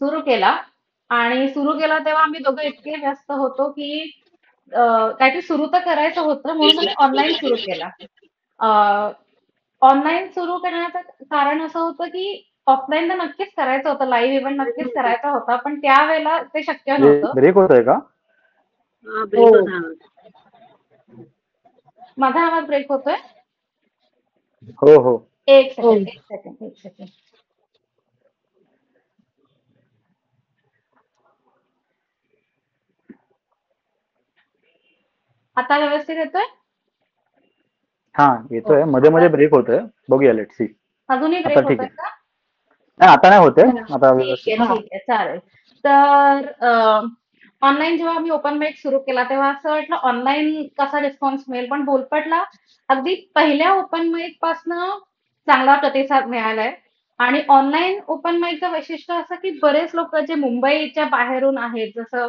सुरू केला आणि सुरू केला तेव्हा आम्ही दोघं इतके व्यस्त होतो की काहीतरी सुरू तर करायचं होतं म्हणून आम्ही ऑनलाईन सुरू केला. ऑनलाईन सुरू करण्याचं कारण असं होतं की ऑफलाईन तर नक्कीच करायचं होतं, लाईव्ह इव्हेंट नक्कीच करायचा होता, पण त्यावेळेला ते शक्य नव्हतं. ब्रेक होतोय का? हा, हो. ब्रेक होता. माझा आवाज ब्रेक होतोय? हो हो. एक सेकंड, एक सेकंड, एक सेकंड. आता व्यवस्थित येतोय? हा येतोय, मध्ये मध्ये ब्रेक होतोय. बघूया, लेट सी. अजूनही आता ब्रेक ठीक होतोय आहे. का? नाही, आता नाही होते, आता ठीक व्यवस्थित. आहे, ठीक आहे, चालेल. तर ऑनलाईन जेव्हा मी ओपन माईक सुरू केला तेव्हा असं वाटलं ऑनलाईन कसा रिस्पॉन्स मिळेल, पण बोलपटला अगदी पहिल्या ओपन माईक पासनं चांगला प्रतिसाद मिळालाय. आणि ऑनलाईन ओपन माईकचं वैशिष्ट्य असं की बरेच लोक जे मुंबईच्या बाहेरून आहेत, जसं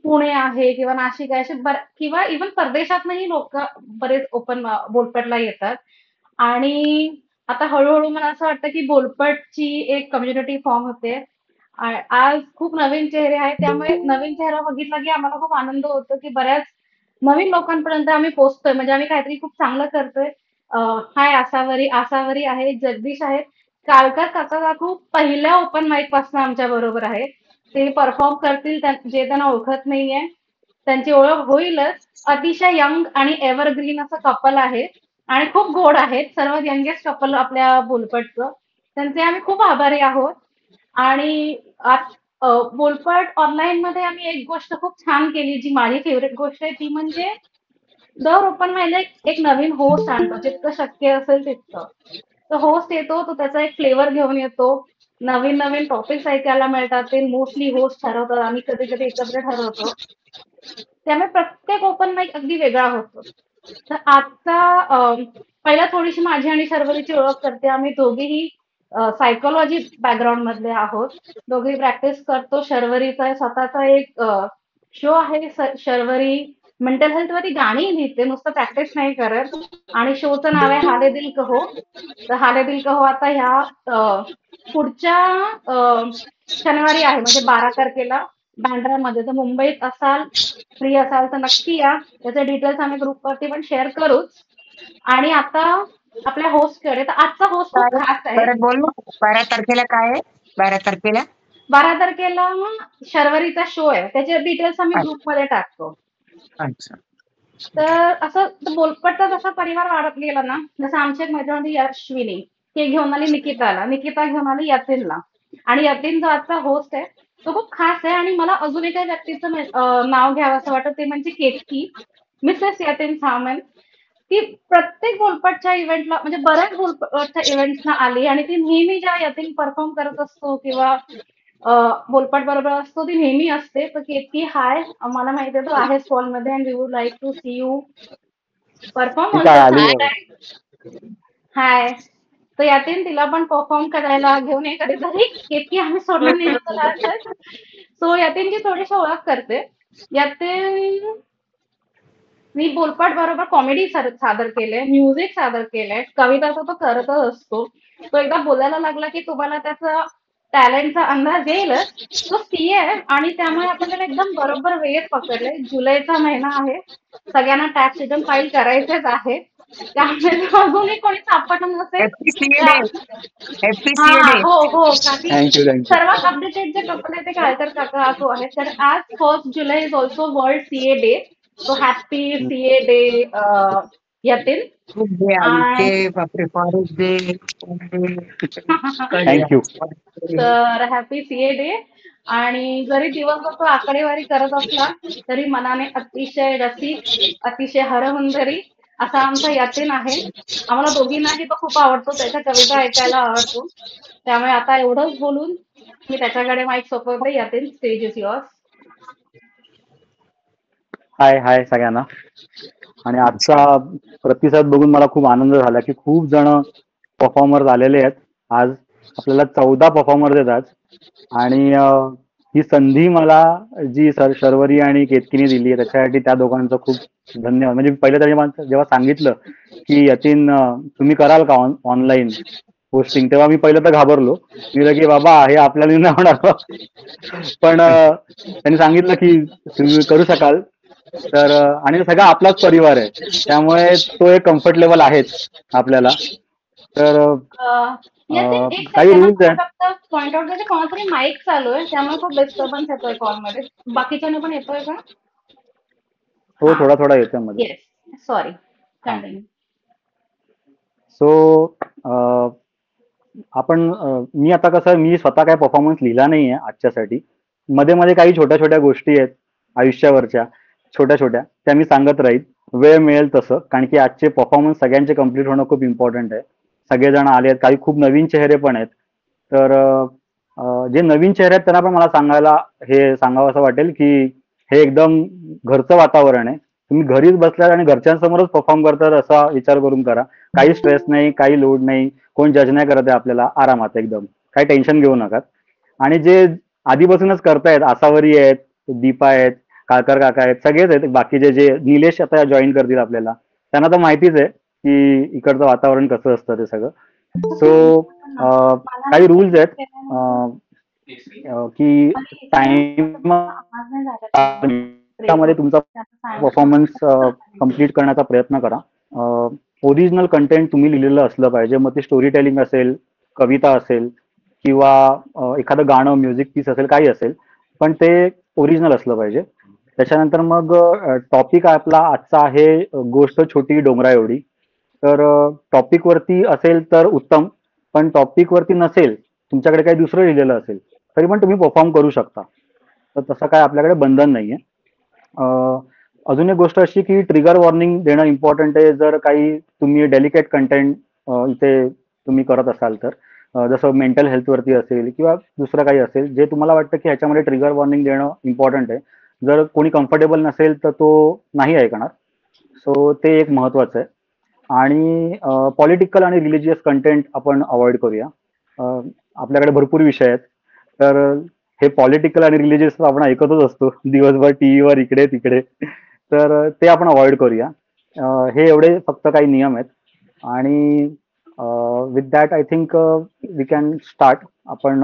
पुणे आहे किंवा नाशिक आहे, किंवा इव्हन परदेशातनंही लोक बरेच ओपन बोलपटला येतात. आणि आता हळूहळू मला असं वाटतं की बोलपटची एक कम्युनिटी फॉर्म होते. आज खूप नवीन चेहरे आहेत, त्यामुळे नवीन चेहरा बघितला की आम्हाला खूप आनंद होतो की बऱ्याच नवीन लोकांपर्यंत आम्ही पोहोचतोय, म्हणजे आम्ही काहीतरी खूप चांगलं करतोय. हाय, आसावरी आसावरी आहे, जगदीश आहेत, काळकर काका काकू पहिल्या ओपन माईक पासून आमच्या बरोबर आहे. ते परफॉर्म करतील, जे त्यांना ओळखत नाहीये त्यांची ओळख होईलच. अतिशय यंग आणि एव्हरग्रीन असं कपल आहे आणि खूप गोड आहेत, सर्वात यंगेस्ट कपल आपल्या बोलपटचं. त्यांचे आम्ही खूप आभारी आहोत. आणि बोलपट ऑनलाईन मध्ये आम्ही एक गोष्ट खूप छान केली, जी माझी फेवरेट गोष्ट आहे, ती म्हणजे दर ओपन माईकला एक नवीन होस्ट आणतो, जितकं शक्य असेल तितकं. तो होस्ट येतो, तो त्याचा एक फ्लेवर घेऊन येतो. नवीन नवीन टॉपिक्स ऐकायला मिळतात, ते मोस्टली होस्ट ठरवतात, आम्ही कधी कधी एकत्र ठरवतो. त्यामुळे प्रत्येक ओपन माईक अगदी वेगळा होतो. तर आजचा पहिला थोडीशी माझी आणि शर्वरीची ओळख करते. आम्ही दोघेही सायकोलॉजी बॅकग्राऊंड मधले आहोत. दोघेही प्रॅक्टिस करतो. शर्वरीचा स्वतःचा एक शो आहे. शर्वरी मेंटल हेल्थ वरती गाणी लिहिते, नुसतं प्रॅक्टिस नाही करत. आणि शोचं नाव आहे हाले दिल कहो. तर हाले दिल कहो आता ह्या पुढच्या शनिवारी आहे, म्हणजे 12 तारखेला बँड्रामध्ये. तर मुंबईत असाल, फ्री असाल तर नक्की या. त्याचे डिटेल्स आम्ही ग्रुपवरती पण शेअर करूच. आणि आता आपल्या होस्टकडे, तर आजचा होस्ट खूप खास आहे. परत बोल ना, 12 तारखेला काय आहे? 12 तारखेला 12 तारखेला शर्वरीचा शो आहे, त्याचे डिटेल्स आम्ही ग्रुपमध्ये टाकतो. अच्छा. तर असं बोलपटचा जसा परिवार वाढत गेला ना, जसं आमची एक मैत्रीण होती यशविनी, ते घेऊन आली निकिताला, निकिता घेऊन आली यतीनला. आणि यतीन जो आजचा होस्ट आहे तो खूप खास आहे. आणि मला अजून एका व्यक्तीचं नाव घ्यावं असं वाटतं, ते म्हणजे केतकी, मिसेस यतीन सामंत. ती प्रत्येक बोलपटच्या इव्हेंटला, म्हणजे बऱ्याच बोलपटच्या इव्हेंट्सना आली, आणि ती नेहमी जेव्हा यतीन परफॉर्म करत असतो किंवा बोलपट बरोबर असतो, ती नेहमी असते. तर केतकी, हाय, मला माहिती आहे तू आहेस मध्ये, and we would like to see you perform ती ऑन काय द आली बघा. स्टेज. हाय. तर यातील तिला पण परफॉर्म करायला घेऊन ये कधीतरी. केतकी, आम्ही सोडलं नाही तुला असंच. सो यातीनची थोडीशी ओळख करते. यातील मी बोलपट बरोबर कॉमेडी सादर केले, म्युझिक सादर केलंय, कविता तर तो करतच असतो. तो एकदा बोलायला लागला की तुम्हाला त्याचा टॅलेंटचा अंदाज येईलच. तो सीए आहे आणि त्यामुळे आपण त्याला एकदम बरोबर वेळेत पकडलंय. जुलैचा महिना आहे, सगळ्यांना टॅक्स रिटर्न फाईल करायचेच आहे. त्यामुळे जर अजूनही कोणी सापडलं नसेल FPCA डे. तर FPCA हा, डे. हो हो, काकी थँक्यू थँक्यू. सर्वात अपडेटेड जे कपल आहे ते काळकर काका काकू आहेत. तर आज 1 जुलै is also world CA day. So happy CA day Yatin. खूप डे आमचे, आणि बापरे, फारूक डे. थँक्यू. तर हॅपी सीए डे. आणि जरी दिवसभर तो आकडेवारी करत असला तरी मनाने अतिशय रसिक, अतिशय हरहुन्नरी असा आमचा यतीन आहे. आम्हाला दोघींनाही तो खूप आवडतो, त्याच्या कविता ऐकायला आवडतो. त्यामुळे आता एवढंच बोलून मी त्याच्याकडे माईक सोपवते. Yatin, stage is yours. Hi hi सगळ्यांना. आणि आजचा प्रतिसाद बघून मला खूप आनंद झाला की खूप जण परफॉर्मर्स आलेले आहेत. आज आपल्याला 14 परफॉर्मर्स आहेत आज. आणि ही संधी मला जी शर्वरी आणि केतकीने दिली आहे त्याच्यासाठी त्या दोघांचं खूप धन्यवाद. म्हणजे पहिले तरी मला जेव्हा सांगितलं की यतीन तुम्ही कराल का ऑनलाईन, होस्टिंग. तेव्हा मी पहिलं तर घाबरलो. मी म्हटलं की बाबा हे आपल्याला नाही होणार बा. पण त्यांनी सांगितलं की तुम्ही करू शकाल. तर आणि सगळा आपलाच परिवार आहे, त्यामुळे तो एक कम्फर्ट लेवल आहेच आपल्याला. तर याचे एक काही सेकंड रूल्स आहे. फक्त पॉइंट आउट करते, कोणातरी माईक चालू आहे त्यामुळे खूप डिस्टर्बन्स येतोय कॉलमध्ये. बाकीच्याने पण येतोय का? हो, हा, थोडा थोडा येतो मध्ये. येस, सॉरी, हा. कंटिन्यू. सो आपण मी आता कसं मी स्वतः काय परफॉर्मन्स लिहिला नाहीये आजच्यासाठी. मध्ये मध्ये काही छोट्या छोट्या गोष्टी आहेत आयुष्यावरच्या, छोट्या छोट्या, त्या मी सांगत राहील वेळ मिळेल तसं, कारण की आजचे परफॉर्मन्स सगळ्यांचे कम्प्लीट होणं खूप इम्पॉर्टंट आहे. सगळेजण आले आहेत, काही खूप नवीन चेहरे पण आहेत. तर जे नवीन चेहरे आहेत त्यांना पण मला हे सांगावं असं वाटेल की हे एकदम घरचं वातावरण आहे. तुम्ही घरीच बसलात आणि घरच्यांसमोरच परफॉर्म करतात असा विचार करून करा. काही स्ट्रेस नाही, काही लोड नाही, कोण जज नाही करत आहे आपल्याला, आरामात एकदम, काही टेन्शन घेऊ नका. आणि जे आधीपासूनच करतायत, आसावरी आहेत, दीपा आहेत, काळकर काका आहेत, सगळेच आहेत बाकीचे, जे निलेश आता जॉईन करतील आपल्याला, त्यांना तर माहितीच आहे की इकडचं वातावरण कसं असतं ते सगळं. सो मला काही ना रूल्स आहेत केल्यानंतर की मला इथे टाइम आवाज नाही झाला मध्ये तुमचा परफॉर्मन्स कम्प्लीट करण्याचा प्रयत्न करा. ओरिजिनल कंटेंट तुम्ही लिहिलेलं असलं पाहिजे. मग ते स्टोरी टेलिंग असेल, कविता असेल, किंवा एखादं गाणं, म्युझिक पीस असेल, काही असेल, पण ते ओरिजिनल असलं पाहिजे. त्याच्यानंतर मग टॉपिक आपला आजचा आहे गोष्ट छोटी डोंगरा एवढी. तर टॉपिक वरती असेल तर उत्तम, पण टॉपिक वरती नसेल, तुमच्याकडे काही दुसरं लिहिलेलं असेल, तरी पण तुम्ही परफॉर्म करू शकता. तर तसं काय आपल्याकडे बंधन नाहीये. अजून एक गोष्ट अशी की ट्रिगर वॉर्निंग देणं इम्पॉर्टंट आहे. जर काही तुम्ही डेलिकेट कंटेंट इथे तुम्ही करत असाल तर, जसं मेंटल हेल्थवरती असेल किंवा दुसरं काही असेल, जे तुम्हाला वाटतं की ह्याच्यामध्ये ट्रिगर वॉर्निंग देणं इम्पॉर्टंट आहे. जर कोणी कम्फर्टेबल नसेल तर तो नाही ऐकणार. सो ते एक महत्वाचं आहे. आणि पॉलिटिकल आणि रिलिजियस कंटेंट आपण अवॉइड करूया. आपल्याकडे भरपूर विषय आहेत, तर हे पॉलिटिकल आणि रिलिजियस आपण ऐकतच असतो दिवसभर टीव्हीवर, इकडे तिकडे. तर ते आपण अवॉइड करूया. हे एवढे फक्त काही नियम आहेत. आणि with that I think we can start. आपण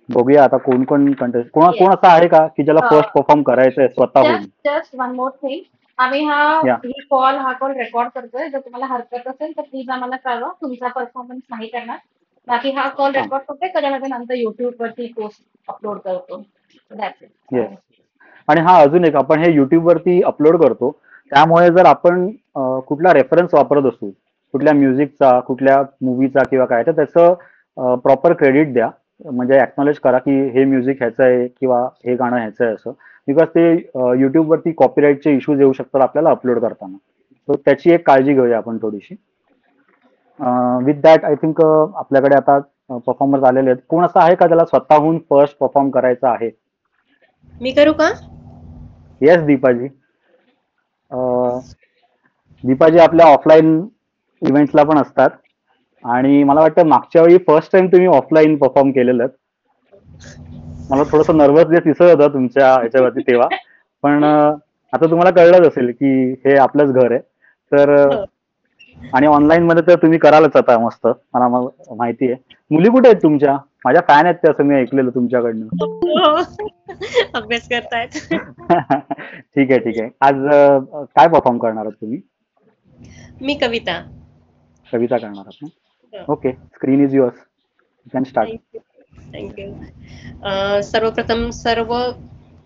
बघूया आता कोण कोण कंटेस्ट, कोण असं आहे का की ज्याला फर्स्ट परफॉर्म करायचंय स्वतःहून. जस्ट वन मोर थिंग, आम्ही या हा कॉल रेकॉर्ड करतोय. जर तुम्हाला हरकत असेल तर प्लीज आम्हाला कळवा. तुमचा परफॉर्मन्स नाही करणार. बाकी हा कॉल हा, रेकॉर्ड करतोय, कधी नंतर युट्यूब वरती पोस्ट अपलोड करतो. That's it. येस. आणि हा अजून एक, आपण हे युट्यूब वरती अपलोड करतो, त्यामुळे जर आपण कुठला रेफरन्स वापरत असू, कुठल्या म्युझिकचा, कुठल्या मूवीचा किंवा काय, तर त्याचं प्रॉपर क्रेडिट द्या. म्हणजे एक्नॉलेज करा की हे म्युझिक ह्याचं आहे किंवा हे गाणं ह्याचं आहे असं. बिकॉज ते युट्यूब वरती कॉपीराईटचे इश्यूज येऊ शकतात आपल्याला अपलोड करताना. सो त्याची एक काळजी घेऊया आपण थोडीशी. विथ दॅट आय थिंक आपल्याकडे आता परफॉर्मर्स आलेले आहेत. कोण असं आहे का ज्याला स्वतःहून फर्स्ट परफॉर्म करायचं आहे? मी करू का? येस दीपाजी. दीपाजी आपल्या ऑफलाईन इव्हेंट्सला पण असतात, आणि मला वाटतं मागच्या वेळी फर्स्ट टाइम तुम्ही ऑफलाईन परफॉर्म केलेलं. मला थोडंसं नर्वसनेस दिसत होता तुमच्या ह्याच्यावरती तेव्हा, पण आता तुम्हाला कळलंच असेल की हे आपलंच घर आहे. तर हो. आणि ऑनलाईन मध्ये तर तुम्ही करालच आता मस्त, मला माहिती आहे. मुली कुठे आहेत तुमच्या? माझ्या फॅन आहेत त्या, असं मी ऐकलेलं तुमच्याकडनं. अभ्यास करतायत. ठीक आहे ठीक आहे. आज काय परफॉर्म करणार आहात तुम्ही? मी कविता. कविता करणार आहात ना? Okay, screen is yours, you can start. Thank you. सर्वप्रथम सर्व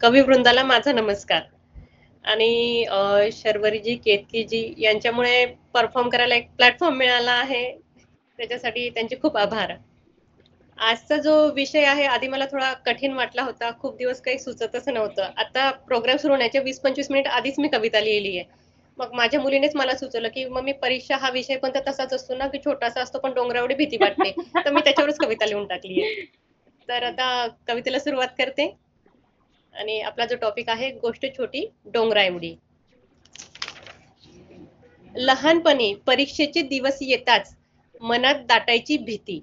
कविवृंदाला माझा नमस्कार. आणि शर्वरीजी, केतकीजी यांच्यामुळे परफॉर्म करायला एक प्लॅटफॉर्म मिळाला आहे, त्याच्यासाठी त्यांचे खूप आभार. आजचा जो विषय आहे, आधी मला थोडा कठीण वाटला होता. खूप दिवस काही सुचतच नव्हतं. आता प्रोग्राम सुरू होण्याच्या 20-25 मिनिट आधीच मी कविता लिहिली आहे. मग माझ्या मुलीनेच मला सुचवलं की मग मी परीक्षा हा विषय पण तर तसाच असतो ना, की छोटासा असतो पण डोंगरा एवढी भीती वाटते. तर मी त्याच्यावरच कविता लिहून टाकली आहे. तर आता कवितेला सुरुवात करते. आणि आपला जो टॉपिक आहे, गोष्ट छोटी डोंगरा एवढी. लहानपणी परीक्षेचे दिवस येताच मनात दाटायची भीती.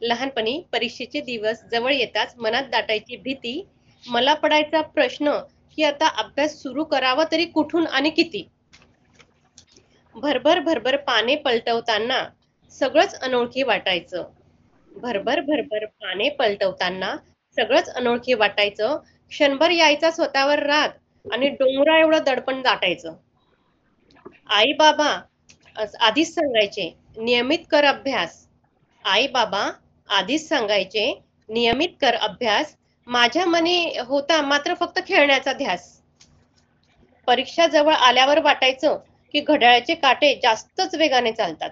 लहानपणी परीक्षेचे दिवस जवळ येताच मनात दाटायची भीती. मला पडायचा प्रश्न की आता अभ्यास सुरू करावा तरी कुठून आणि किती. भरभर भरभर पाने पलटवताना सगळंच अनोळखी वाटायचं. भरभर भरभर पाने पलटवताना सगळंच अनोळखी वाटायचं. क्षणभर यायचा स्वतःवर राग आणि डोंगरा एवढं दडपण दाटायचं. आई बाबा आधीच सांगायचे, नियमित कर अभ्यास. आई बाबा आधीच सांगायचे, नियमित कर अभ्यास. माझ्या मनी होता मात्र फक्त खेळण्याचा ध्यास. परीक्षा जवळ आल्यावर वाटायचं की घड्याळाचे काटे जास्तच वेगाने चालतात.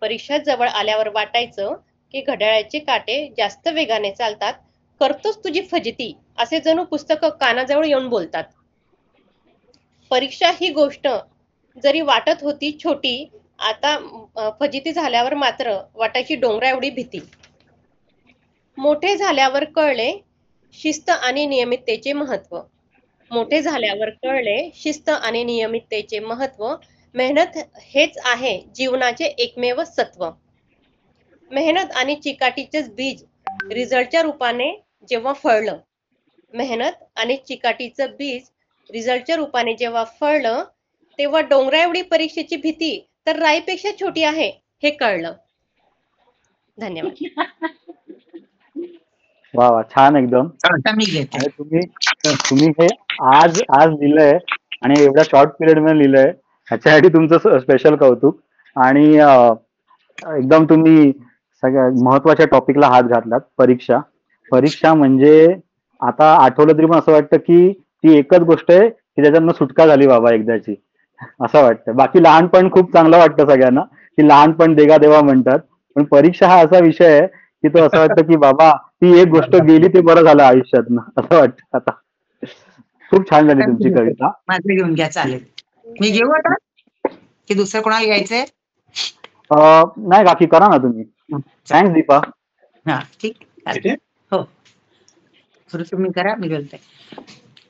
परीक्षा जवळ आल्यावर वाटायचं की घड्याळाचे काटे जास्त वेगाने चालतात. करतोस तुझी फजिती, असे जणू पुस्तकं कानाजवळ येऊन बोलतात. परीक्षा ही गोष्ट जरी वाटत होती छोटी, आता फजिती झाल्यावर मात्र वाटायची डोंगरा एवढी भीती. मोठे झाल्यावर कळले शिस्त आणि नियमिततेचे महत्व. मोठे झाल्यावर कळले शिस्त आणि नियमिततेचे महत्व. मेहनत हेच आहे जीवनाचे एकमेव सत्व. मेहनत आणि चिकाटीचेच बीज रिझल्टच्या रूपाने जेव्हा फळलं. मेहनत आणि चिकाटीचं बीज रिझल्टच्या रूपाने जेव्हा फळलं, तेव्हा डोंगरा एवढी परीक्षेची भीती तर राईपेक्षा छोटी आहे हे कळलं. धन्यवाद. वा वा, छान एकदम. आता मी घेते. आणि तुम्ही हे आज आज लिहिलंय आणि एवढ्या शॉर्ट पिरियड मध्ये लिहिलंय, ह्याच्यासाठी तुमचं स्पेशल कौतुक. आणि एकदम तुम्ही सगळ्या महत्वाच्या टॉपिकला हात घातलात. परीक्षा परीक्षा म्हणजे आता आठवलं तरी पण असं वाटतं की ती एकच गोष्ट आहे की त्याच्यातनं सुटका झाली बाबा एकदाची, असं वाटतं. बाकी लहानपण खूप चांगलं वाटतं सगळ्यांना, की लहानपण देगा देवा म्हणतात, पण परीक्षा हा असा विषय आहे की तो असं वाटतं की बाबा ती एक गोष्ट गेली ते बरं झालं आयुष्यातनं, असं वाटतं. आता खूप छान झाली तुमची कविता. माझं घेऊन घ्या, चालेल. मी घेऊ आता की दुसरं कोणाला घ्यायचंय? नाही काकी, करा ना तुम्ही. थँक्स दीपा. हा ठीक आहे. हो, सुरू तुम्ही करा, मी बोलते.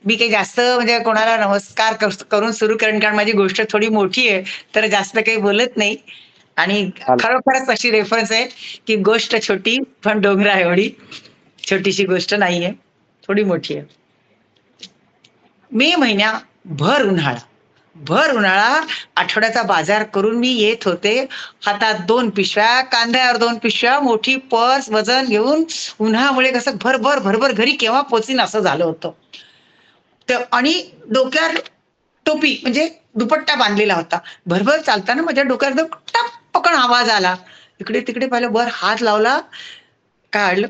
मी काही जास्त म्हणजे कोणाला नमस्कार करून सुरू करेन, कारण माझी गोष्ट थोडी मोठी आहे, तर जास्त काही बोलत नाही. आणि खरोखरच अशी रेफरन्स आहे की गोष्ट छोटी पण डोंगरा एवढी. छोटीशी गोष्ट नाहीये, थोडी मोठी आहे. मे महिन्या भर उन्हाळा आठवड्याचा बाजार करून मी येत होते. हातात 2 पिशव्या, कांद्यावर 2 पिशव्या, मोठी पर्स वजन घेऊन. उन्हामुळे कसं भरभर घरी केव्हा पोचीन असं झालं होतं. आणि डोक्यावर टोपी म्हणजे दुपट्टा बांधलेला होता. भरभर चालताना माझ्या डोक्यावर टपकन आवाज आला. इकडे तिकडे पाहिलं, वर हात लावला, काढलं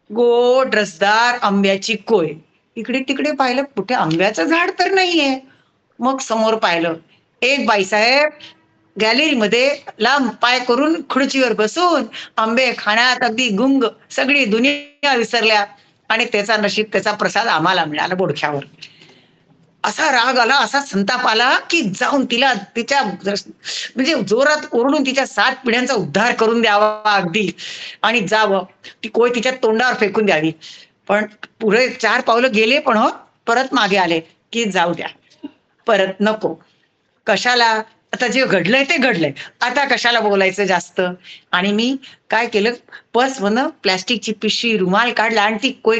गोड रसदार आंब्याची कोय. इकडे तिकडे पाहिलं, कुठे आंब्याचं झाड तर नाहीये. मग समोर पाहिलं, एक बाईसाहेब गॅलरीमध्ये लांब पाय करून खुर्चीवर बसून आंबे खाण्यात अगदी गुंग, सगळी दुनिया विसरल्या. आणि त्याचा नशीब, त्याचा प्रसाद आम्हाला मिळाला बोडख्यावर. असा राग आला, असा संताप आला की जाऊन तिला तिच्या म्हणजे जोरात ओरडून तिच्या 7 पिढ्यांचा उद्धार करून द्यावा अगदी, आणि जावं, ती कोय तिच्या तोंडावर फेकून द्यावी. पण पुढे 4 पावलं गेले, पण परत मागे आले की जाऊ द्या, परत नको. कशाला, आता जे घडलंय ते घडलंय, आता कशाला बोलायचं जास्त. आणि मी काय केलं, पर्समधनं प्लॅस्टिकची पिशवी, रुमाल काढला आणि ती कोय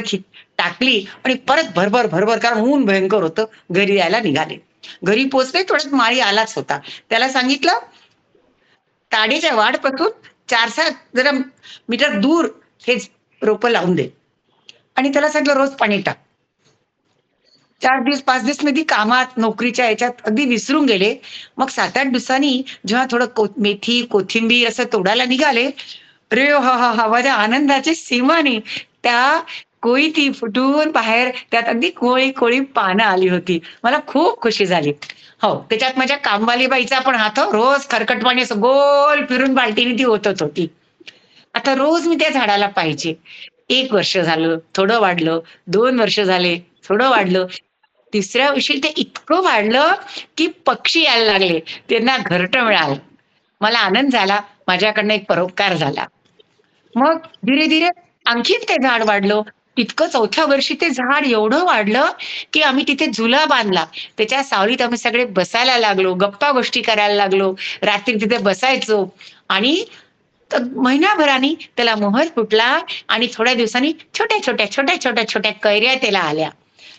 टाकली आणि परत भरभर, कारण ऊन भयंकर होतं, घरी यायला निघाले. घरी पोचले, थोड्यात माळी आलाच होता. त्याला सांगितलं, ताडीच्या वाडपासून 400 जरा मीटर दूर हे रोपं लावून दे. आणि त्याला सांगितलं, रोज पाणी टाक. 4 दिवस 5 दिवस मध्ये कामात, नोकरीच्या याच्यात अगदी विसरून गेले. मग 7-8 दिवसांनी जेव्हा थोडं मेथी, कोथिंबीर असं तोडायला निघाले, रे हा माझ्या आनंदाची सीमा नाही. त्या कोळी ती फुटून बाहेर, त्यात अगदी कोळी पानं आली होती. मला खूप खुशी झाली. हो, त्याच्यात माझ्या कामवाली बाईचा पण हात, रोज खरकट पाणी असं गोल फिरून बाल्टीने ती ओतत होती. आता रोज मी त्या झाडाला पाहिजे. 1 वर्ष झालं, थोडं वाढलं. 2 वर्ष झाले, थोडं वाढलं. 3ऱ्या वर्षी ते इतकं वाढलं की पक्षी यायला लागले, त्यांना घरटं मिळालं. मला आनंद झाला, माझ्याकडनं एक परोपकार झाला. मग धीरे धीरे आणखीन ते झाड वाढलं. तितकं 4थ्या वर्षी ते झाड एवढं वाढलं की आम्ही तिथे झुला बांधला. त्याच्या सावलीत आम्ही सगळे बसायला लागलो, गप्पा गोष्टी करायला लागलो, रात्री तिथे बसायचो. आणि महिनाभराने त्याला मोहर फुटला आणि थोड्या दिवसांनी छोट्या कैऱ्या त्याला आल्या.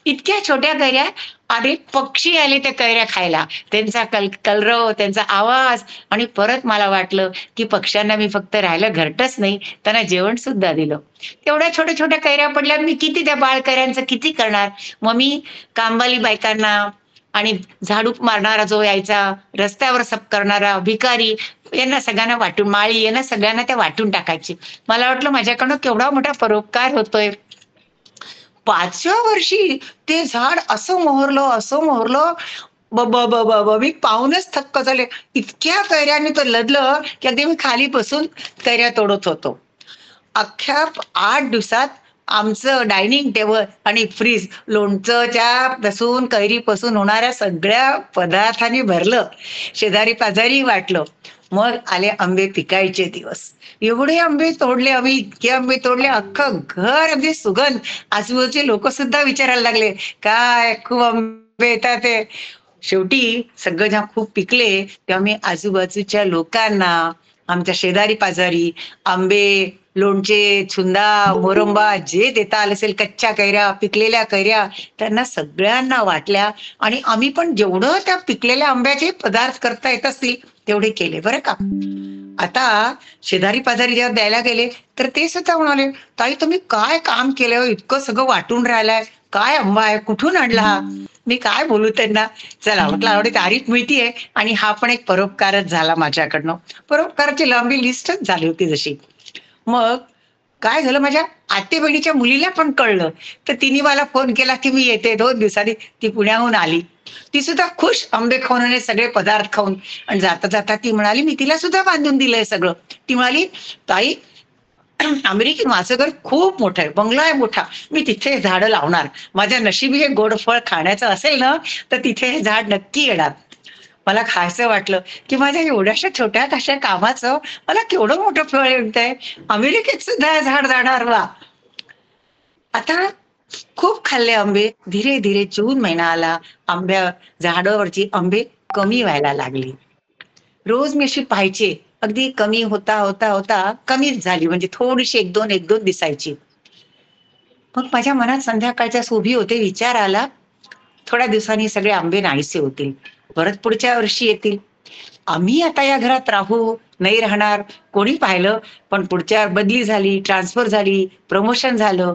इतक्या छोट्या कैऱ्या, आणि पक्षी आले त्या कैऱ्या खायला. त्यांचा कलरव, त्यांचा आवाज, आणि परत मला वाटलं की पक्ष्यांना मी फक्त राहायला घरटच नाही, त्यांना जेवण सुद्धा दिलं. तेवढ्या छोट्या छोट्या कैऱ्या पडल्या, मी किती त्या बाळ कैऱ्यांचं किती करणार. मग मी कामवाली बायकांना आणि झाडू मारणारा जो यायचा, रस्त्यावर सब करणारा भिकारी, यांना सगळ्यांना वाटून, माळी यांना सगळ्यांना त्या वाटून टाकायची. मला वाटलं माझ्याकडनं केवढा मोठा परोपकार होतोय. 5व्या वर्षी ते झाड असं मोहरलं, ब ब ब ब ब मी पाहूनच थक्क झाले. इतक्या कैऱ्यांनी तो लदलं की अगदी मी खाली बसून कैऱ्या तोडत होतो. अख्ख्या 8 दिवसात आमचं डायनिंग टेबल आणि फ्रीज लोणचंच्या पासून, कैरीपासून होणाऱ्या सगळ्या पदार्थांनी भरलं. शेजारी पाजारी वाटलं. मग आले आंबे पिकायचे दिवस. एवढे आंबे तोडले आम्ही, इतके आंबे तोडले, अख्खं घर अगदी सुगंध. आजूबाजूचे लोक सुद्धा विचारायला लागले, काय खूप आंबे येतात ते. शेवटी सगळं जेव्हा खूप पिकले तेव्हा मी आजूबाजूच्या लोकांना, आमच्या शेजारी पाजारी आंबे, लोणचे, छुंदा, मोरंबा जे देता आलं असेल, कच्च्या कैऱ्या, पिकलेल्या कैऱ्या, त्यांना सगळ्यांना वाटल्या. आणि आम्ही पण जेवढं त्या पिकलेल्या आंब्याचे पदार्थ करता येत असतील तेवढे केले बरं का. आता शेजारी पाजारी जेव्हा द्यायला गेले तर ते सुद्धा म्हणाले, ताई तुम्ही काय काम केलं हो, इतकं सगळं वाटून राहिलाय, काय आंबा आहे, कुठून आणला हा. मी काय बोलू त्यांना. चला म्हटलं एवढी तारीफ मिळतीये, आणि हा पण एक परोपकारच झाला माझ्याकडनं. परोपकाराची लांबी लिस्टच झाली होती जशी. मग काय झालं, माझ्या आते बहिणीच्या मुलीला पण कळलं, तर तिने मला फोन केला की मी येते 2 दिवसांनी. ती पुण्याहून आली. ती सुद्धा खुश, आंबे खाऊन आणि सगळे पदार्थ खाऊन. आणि जाता जाता ती म्हणाली, मी तिला सुद्धा बांधून दिलंय सगळं. ती म्हणाली, ताई अमेरिकेत माझं घर खूप मोठं आहे, बंगला आहे मोठा, मी तिथे झाडं लावणार. माझ्या नशिबी हे गोड फळ खाण्याचं असेल ना तर तिथे हे झाड नक्की येणार. मला खायचं वाटलं की माझ्या एवढ्याशा छोट्या अशा कामाचं मला केवढं मोठं फळ येतंय. अमेरिकेत सुद्धा हे झाड जाणार वा. आता खूप खाल्ले आंबे. धीरे धीरे जून महिना आला, आंब्या झाडावरची आंबे कमी व्हायला लागली. रोज मी अशी पाहायचे, अगदी कमी होता होता होता कमीच झाली, म्हणजे थोडीशी एक दोन दिसायची. मग माझ्या मनात संध्याकाळच्या उभी होते, विचार आला, थोड्या दिवसांनी सगळे आंबे नाहीसे होतील, परत पुढच्या वर्षी येतील. आम्ही आता या घरात राहू नाही राहणार कोणी पाहिलं, पण पुढच्या बदली झाली, ट्रान्सफर झाली, प्रमोशन झालं,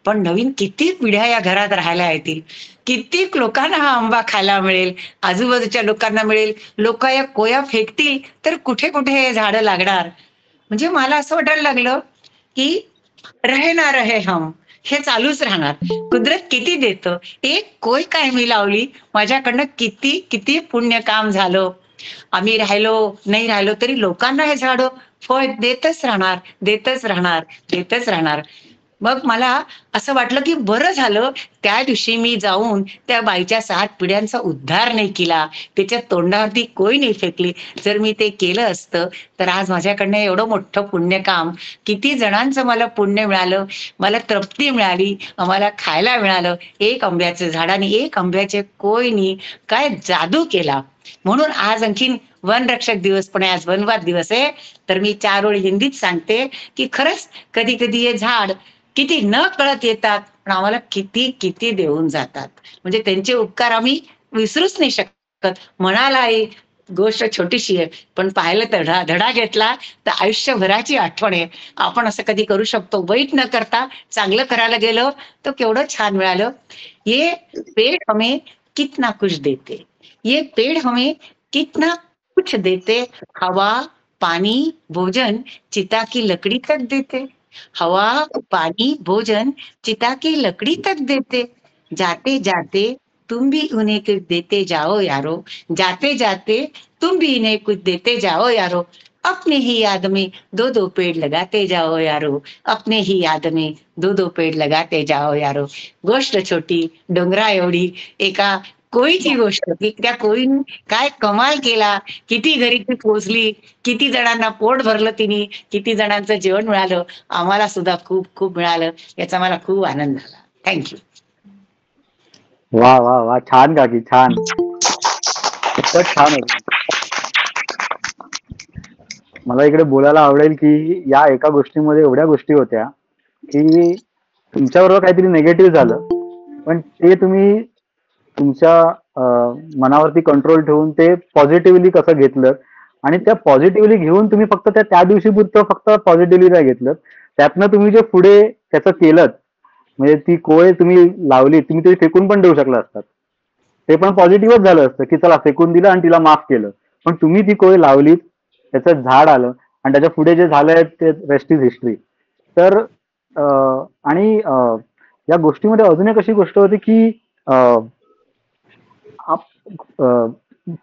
पण नवीन किती पिढ्या या घरात राहायला येतील, कित्येक लोकांना हा आंबा खायला मिळेल, आजूबाजूच्या लोकांना मिळेल. लोक या कोया फेकतील तर कुठे कुठे हे झाडं लागणार. म्हणजे मला असं वाटायला लागलं की रहे ना रहे हम, हे चालूच राहणार. कुदरत किती देतं. एक कोय काय मी लावली, माझ्याकडनं किती किती पुण्य काम झालं. आम्ही राहिलो नाही राहिलो तरी लोकांना हे झाड फळ देतच राहणार, देतच राहणार, देतच राहणार. मग मला असं वाटलं की बरं झालं त्या दिवशी मी जाऊन त्या बाईच्या 7 पिढ्यांचा उद्धार नाही केला, त्याच्या तोंडावरती कोय नाही फेकली. जर मी ते केलं असतं तर आज माझ्याकडनं एवढं मोठं पुण्यकाम, किती जणांचं मला पुण्य मिळालं, मला तृप्ती मिळाली, आम्हाला खायला मिळालं. एक आंब्याचं झाड आणि एक आंब्याचे कोयनी काय जादू केला. म्हणून आज आणखीन वनरक्षक दिवस पण आहे, आज वनवाद दिवस आहे. तर मी 4 ओळी हिंदीत सांगते की खरंच कधी कधी हे झाड किती न कळत येतात, पण आम्हाला किती किती देऊन जातात. म्हणजे त्यांचे उपकार आम्ही विसरूच नाही शकत. म्हणाला एक गोष्ट छोटीशी आहे, पण पाहिलं तर धडा घेतला तर आयुष्यभराची आठवण आहे. आपण असं कधी करू शकतो, वाईट न करता चांगलं करायला गेलं तर केवढं छान मिळालं. ये पेड़ हमें कितना कुछ देते, ये पेड़ हमें कितना कुछ देते, हवा पानी भोजन चिता की लकड़ी तक देते, हवा पानी भोजन चिता की लकड़ी तक देते, जाते जाते तुम भी उन्हें कुछ देते जाओ यारो, जाते जाते तुम भी इन्हें कुछ देते जाओ यारो, अपने ही याद में 2-2 पेड़ लगाते जाओ यारो, अपने ही याद में 2-2 पेड़ लगाते जाओ यारो. गोष्ट छोटी डोंगरा एवढी, एका कोळीची गोष्ट की त्या कोळीने काय कमाल केला, किती घरी ती पोचली, किती जणांना पोट भरलं तिने, किती जणांचं जेवण मिळालं. आम्हाला सुद्धा खूप खूप मिळालं, याचा मला खूप आनंद झाला. थँक्यू. वा वा वा, छान काकी, छान, खूपच छान होतं. मला इकडे बोलायला आवडेल की या एका गोष्टीमध्ये एवढ्या गोष्टी होत्या की तुमच्याबरोबर काहीतरी निगेटिव्ह झालं पण ते तुम्ही तुमच्या मनावरती कंट्रोल ठेवून ते पॉझिटिव्हली कसं घेतलं आणि त्या पॉझिटिव्हली घेऊन तुम्ही फक्त त्या दिवशी पुरतं फक्त पॉझिटिव्हली नाही घेतलं, त्यातनं तुम्ही जे पुढे त्याचं केलं, म्हणजे ती कोय तुम्ही लावली, तुम्ही ती फेकून पण देऊ शकला असतात, ते पण पॉझिटिव्हच झालं असतं की चला फेकून दिलं आणि तिला माफ केलं. पण तुम्ही ती कोय लावली, त्याचं झाड आलं आणि त्याच्या पुढे जे झालंय ते रेस्ट इज हिस्ट्री. तर आणि या गोष्टीमध्ये अजून एक अशी गोष्ट होती की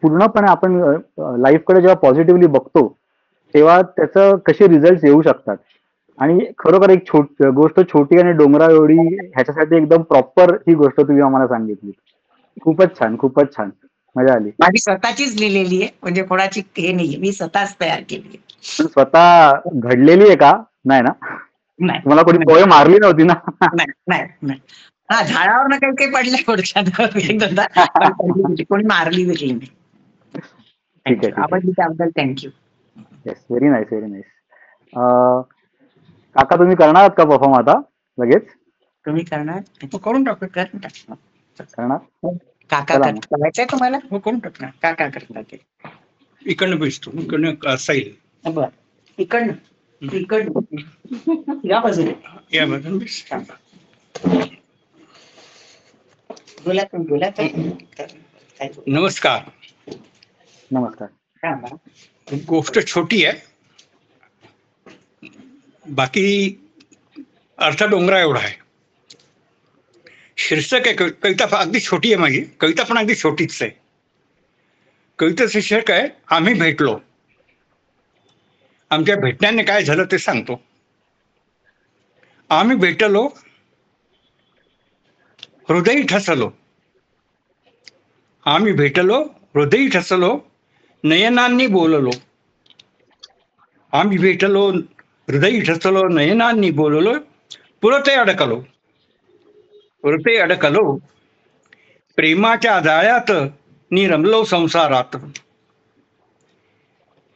पूर्णपणे आपण लाईफकडे जेव्हा पॉझिटिव्हली बघतो तेव्हा त्याचं कसे रिझल्ट येऊ शकतात. आणि खरोखर एक गोष्ट छोटी आणि डोंगरा एवढी ह्याच्यासाठी एकदम प्रॉपर ही गोष्ट तुम्ही आम्हाला सांगितली. खूपच छान, खूपच छान, मजा आली. माझी स्वतःचीच लिहिलेली आहे, म्हणजे कोणाची हे नाहीये, मी स्वतःच तयार केली आहे. पण स्वतः घडलेली आहे का? नाही ना, नाही तुम्हाला कोणी पोहे मारली नव्हती ना? नाही नाही नाही. हा, झाडावर काही काही पडले थोडक्यात एक दोनदा, पण कोणी मारली देखील नाही. ठीक आहे, ठीक आपण आहे. त्याबद्दल thank you. Yes, very nice, very nice. काका तुम्ही करणार आहात का परफॉर्म आता लगेच? तुम्ही करणार? करून टाकू. करून टाका. करणार? काका चला मग. करायचंय तुम्हाला? हो, करून टाक ना. काका करतात ते. इकडनं बेसतो, इकडनं असा येईल. बर, इकडनं इकडनं या बाजूला. या मधून बेस. बोला तुम्ही, बोला तर. नमस्कार. नमस्कार. गोष्ट छोटी आहे, बाकी अर्थ डोंगरा एवढा आहे. शीर्षक आहे, कविता अगदी छोटी आहे माझी, कविता पण अगदी छोटीच आहे. कवितेचं शीर्षक आहे आम्ही भेटलो. आमच्या भेटण्याने काय झालं ते सांगतो. आम्ही भेटलो, हृदयी ठसलो. आम्ही भेटलो, हृदयी ठसलो, नयनांनी बोललो. आम्ही भेटलो, हृदयी ठसलो, नयनांनी बोललो, पुरते अडकलो. पुरते अडकलो, प्रेमाच्या जाळ्यात नि रमलो संसारात.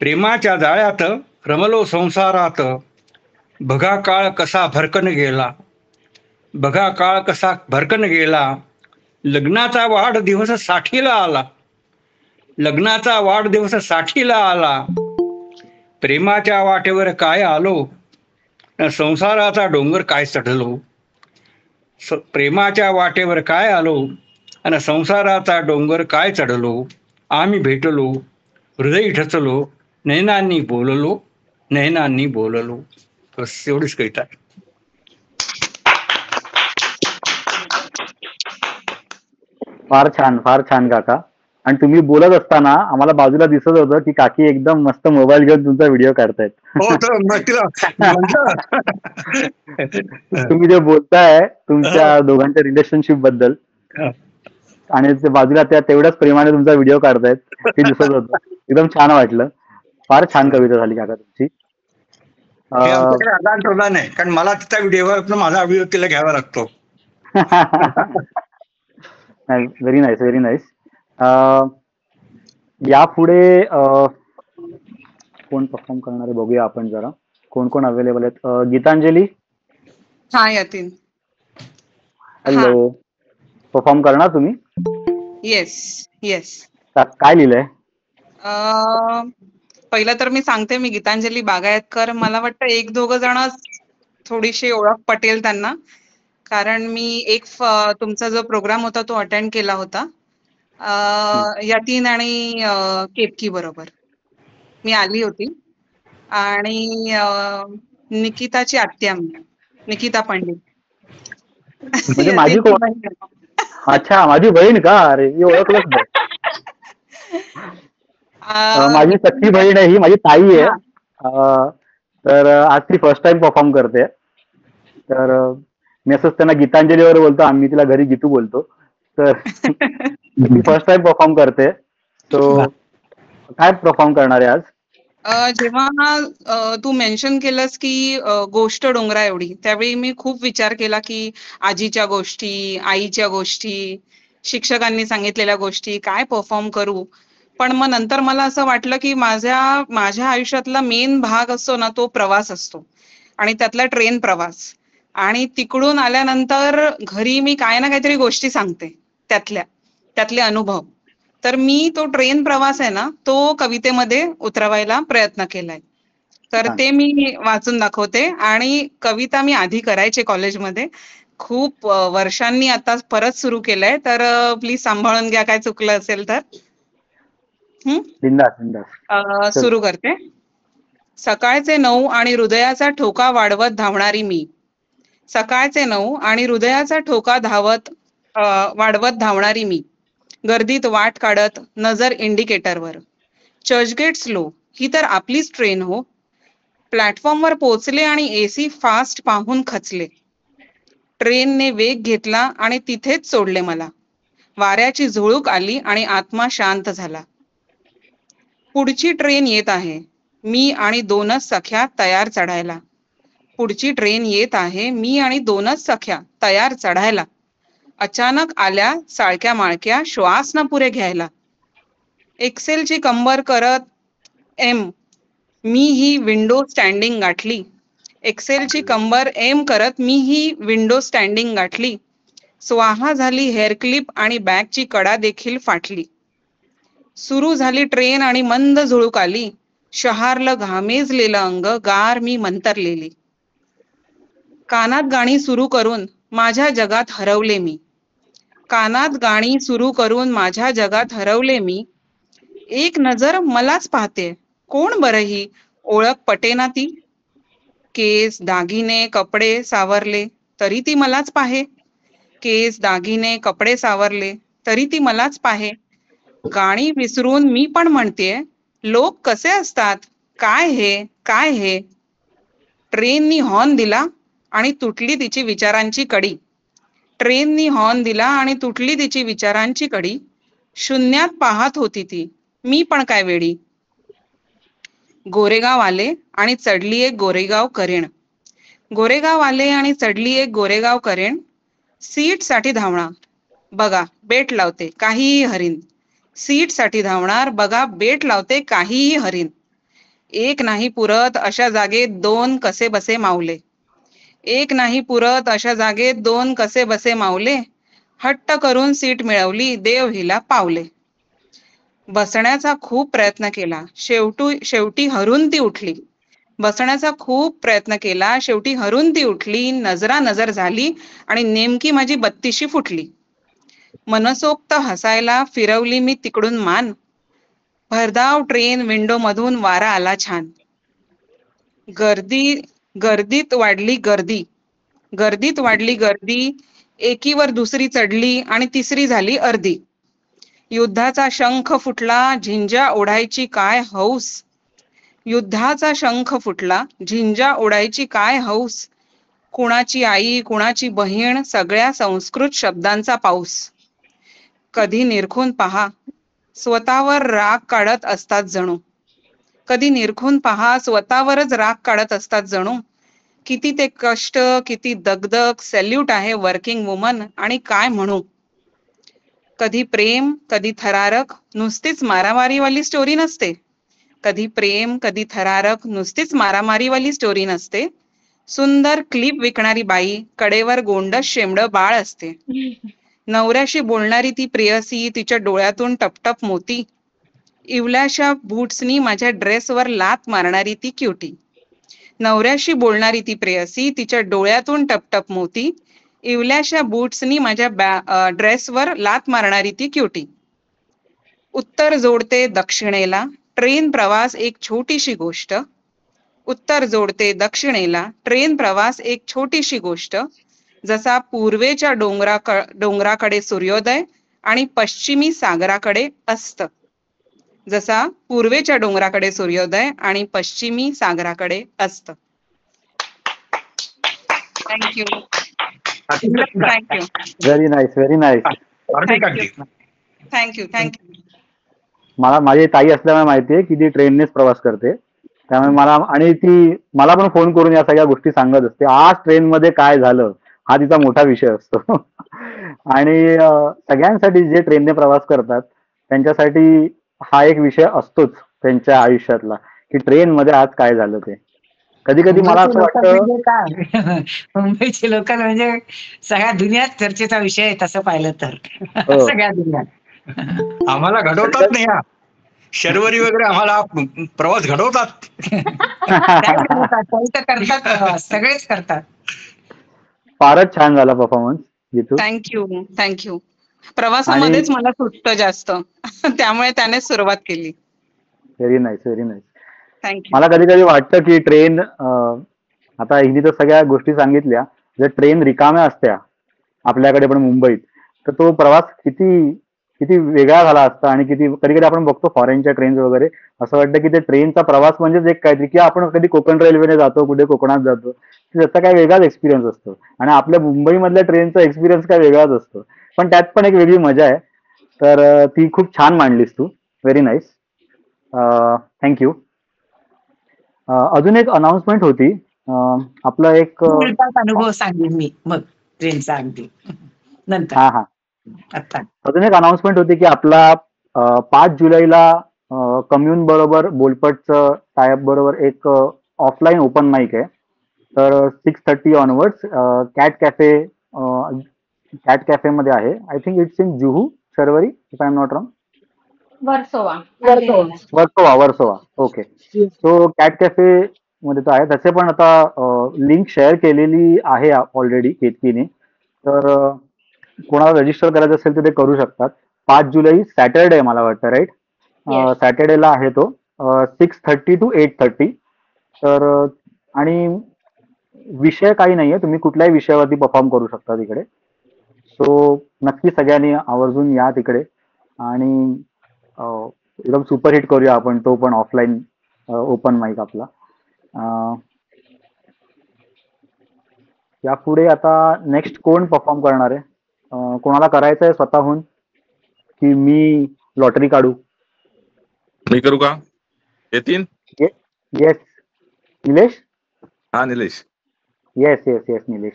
प्रेमाच्या जाळ्यात रमलो संसारात. बघा काळ कसा भरकन गेला. बघा काळ कसा भरकन गेला. लग्नाचा वाढदिवस साठीला आला. लग्नाचा वाढदिवस साठीला आला. प्रेमाच्या वाटेवर काय आलो, संसाराचा डोंगर काय चढलो. प्रेमाच्या वाटेवर काय आलो आणि संसाराचा डोंगर काय चढलो. आम्ही भेटलो, हृदयी ठचलो, नयनांनी बोललो, नयनांनी बोललो. बस एवढीच कविता आहे. फार छान, फार छान काका. आणि तुम्ही बोलत असताना आम्हाला बाजूला दिसत होतं की काकी एकदम मस्त मोबाईल घेऊन तुमचा व्हिडिओ काढतायत. हो, तर मग तिला तुम्ही जे बोलताय तुमच्या दोघांच्या रिलेशनशिप बद्दल आणि ते बाजूला त्या तेवढ्याच प्रेमाने तुमचा व्हिडिओ काढतायत ते दिसत होतं. एकदम छान वाटलं. फार छान कविता झाली काका तुमची. हे आमच्याकडे आदान प्रदान आहे, कारण मला तिचा व्हिडिओ, माझा व्हिडिओ तिला घ्यावा लागतो. Very nice, very nice. यापुढे कोण परफॉर्म करणार आहे बघूया आपण जरा, कोण कोण अवेलेबल आहेत. गीतांजली, हा यतीन. हॅलो, परफॉर्म करणार तुम्ही? Yes yes. काय लिहिलंय? पहिलं तर मी सांगते, मी गीतांजली बागायतकर. मला वाटतं एक दोघं जण थोडीशी ओळख पटेल त्यांना, कारण मी तुमचा जो प्रोग्राम होता तो अटेंड केला होता यतीन आणि केतकी बरोबर. मी आली होती आणि निकिताची आत्या, मी निकिता पंडित. म्हणजे माझी अच्छा, माझी बहीण का? अरे, मी ओळखलंच नाही. माझी सख्खी बहीण आहे ही, माझी ताई आहे. तर आज ती फर्स्ट टाइम परफॉर्म करते. तर मी असंच त्यांना गीतांजलीवर बोलतो, आम्ही तिला घरी गीतू बोलतो. तर फर्स्ट टाइम परफॉर्म करते. तो काय परफॉर्म करणार आहे आज? जेव्हा तू मेन्शन केलंस की गोष्ट डोंगरा एवढी, त्यावेळी मी खूप विचार केला की आजीच्या गोष्टी, आईच्या गोष्टी, शिक्षकांनी सांगितलेल्या गोष्टी काय परफॉर्म करू. पण मग नंतर मला असं वाटलं की माझ्या आयुष्यातला मेन भाग असतो ना, तो प्रवास असतो आणि त्यातला ट्रेन प्रवास. आणि तिकडून आल्यानंतर घरी मी काय ना काहीतरी गोष्टी सांगते त्यातले अनुभव. तर मी तो ट्रेन प्रवास आहे ना तो कवितेमध्ये उतरवायला प्रयत्न केलाय. तर छान. ते मी वाचून दाखवते. आणि कविता मी आधी करायचे कॉलेजमध्ये, खूप वर्षांनी आता परत सुरू केलंय. तर प्लीज सांभाळून घ्या काय चुकलं असेल तर. बिंदास बिंदास. सुरू करते. सकाळचे 9 आणि हृदयाचा ठोका वाढवत धावणारी मी. सकाळचे 9 आणि हृदयाचा ठोका वाढवत धावणारी मी. गर्दीत वाट काढत नजर इंडिकेटरवर. चर्चगेट स्लो, ही तर आपलीच ट्रेन हो. प्लॅटफॉर्मवर पोहोचले आणि एसी फास्ट पाहून खचले. ट्रेनने वेग घेतला आणि तिथेच सोडले मला. वाऱ्याची झुळूक आली आणि आत्मा शांत झाला. पुढची ट्रेन येत आहे, मी आणि 2च सख्या तयार चढायला. पुढची ट्रेन येत आहे, मी आणि 2च सख्या तयार चढायला. अचानक आल्या साळक्या माळक्या श्वास न पुरे घ्यायला. एक्सेलची कंबर करत एम, मी ही विंडो स्टँडिंग गाठली. एक्सेलची कंबर एम करत मी ही विंडो स्टँडिंग गाठली. स्वाहा झाली हेअर क्लिप आणि बॅगची कडा देखील फाटली. सुरू झाली ट्रेन आणि मंद झुळूक आली. शहारलं घामेजलेलं अंग, गार मी मंतरलेली. कानात गाणी सुरू करून माझ्या जगात हरवले मी. कानात गाणी सुरू करून माझ्या जगात हरवले मी. एक नजर मलाच पाहते, कोण बरं ही, ओळख पटेना ती. केस दागिने कपडे सावरले तरी ती मलाच पाहे. केस दागिने कपडे सावरले तरी ती मलाच पाहे. गाणी विसरून मी पण म्हणतेय, लोक कसे असतात, काय हे काय हे. ट्रेननी हॉर्न दिला आणि तुटली तिची विचारांची कडी. ट्रेननी हॉर्न दिला आणि तुटली तिची विचारांची कडी. शून्यात पाहत होती ती, मी पण काय वेडी. गोरेगाव आले आणि चढली एक गोरेगाव करेण. गोरेगाव आले आणि चढली एक गोरेगाव करेण. सीट साठी धावणार, बघा बेट लावते काहीही हरीण. सीट साठी धावणार, बघा बेट लावते काहीही हरीण. एक नाही पुरत अशा जागेत 2 कसे बसे मावले. एक नाही पुरत अशा जागेत 2 कसे बसे मावले. हट्ट करून सीट मिळवली, देव हिला पावले. बसण्याचा खूप प्रयत्न केला, शेवटी हरून ती उठली. बसण्याचा खूप प्रयत्न केला, शेवटी हरून ती उठली. नजरानजर झाली आणि नेमकी माझी बत्तीशी फुटली. मनसोक्त हसायला फिरवली मी तिकडून मान. भरधाव ट्रेन विंडो मधून वारा आला छान. गर्दीत वाढली गर्दी. गर्दीत वाढली गर्दी. एकीवर दुसरी चढली आणि तिसरी झाली अर्धी. युद्धाचा शंख फुटला, झिंजा ओढायची काय हौस. युद्धाचा शंख फुटला, झिंजा ओढायची काय हौस. कुणाची आई कुणाची बहीण, सगळ्या संस्कृत शब्दांचा पाऊस. कधी निरखून पहा, स्वतःवर राग काढत असतात जणू. कधी निरखून पहा, स्वतःवरच राग काढत असतात जणू. किती ते कष्ट, किती दगदग. सॅल्यूट आहे वर्किंग वुमन, आणि काय म्हणू. कधी प्रेम कधी थरारक, नुसतीच मारामारीवाली स्टोरी नसते. कधी प्रेम कधी थरारक, नुसतीच मारामारीवाली स्टोरी नसते. सुंदर क्लिप विकणारी बाई, कडेवर गोंडस शेंबड बाळ असते. नवऱ्याशी बोलणारी ती प्रेयसी, तिच्या डोळ्यातून टपटप मोती. इवल्याशा बूट्सनी माझ्या ड्रेसवर लात मारणारी ती क्युटी. नवऱ्याशी बोलणारी ती प्रेयसी, तिच्या डोळ्यातून टपटप मोती. इवल्याशा बूट्सनी माझ्या ड्रेसवर लात मारणारी ती क्युटी. उत्तर जोडते दक्षिणेला, ट्रेन प्रवास एक छोटीशी गोष्ट. उत्तर जोडते दक्षिणेला, ट्रेन प्रवास एक छोटीशी गोष्ट. जसा पूर्वेच्या डोंगराकडे सूर्योदय आणि पश्चिमी सागराकडे अस्त. जसा पूर्वेच्या डोंगराकडे सूर्योदय आणि पश्चिमी सागराकडे अस्त. Thank you. Thank you. Very nice very nice. Thank you. Thank you. माझी ताई असल्यामुळे माहितीये की ती ट्रेननेच प्रवास करते. त्यामुळे मला पण फोन करून या सगळ्या गोष्टी सांगत असते. आज ट्रेन मध्ये काय झालं हा तिचा मोठा विषय असतो. आणि सगळ्यांसाठी जे ट्रेनने प्रवास करतात त्यांच्यासाठी हा एक विषय असतोच त्यांच्या आयुष्यातला, की ट्रेन मध्ये आज काय झालं ते. कधी कधी मला मुंबईचे असं लोकल वाटतं म्हणजे काय मुंबईचे लोकल म्हणजे सगळ्या दुनियात चर्चेचा विषय आहे तसं पाहिलं तर हो. सगळ्या दुनियात आम्हाला घडवतात नाही हा शर्वरी वगैरे आम्हाला प्रवास घडवतात. काय करतात काही तर करतात प्रवास, सगळेच करतात. फारच छान झाला परफॉर्मन्स जितू. Thank you thank you. आणि प्रवासामध्येच मला सुटतं जास्त त्यामुळे त्याने सुरुवात केली. Very nice, very nice. Thank you. मला कधी कधी वाटतं की ट्रेन, आता हिने तर सगळ्या गोष्टी सांगितल्या, जर ट्रेन रिकाम्या असत्या आपल्याकडे पण मुंबईत, तर तो प्रवास किती किती वेगळा झाला असता. आणि किती कधी कधी आपण बघतो फॉरेनच्या ट्रेन वगैरे, असं वाटतं की ते ट्रेनचा प्रवास म्हणजेच एक काहीतरी, की आपण कधी कोकण रेल्वेने जातो, कुठे कोकणात जातो, त्याचा काय वेगळाच एक्सपिरियन्स असतो. आणि आपल्या मुंबईमधल्या ट्रेनचा एक्सपिरियन्स काय वेगळाच असतो. पण त्यात पण एक वेगळी मजा आहे. तर ती खूप छान मांडलीस तू. Very nice. थँक्यू. अजून एक अनाउन्समेंट होती. आपलं एक उलटाच अनुभव सांगेन मी मग ट्रेनचा अगदी नंतर. हा हा आता अजून एक अनाउन्समेंट होती की आपला 5 जुलैला कम्युन बरोबर बोलपटचं टायअप बरोबर एक ऑफलाईन ओपन माईक आहे. तर 6:30 ऑनवर्ड्स कॅट कॅफे मध्ये आहे. I think it's in Juhu, Sharvari, if I am not wrong. Versova Versova. अल्बेनियाला. Versova. Okay. So cat cafe मध्ये तो आहे. त्याचे पण आता लिंक शेअर केलेली आहे ऑलरेडी केतकीने. तर कोणाला रजिस्टर करायचं असेल तर ते करू शकतात. 5 जुलै सॅटरडे मला वाटतं, राईट? येस. सॅटर्डेला आहे तो. 6:30 to 8:30. तर आणि विषय काही नाहीये, तुम्ही कुठल्याही विषयावरती परफॉर्म करू शकता तिकडे. सो नक्की सगळ्यांनी आवर्जून या तिकडे. आणि एकदम सुपरहिट करूया आपण तो पण ऑफलाईन ओपन माईक आपला. यापुढे आता नेक्स्ट कोण परफॉर्म करणार आहे? कोणाला करायचं आहे स्वतःहून, की मी लॉटरी काढू? मी करू का? येतीन? येस निलेश. हा Nilesh. Yes yes yes Nilesh.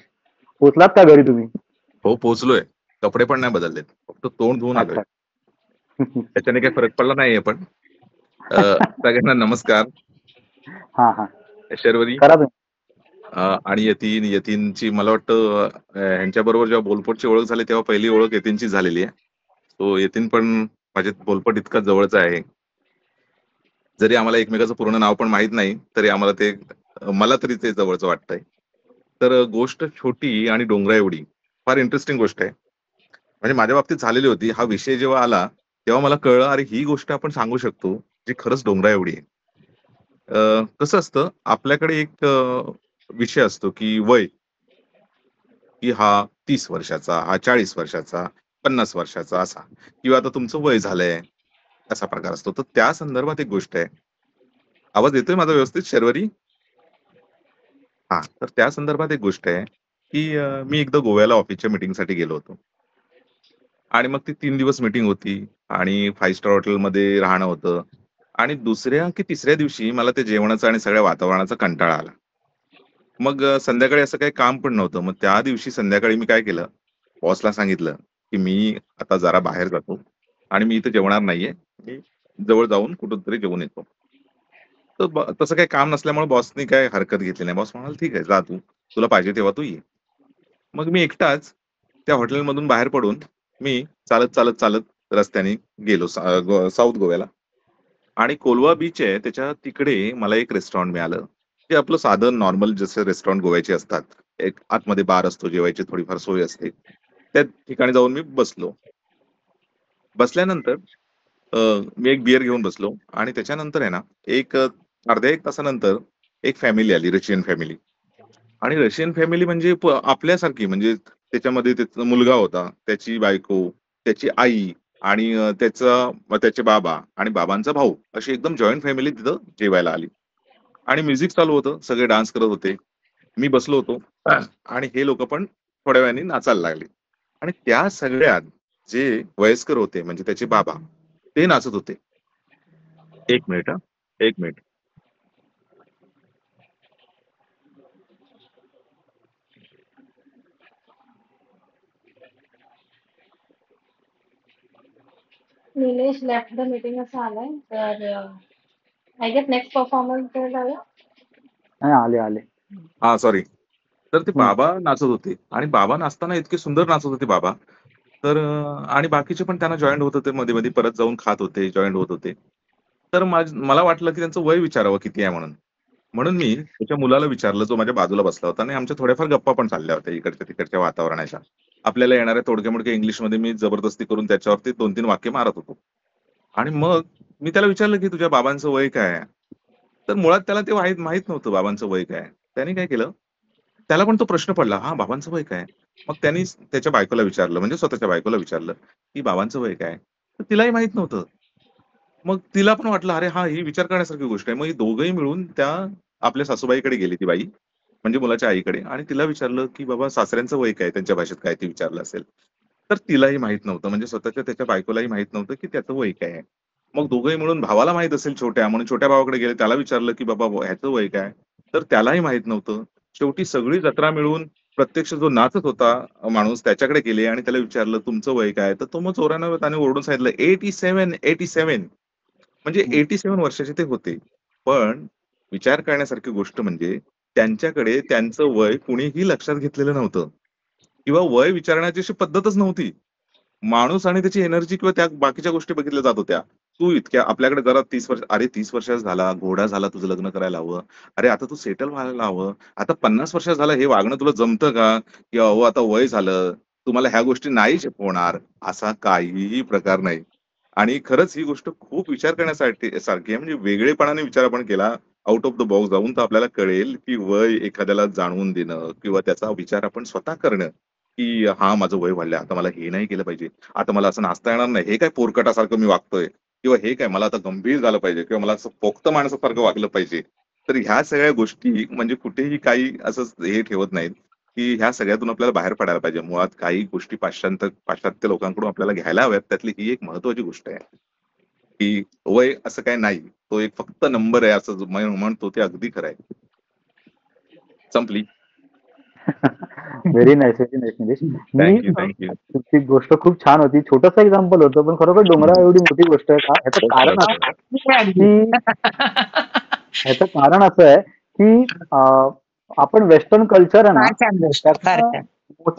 पोचलात का घरी तुम्ही? हो पोहोचलोय. कपडे पण नाही बदललेत, फक्त तोंड धुवून आलोय. अच्छा. त्याच्याने काही फरक पडला नाहीये. पण सगळ्यांना नमस्कार. हा हा शर्वरी करा तुम्ही. आणि यतीनची मला वाटतं ह्यांच्या बरोबर जेव्हा बोलपटची ओळख झाली तेव्हा पहिली ओळख यतीनची झालेली आहे. सो यतीन पण माझे बोलपट इतका जवळचा आहे. जरी आम्हाला एकमेकाचं पूर्ण नाव पण माहित नाही तरी आम्हाला ते मला तरी ते जवळचं वाटतंय. तर गोष्ट छोटी आणि डोंगरा एवढी फार इंटरेस्टिंग गोष्ट आहे. म्हणजे माझ्या बाबतीत झालेली होती. हा विषय जेव्हा आला तेव्हा मला कळलं, अरे ही गोष्ट आपण सांगू शकतो जी खरंच डोंगरा एवढी आहे. कसं असतं आपल्याकडे एक विषय असतो की वय, की हा 30 वर्षाचा, हा 40 वर्षाचा, 50 वर्षाचा असा, किंवा आता तुमचं वय झालंय असा प्रकार असतो. तर त्या संदर्भात एक गोष्ट आहे. आवाज येतोय माझा व्यवस्थित शर्वरी? हा, तर त्या संदर्भात एक गोष्ट आहे की मी एकदा गोव्याला ऑफिसच्या मीटिंगसाठी गेलो होतो. आणि मग ती 3 दिवस मीटिंग होती आणि 5 स्टार हॉटेलमध्ये राहणं होतं. आणि दुसऱ्या की तिसऱ्या दिवशी मला ते जेवणाचा आणि सगळ्या वातावरणाचा कंटाळा आला. मग संध्याकाळी असं काही काम पण नव्हतं. मग त्या दिवशी संध्याकाळी मी काय केलं, बॉसला सांगितलं की मी आता जरा बाहेर जातो आणि मी इथे जेवणार नाहीये. मी जवळ जाऊन कुठंतरी जेवून येतो. तर तसं काही काम नसल्यामुळे बॉसनी काही हरकत घेतली नाही. बॉस म्हणाला, "ठीक आहे, जा तू. तुला पाहिजे तेव्हा तू ये." मग मी एकटाच त्या हॉटेलमधून बाहेर पडून मी चालत, चालत, चालत रस्त्याने गेलो साऊथ गोव्याला. आणि कोलवा बीच आहे त्याच्या तिकडे मला एक रेस्टॉरंट मिळालं. ते आपलं साधं नॉर्मल जसे रेस्टॉरंट गोव्याचे असतात. एक आतमध्ये बार असतो, जेवायची थोडीफार सोय असते. त्या ठिकाणी जाऊन मी बसलो. बसल्यानंतर अ, मी एक बिअर घेऊन बसलो आणि त्याच्यानंतर आहे ना, एक अर्ध्या 1 तासानंतर एक फॅमिली आली, रशियन फॅमिली. आणि रशियन फॅमिली म्हणजे आपल्यासारखी, म्हणजे त्याच्यामध्ये त्याचा मुलगा होता, त्याची बायको, त्याची आई आणि त्याचे बाबा आणि बाबांचा भाऊ, अशी एकदम जॉइंट फॅमिली तिथं जेवायला आली. आणि म्युझिक चालू होतं, सगळे डान्स करत होते. मी बसलो होतो आणि हे लोक पण थोड्या वेळाने नाचायला लागले. आणि त्या सगळ्यात जे वयस्कर होते म्हणजे त्याचे बाबा, ते नाचत होते. एक minute, 1 minute. Nilesh left the meeting असं आलंय. तर आय गेस नेक्स्ट परफॉर्मन्स जाऊया. नाही, आले आले. हा सॉरी. तर ते हम्म. बाबा नाचत होते आणि बाबा नाचताना इतके सुंदर नाचत होते बाबा. तर आणि बाकीचे पण त्यांना जॉईंट होत होते, मध्ये मध्ये परत जाऊन खात होते, जॉईंट होत होते. तर मला वाटलं की त्यांचं वय विचारावं किती आहे म्हणून. म्हणून मी त्याच्या मुलाला विचारलं, जो माझ्या बाजूला बसला होता, आणि आमच्या थोड्याफार गप्पा पण चालल्या होत्या इकडच्या तिकडच्या वातावरणाच्या. आपल्याला येणाऱ्या तोडक्या-मोडक्या इंग्लिशमध्ये मी जबरदस्ती करून त्याच्यावरती 2-3 वाक्य मारत होतो. आणि मग मी त्याला विचारलं, की "तुझ्या बाबांचं वय काय आहे?" तर मुळात त्याला ते माहीत माहीत नव्हतं बाबांचं वय काय आहे. त्याने काय केलं, त्याला पण तो प्रश्न पडला, "हां, बाबांचं वय काय आहे?" मग त्यांनी त्याच्या बायकोला विचारलं, म्हणजे स्वतःच्या बायकोला विचारलं, की "बाबांचं वय काय आहे?" तर तिलाही माहीत नव्हतं. मग तिला पण वाटलं, "अरे हां, ही विचार करण्यासारखी गोष्ट आहे." मग ही दोघंही मिळून त्या आपल्या सासूबाईकडे गेली ती बाई, म्हणजे मुलाच्या आईकडे, आणि तिला विचारलं, की "बाबा सासऱ्यांचं वय काय?" त्यांच्या भाषेत काय ते विचारलं असेल. तर तिलाही माहीत नव्हतं, म्हणजे स्वतःच्या त्याच्या बायकोलाही माहीत नव्हतं, की त्याचं वय काय आहे. मग दोघंही मिळून भावाला माहीत असेल छोट्या, म्हणून छोट्या भावाकडे गेले. त्याला विचारलं, की "बाबा ह्याचं वय काय?" तर त्यालाही माहीत नव्हतं. शेवटी सगळी जत्रा मिळून प्रत्यक्ष जो नाचत होता माणूस त्याच्याकडे गेले आणि त्याला विचारलं, "तुमचं वय काय?" तर तो मग जोरानं त्याने ओरडून सांगितलं, "87, 87." म्हणजे हम्म. 87 वर्षाचे ते होते. पण विचार करण्यासारखी गोष्ट म्हणजे त्यांच्याकडे त्यांचं वय कुणीही लक्षात घेतलेलं नव्हतं किंवा वय विचारण्याची अशी पद्धतच नव्हती. माणूस आणि त्याची एनर्जी किंवा त्या बाकीच्या गोष्टी बघितल्या जात होत्या. तू इतक्या आपल्याकडे जरा 30 वर्ष, अरे 30 वर्षाचा झाला, घोडा झाला, तुझं लग्न करायला हवं. अरे आता तू सेटल व्हायला हवं. आता 50 वर्षाचा झाला, हे वागणं तुला जमतं का? की अहो आता वय झालं, तुम्हाला ह्या गोष्टी नाही होणार. असा काहीही प्रकार नाही. आणि खरंच ही गोष्ट खूप विचार करण्यासाठी सारखी आहे. म्हणजे वेगळेपणाने विचार आपण केला, आउट ऑफ द बॉक्स जाऊन, तर आपल्याला कळेल, की वय एखाद्याला जाणवून देणं किंवा त्याचा विचार आपण स्वतः करणं, की हां, माझं वय वाढलंय, आता मला हे नाही केलं पाहिजे. आता मला असं नाचता येणार नाही. हे काय पोरकटासारखं मी वागतोय, किंवा हे काय मला आता गंभीर झालं पाहिजे, किंवा मला असं पोक्त माणसासारखं वागलं पाहिजे. तर ह्या सगळ्या गोष्टी म्हणजे कुठेही काही असं हे ठेवत नाहीत, की ह्या सगळ्यातून आपल्याला बाहेर पडायला पाहिजे. मुळात काही गोष्टी पाश्चात्य लोकांकडून आपल्याला घ्यायला हव्यात. त्यातली ही एक महत्त्वाची गोष्ट आहे, की वय असं काही नाही. तो एक फक्त नंबर आहे, असं जो म्हणतो ते अगदी खरं आहे. संपली. Very nice, very nice Nilesh. Thank you, thank you. तुमची गोष्ट खूप छान होती. छोटंसं एक्झाम्पल होतं, पण खरोखर डोंगरा एवढी मोठी गोष्ट आहे. ह्याचं कारण असं अगदी. की ह्याचं कारण असं आहे की आपण वेस्टर्न कल्चर आहे ना, फार छान गोष्ट, फार त्यातनं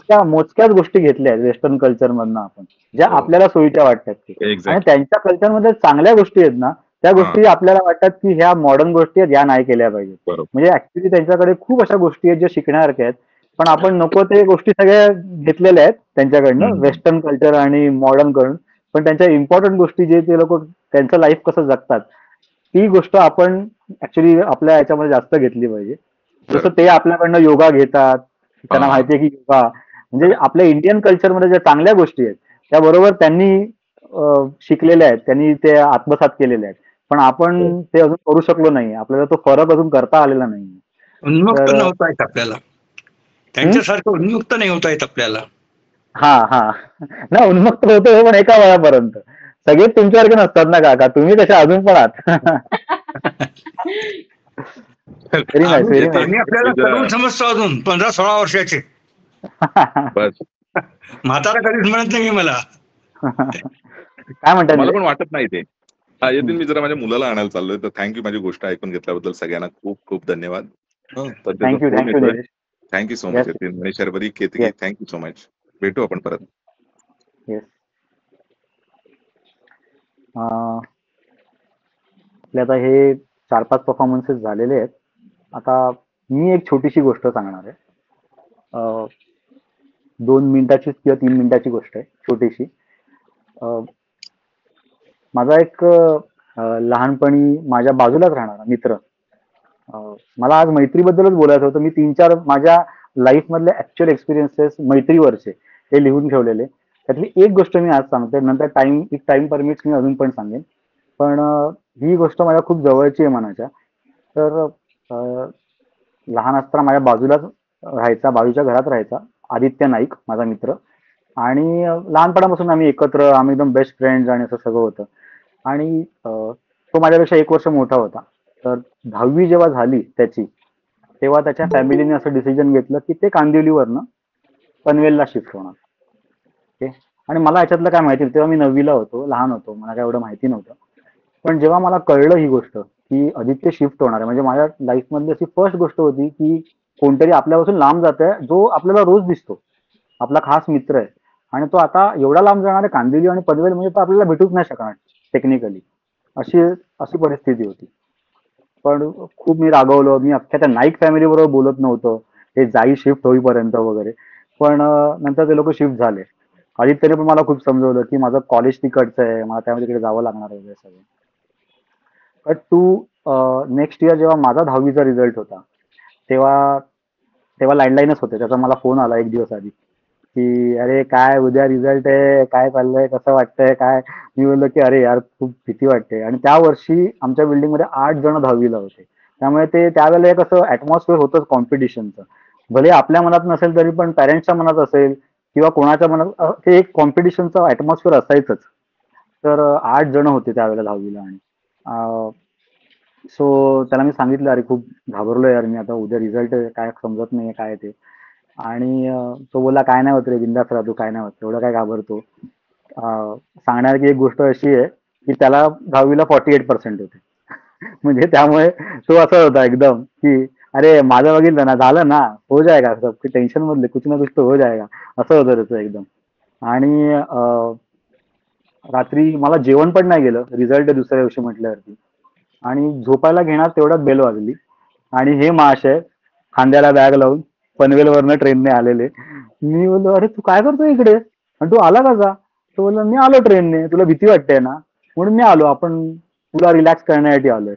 छान. मोजक्याच गोष्टी घेतल्या आहेत वेस्टर्न कल्चर मधनं आपण, ज्या हो. आपल्याला सोयीच्या वाटतात ते. आणि एक्झॅक्टली. त्यांच्या कल्चरमध्ये चांगल्या गोष्टी आहेत ना, त्या हां, गोष्टी आपल्याला वाटतात की ह्या मॉडर्न गोष्टी आहेत, या नाही केल्या पाहिजेत. बरोबर. म्हणजे ऍक्च्युली त्यांच्याकडे खूप अशा गोष्टी आहेत ज्या शिकण्यासारख्या आहेत, पण आपण नको ते गोष्टी सगळ्या घेतलेल्या आहेत त्यांच्याकडनं, हं. वेस्टर्न कल्चर आणि मॉडर्न करून. पण त्यांच्या इम्पॉर्टंट गोष्टी जे ते लोक त्यांचं लाईफ कसं जगतात, ती गोष्ट आपण ऍक्च्युली आपल्या याच्यामध्ये जास्त घेतली पाहिजे. जसं खरं. ते आपल्याकडनं योगा घेतात, त्यांना हां. माहिती आहे की योगा म्हणजे आपल्या इंडियन कल्चरमध्ये ज्या चांगल्या गोष्टी आहेत त्याबरोबर त्यांनी शिकलेल्या आहेत, त्यांनी ते आत्मसात केलेल्या आहेत. पण हो. आपण ते अजून करू शकलो नाही, आपल्याला तो फरक अजून करता आलेला नाही. उन्मुक्त तर नव्हता येत आपल्याला. त्यांच्यासारखं उन्मुक्त नाही होता येत आपल्याला. हा हा ना, उन्मुक्त होतो पण एका वयापर्यंत. सगळेच तुमच्यासारखे नसतात ना काका, तुम्ही कशा अजून पण आहात. व्हेरी नाईस, आम्ही व्हेरी नाईस. आम्ही आपल्याला मी जरा तरुण समजतो अजून 15-16 वर्षाचे. बस. म्हातारा कधीच म्हणत नाही मी मला. काय म्हणता मला निलेश? पण वाटत नाही ते. येतील, मी जरा माझ्या मुलाला आणायला चाललोय. तर थँक्यू माझी गोष्ट ऐकून घेतल्याबद्दल सगळ्यांना खूप खूप धन्यवाद. सध्याचा थँक्यू, फोन थँक्यू येतोय. Nilesh. Thank you so much yes, Yatin आणि Sharvari Ketaki. Yes, thank you so much. भेटू आपण परत. येस. आपले आता हे 4-5 परफॉर्मन्सेस झालेले आहेत. आता मी एक छोटीशी गोष्ट सांगणार आहे. 2 मिनिटाची किंवा 3 मिनिटाची गोष्ट आहे, छोटीशी. माझा एक लहानपणी माझ्या बाजूलाच राहणारा मित्र, मला आज मैत्रीबद्दलच बोलायचं होतं. मी 3-4 माझ्या लाईफ मधले ऍक्च्युअल एक्सपिरियन्सेस मैत्रीवरचे हे लिहून ठेवलेले. त्यातली एक गोष्ट मी आज सांगते, नंतर टाइम परमिट्स मी अजून पण सांगेन. पण ही गोष्ट माझ्या खूप जवळची आहे मनाच्या. तर लहान असताना माझ्या बाजूलाच राहायचा, बाजूच्या घरात राहायचा आदित्य नाईक माझा मित्र. आणि लहानपणापासून आम्ही एकत्र, आम्ही एकदम बेस्ट फ्रेंड्स आणि असं सगळं होतं. आणि तो माझ्यापेक्षा 1 वर्ष मोठा होता. तर 10वी जेव्हा झाली त्याची, तेव्हा त्याच्या फॅमिलीने असं डिसिजन घेतलं की ते कांदिवलीवरनं पनवेलला शिफ्ट होणार. ओके. आणि मला याच्यातलं काय माहिती नव्हतं, तेव्हा मी 9वीला होतो, लहान होतो, मला काय एवढं माहिती नव्हतं. पण जेव्हा मला कळलं ही गोष्ट की आदित्य शिफ्ट होणार आहे, म्हणजे माझ्या लाईफ मधली अशी फर्स्ट गोष्ट होती की कोणतरी आपल्यापासून लांब जात आहे, जो आपल्याला रोज दिसतो, आपला खास मित्र आहे, आणि तो आता एवढा लांब जाणार आहे कांदिवली आणि पनवेल, म्हणजे तो आपल्याला भेटूच नाही शकणार टेक्निकली. अशी अशी परिस्थिती होती. पण खूप मी रागवलो, मी अख्ख्या त्या नाईक फॅमिली बरोबर बोलत नव्हतो ते जाई शिफ्ट होईपर्यंत वगैरे. पण नंतर ते लोक शिफ्ट झाले. आदित्यने पण मला खूप समजवलं की माझं कॉलेज तिकडचं आहे, मला त्यामध्ये तिकडे जावं लागणार वगैरे सगळं. बट नेक्स्ट इयर जेव्हा माझा 10वीचा रिझल्ट होता, तेव्हा तेव्हा लँडलाईनच होते. त्याचा मला फोन आला एक दिवस आधी की अरे काय उद्या रिझल्ट आहे, काय चाललंय, कसं वाटतंय काय. मी बोललो की अरे यार खूप भीती वाटते. आणि त्या वर्षी आमच्या बिल्डिंग मध्ये 8 जण 10वीला होते. त्यामुळे ते त्यावेळेला एक असं ऍटमॉस्फिअर होतंच कॉम्पिटिशनचं. भले आपल्या मनात नसेल तरी पण पॅरेंट्सच्या मनात असेल किंवा कोणाच्या मनात ते एक कॉम्पिटिशनचं ऍटमॉस्फिअर असायचंच. तर 8 जण होते त्यावेळेला 10वीला. आणि सो त्याला मी सांगितलं अरे खूप घाबरलो यार मी, आता उद्या रिझल्ट काय समजत नाहीये काय ते. आणि तो बोलला काय नाही होत रे, बिंदास राहा तू, काय नाही होत, एवढं काय घाबरतो. सांगण्याची एक गोष्ट अशी आहे की त्याला 10वीला 48% होते. म्हणजे त्यामुळे तो असा होता एकदम की अरे माझं बघितलं ना, झालं ना, हो जाएगा सब, टेन्शन मधले कुछ ना कुछ तो हो जाएगा, असं होतं त्याचं एकदम. आणि रात्री मला जेवण पण नाही गेलं रिझल्ट दुसऱ्या दिवशी म्हटल्यावरती. आणि झोपायला घेणार तेवढ्यात बेल वाजली आणि हे महाशय खांद्याला बॅग लावून पनवेलवरनं ट्रेनने आलेले. मी बोललो अरे तू काय करतो इकडे आणि तू आला का? तो बोलला मी आलो ट्रेनने, तुला भीती वाटते ना म्हणून मी आलो, आपण तुला रिलॅक्स करण्यासाठी आलोय.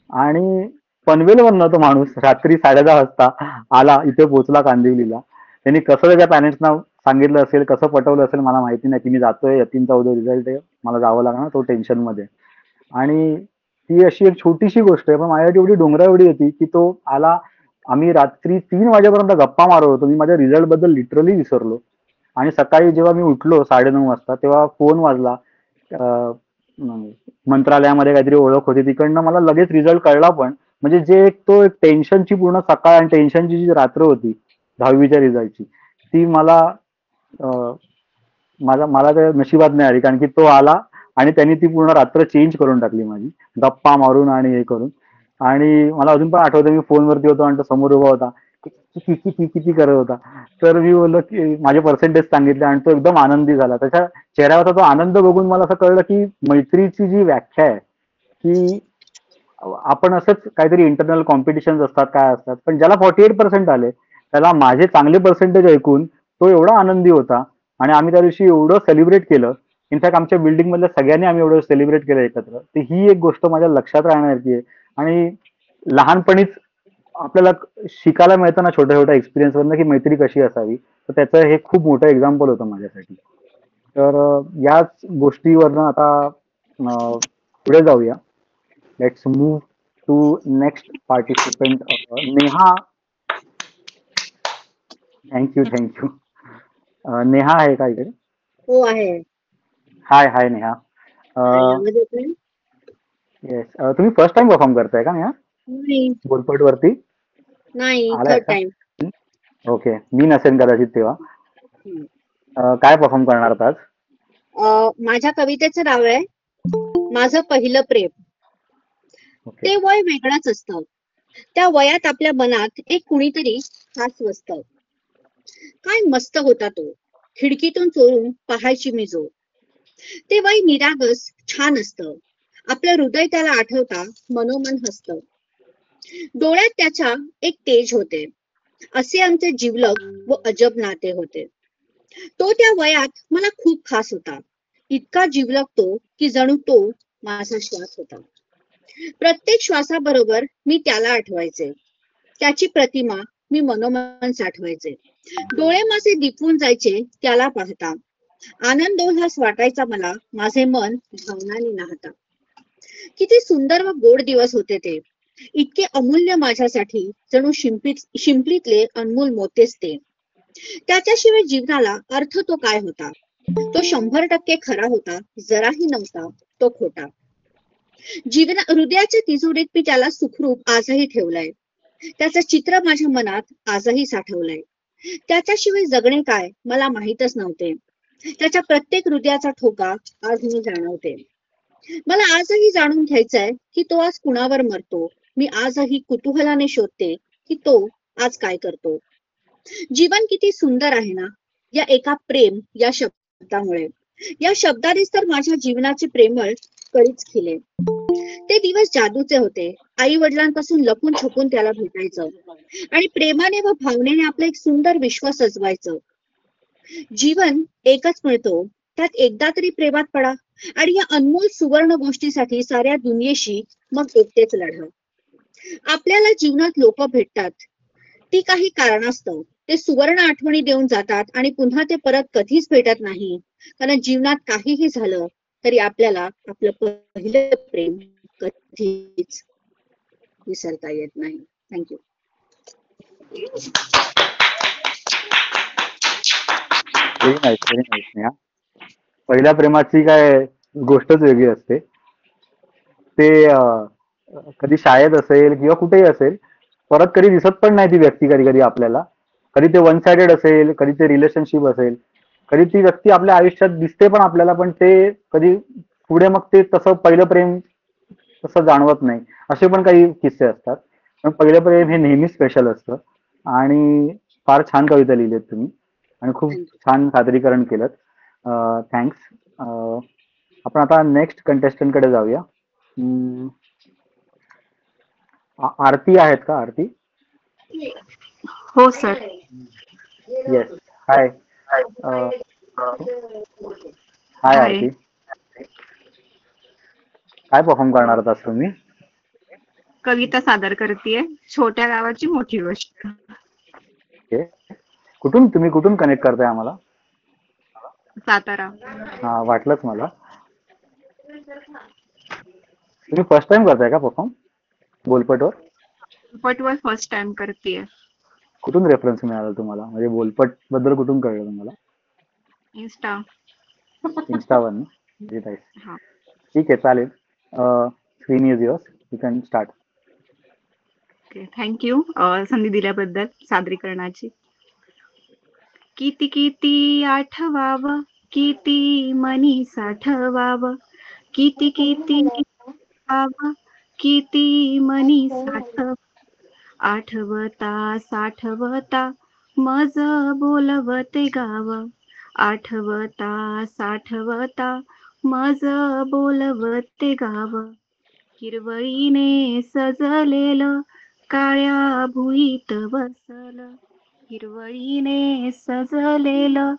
आणि पनवेलवरनं तो माणूस रात्री 10:30 वाजता आला, इथे पोहोचला कांदिवलीला. त्यांनी कसं त्याच्या पॅरेंट्सना सांगितलं असेल, कसं पटवलं असेल मला माहिती नाही की मी जातोय, यतीनचा उद्या रिझल्ट आहे, मला जावं लागणार, तो टेन्शन मध्ये. आणि ती अशी एक छोटीशी गोष्ट आहे पण माझ्यासाठी एवढी डोंगरा एवढी होती की तो आला. आम्ही रात्री 3 वाजेपर्यंत गप्पा मारत होतो. मी माझ्या रिझल्ट बद्दल लिटरली विसरलो. आणि सकाळी जेव्हा मी उठलो 9:30 वाजता तेव्हा फोन वाजला. मंत्रालयामध्ये काहीतरी ओळख होती, तिकडनं मला लगेच रिझल्ट कळला. पण म्हणजे जे एक टेन्शनची पूर्ण सकाळ आणि टेन्शनची जी रात्र होती 10वीच्या रिझल्टची, ती मला मला त्या नशिबात नाही आली, कारण की तो आला आणि त्यांनी ती पूर्ण रात्र चेंज करून टाकली माझी, गप्पा मारून आणि हे करून. आणि मला अजून पण आठवतं मी फोनवरती होतो आणि तो समोर उभा होता, किती किती किती करत होता. तर मी बोललो की माझे पर्सेंटेज सांगितले आणि तो एकदम आनंदी झाला. त्याच्या चेहऱ्यावरचा तो आनंद बघून मला असं कळलं की मैत्रीची जी व्याख्या आहे की आपण असंच काहीतरी इंटरनल कॉम्पिटिशन असतात काय असतात, पण ज्याला 48% आले त्याला माझे चांगले पर्सेंटेज ऐकून तो एवढा आनंदी होता. आणि आम्ही त्या दिवशी एवढं सेलिब्रेट केलं. इनफॅक्ट आमच्या बिल्डिंग मधल्या सगळ्यांनी आम्ही एवढं सेलिब्रेट केलं एकत्र. तर ही एक गोष्ट माझ्या लक्षात राहण्यासारखी आहे. आणि लहानपणीच आपल्याला शिकायला मिळतं ना छोट्या छोट्या एक्सपिरियन्स वरनं की मैत्री कशी असावी. तर त्याचं हे खूप मोठं एक्झाम्पल होतं माझ्यासाठी. तर याच गोष्टीवरनं आता पुढे जाऊया. Let's move to next participant. Neha. Thank you. Neha आहे का इकडे? हो आहे. हाय हाय नेहा. आवाज येतोय? येस. तुम्ही फर्स्ट टाइम परफॉर्म करताय का नेहा नाही बोलपट वरती? नाही, आलाय थर्ड का? टाइम. ओके, मी नसेन कदाचित तेव्हा. काय परफॉर्म करणार आहात आज? माझ्या कवितेचं नाव आहे माझं पहिलं प्रेम. ओके. ते वय वेगळंच असतं. त्या वयात आपल्या मनात एक कुणीतरी खास वसतं. काय मस्त होता तो, खिडकीतून चोरून पाहायची मी जो. ते वय निरागस छान असतं. आपलं हृदय त्याला आठवता मनोमन हसतं. डोळ्यात त्याच्या एक तेज होते. असे आमचे जिवलग व अजब नाते होते. तो त्या वयात मला खूप खास होता. इतका जिवलग तो की जणू तो माझा श्वास होता. प्रत्येक श्वासाबरोबर मी त्याला आठवायचे. त्याची प्रतिमा मी मनोमन साठवायचे. डोळे माझे दिपवून जायचे त्याला पाहता. आनंदोल्हास वाटायचा मला माझे मन भावनाने नाहता. किती सुंदर व गोड दिवस होते ते. इतके अमूल्य माझ्यासाठी जणू शिंपलीतले अनमोल मोतेच ते. त्याच्याशिवाय जीवनाला अर्थ तो काय होता. तो 100% खरा होता, जराही नव्हता तो खोटा. हृदयाच्या तिजोरीत मी त्याला सुखरूप आजही ठेवलंय. त्याचं चित्र माझ्या मनात आजही साठवलंय. त्याच्याशिवाय जगणे काय मला माहीतच नव्हते. त्याच्या प्रत्येक हृदयाचा ठोका आज मी जाणवते. मला आजही जाणून घ्यायचंय की तो आज कुणावर मरतो. मी आजही कुतूहलाने शोधते की तो आज काय करतो. जीवन किती सुंदर आहे ना, या एका प्रेम या शब्दामुळे. या शब्दानेच तर माझ्या जीवनाचे प्रेमळ कळीच खिले. ते दिवस जादूचे होते. आई वडिलांपासून लपून छपून त्याला भेटायचं आणि प्रेमाने व भावनेने आपलं एक सुंदर विश्व सजवायचं. जीवन एकच मिळतो, त्यात एकदा तरी प्रेमात पडा आणि या अनमोल सुवर्ण गोष्टीसाठी साऱ्या दुनियेशी मग एकटेच लढा. आपल्याला जीवनात लोक भेटतात, ती काही कारणास्तव ते सुवर्ण आठवणी देऊन जातात आणि पुन्हा ते परत कधीच भेटत नाही. कारण जीवनात काहीही झालं तरी आपल्याला आपलं पहिलं प्रेम कधीच विसरता येत नाही. Thank you. Very nice, very nice Neha. पहिल्या प्रेमाची काय गोष्टच वेगळी असते. ते कधी शाळेत असेल किंवा कुठेही असेल, परत कधी दिसत पण नाही ती व्यक्ती कधी कधी आपल्याला. कधी ते वन साइडेड असेल, कधी ते रिलेशनशिप असेल, कधी ती व्यक्ती आपल्या आयुष्यात दिसते पण आपल्याला, पण ते कधी पुढे मग ते तसं पहिलं प्रेम तसं जाणवत नाही. असे पण काही किस्से असतात. पण पहिलं प्रेम हे नेहमी स्पेशल असतं. आणि फार छान कविता लिहिलीत तुम्ही आणि खूप छान सादरीकरण केलं. थँक्स. आपण आता नेक्स्ट कंटेस्टंट कडे जाऊया. आरती आहेत का? आरती? हो सर. येस. हाय. हाय आरती. काय परफॉर्म करणार आहात आज तुम्ही? कविता सादर करतेय, छोट्या गावाची मोठी गोष्ट. तुम्ही कुठून कनेक्ट करताय आम्हाला? सातारा. हा, वाटलंच मला. तुम्ही फर्स्ट टाइम करताय का परफॉर्म बोलपटवर? बोलपटवर फर्स्ट टाइम करतेय. कुठून रेफरन्स मिळाला तुम्हाला? म्हणजे बोलपट बद्दल कुठून कळलं तुम्हाला? इंस्टा. इंस्टावर ना? ठीक आहे, चालेल. Screen is yours, you can start. Okay, thank you संधी दिल्याबद्दल सादरीकरणाची. किती किती आठवावं, किती मनी साठवावं, किती किती आठवावं, किती मनी साठवावं. आठवता साठवता मज बोलवते गाव. आठवता साठवता मज बोलवते गाव. हिरवळीने सजलेलं काळ्या भुईत बसल. हिरवळीने सजलेलं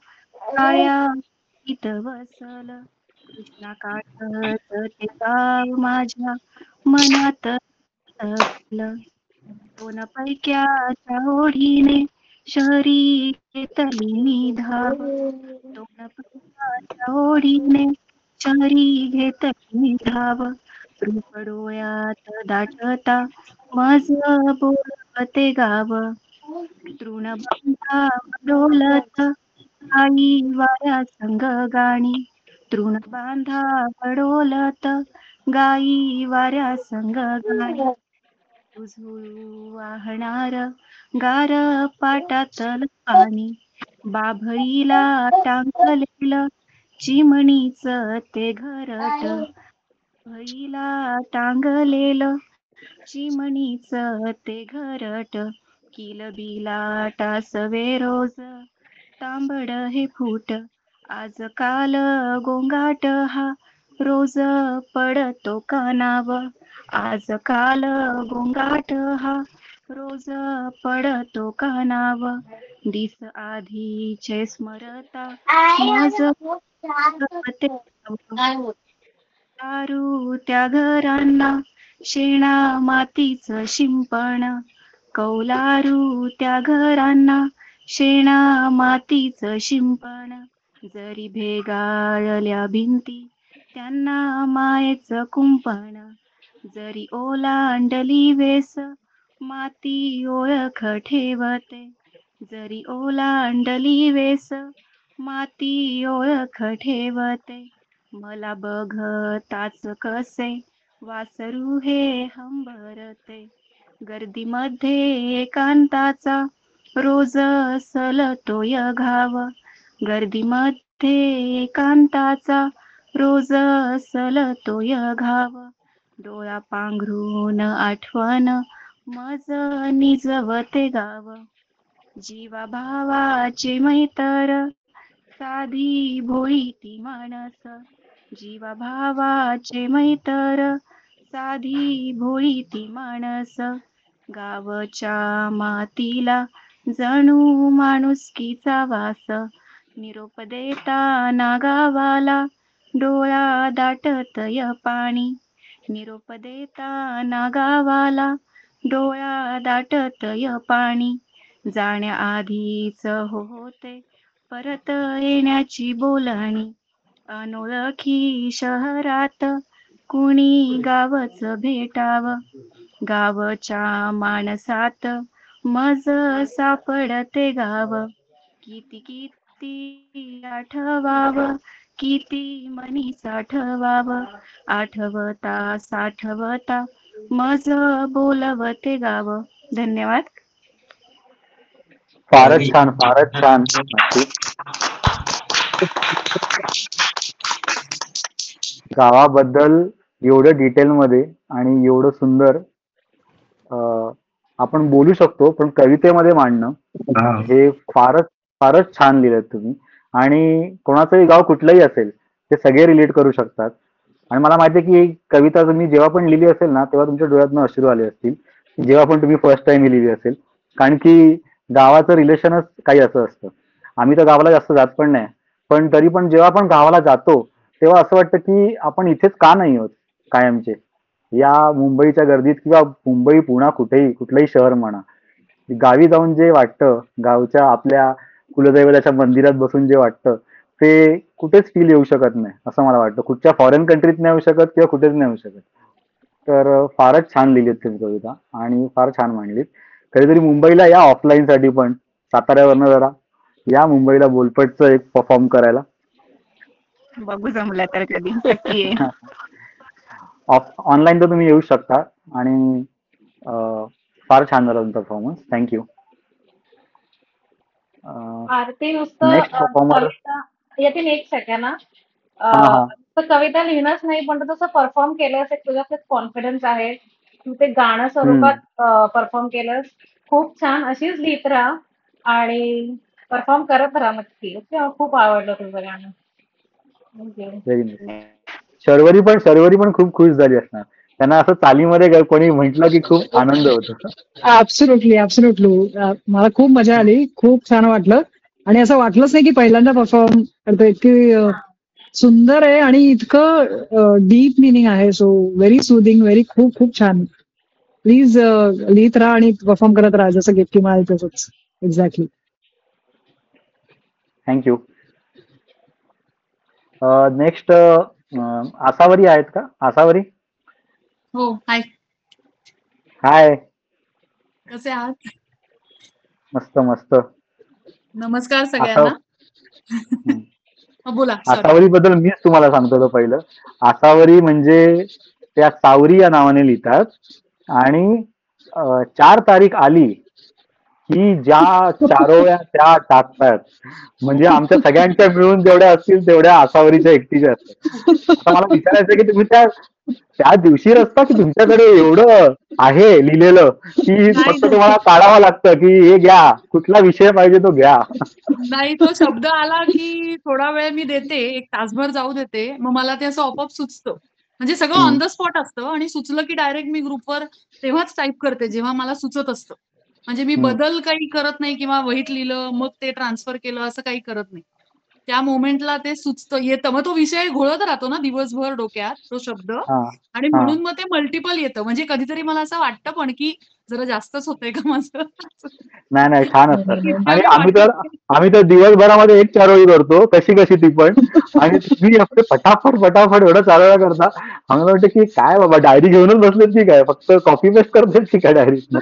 काळ्या भुईत बसल. कृष्णा काठत ते गाव माझ्या मनात बसलं. दोन पैक्याच्या ओढीने शहरी घेतली मी धाव. दोन पैक्याच्या ओढीने शहरी घेतली मी धाव. रूप डोळ्यात दाटता मज बोलवते गाव. तृणबांधा डोलत आई वाऱ्या संग गाणी. तृणबांधा डोलत गाई वाऱ्या संग गाणी. झुळू वाहणार गार पाटातल पाणी. बाभळीला टांगलेलं चिमणीच ते घरट. बाभळीला टांगलेलं चिमणीच ते घरट. किलबिला टासवे रोज तांबड हे फूट. आजकाल गोंगाट हा रोज पडतो कानाव. आजकाल गोंगाट हा रोज पडतो कानाव. दिस आधीचे स्मरता मज दारू त्या घरांना शेणा मातीच शिंपण. कौलारू त्या घरांना शेणा मातीच शिंपण. जरी भेगाळल्या भिंती त्यांना मायेच कुंपण. जरी ओलांडली वेस माती ओळख ठेवते. जरी ओलांडली वेस माती ओळख ठेवते. मला बघताच कसे वासरू हे हंबरते. गर्दीमध्ये एकांताचा रोज सलतोय घाव. गर्दीमध्ये एकांताचा रोज सलतोय घाव, डोळा पांघरून आठवण मज निजवते गाव. जीवा भावाचे मैतर, साधी भोळी ती माणस. जीवा भावाचे मैतर, साधी भोळी ती माणस. गावच्या मातीला जणू माणुसकीचा वास. निरोप देताना गावाला डोळा दाटतय पाणी. निरोप देताना गावाला डोळा दाटतय पाणी. जाण्याआधीच होते परत येण्याची बोलणी. अनोळखी शहरात कुणी गावच भेटाव. गावच्या माणसात मज सापडते गाव. किती किती आठवाव, किती मनी साठवाव. आठवता साठवता मज बोलवते गाव. धन्यवाद. फारच छान, फारच छान. गावाबद्दल एवढं डिटेलमध्ये आणि एवढं सुंदर आपण बोलू शकतो, पण कवितेमध्ये मांडणं हे फारच फारच छान लिहिलं तुम्ही. आणि कोणाचंही गाव कुठलंही असेल ते सगळे रिलेट करू शकतात. आणि मला माहिती आहे की ही कविता तुम्ही जेव्हा पण लिहिली असेल ना, तेव्हा तुमच्या डोळ्यातनं अश्रू आले असतील, जेव्हा पण तुम्ही फर्स्ट टाइम लिहिली असेल. कारण की गावाचं रिलेशनच काही असं असतं. आम्ही तर गावाला जास्त जात पण नाही, पण तरी पण जेव्हा आपण गावाला जातो तेव्हा असं वाटतं की आपण इथेच का नाही आहोत कायमचे. या मुंबईच्या गर्दीत किंवा मुंबई पुणा कुठेही कुठलंही शहर म्हणा, गावी जाऊन जे वाटतं, गावच्या आपल्या कुलदैवताच्या मंदिरात बसून जे वाटतं, ते कुठेच फील येऊ शकत नाही असं मला वाटतं. कुठच्या फॉरेन कंट्रीत नाही येऊ शकत किंवा कुठेच नाही येऊ शकत. तर फारच छान लिहिलीत तुम्ही कविता आणि फार छान मांडलीत. कधीतरी मुंबईला या ऑफलाईन साठी पण, साताऱ्यावरनं जरा या मुंबईला बोलपटचं एक परफॉर्म करायला. बघू जमलं तर कधी, नक्की आहे. ऑनलाईन तर तुम्ही येऊ शकता. आणि फार छान झाला तुमचा परफॉर्मन्स. थँक्यू. आरती नुसतं नेक्स्ट परफॉर्मर. कविता यातील एक सेकंड ना. हा हा नुसतं कविता लिहिणंच नाही, पण तू तसं परफॉर्म केलंस, एक तुझ्यात कॉन्फिडन्स आहे. तू ते गाणं स्वरूपात परफॉर्म केलंस. खूप छान. अशीच लिहित राहा आणि परफॉर्म करत राहा नक्की. ओके. खूप आवडलं तुझं गाणं. थँक्यू. Very nice. शर्वरी पण खूप खुश झाली असणार. त्यांना असं चालीमध्ये कोणी म्हटलं की खूप आनंद होतो. ऍब्सोल्युटली. मला खूप मजा आली, खूप छान वाटलं. आणि असं वाटलंच नाही की पहिल्यांदा परफॉर्म करतो. इतकी सुंदर आहे आणि इतकं डीप मिनिंग आहे. सो व्हेरी सुदिंग, व्हेरी खूप खूप छान. प्लीज लिहित राहा आणि परफॉर्म करत राहा, जसं गिफ्टी माल तसंच. एक्झॅक्टली. थँक्यू. नेक्स्ट आसावरी आहेत का? आसावरी. हो. हाय, हाय. कसे आहात? मस्त मस्त. नमस्कार सगळ्यांना. बोला. सॉरी. आसावरी बद्दल मीच तुम्हाला सांगतो पहिलं. आसावरी म्हणजे त्या सावरी या नावाने लिहितात. आणि 4 तारीख आली की ज्या चारोळ्या त्या टाकतात, म्हणजे आमच्या सगळ्यांच्या मिळून जेवढ्या असतील तेवढ्या आसावरीच्या एकटीच्या असतात. आता मला विचारायचं की तुम्ही त्या दिवशी रचता की तुमच्याकडे एवढं आहे लिहिलेलं की फक्त तुम्हाला काढावं लागतं की हे घ्या, कुठला विषय पाहिजे तो घ्या. नाही, तो शब्द आला की थोडा वेळ मी देते, एक तासभर जाऊ देते, मग मला ते असं आपोआप सुचतं. म्हणजे सगळं ऑन द स्पॉट असतं आणि सुचलं की डायरेक्ट मी ग्रुपवर तेव्हाच टाईप करते जेव्हा मला सुचत असतं. म्हणजे मी बदल काही करत नाही किंवा वहीत लिहिलं मग ते ट्रान्सफर केलं असं काही करत नाही. त्या मोमेंटला ते सुचतं, येतं. मग तो विषय घोळत राहतो ना दिवसभर डोक्यात, तो शब्द. आणि म्हणून मग ते मल्टिपल येतं. म्हणजे कधीतरी मला असं वाटतं पण की जरा जास्तच होतंय का माझं. नाही छान असतात. आणि आम्ही तर दिवसभरामध्ये एक चारोळी करतो, कशी ती पण. आणि तुम्ही आपले फटाफट फटाफट एवढं चारोळ्या करता, आम्हाला वाटतं की काय बाबा डायरी घेऊनच बसलेत की काय, फक्त कॉपी पेस्ट करतात की काय डायरीत.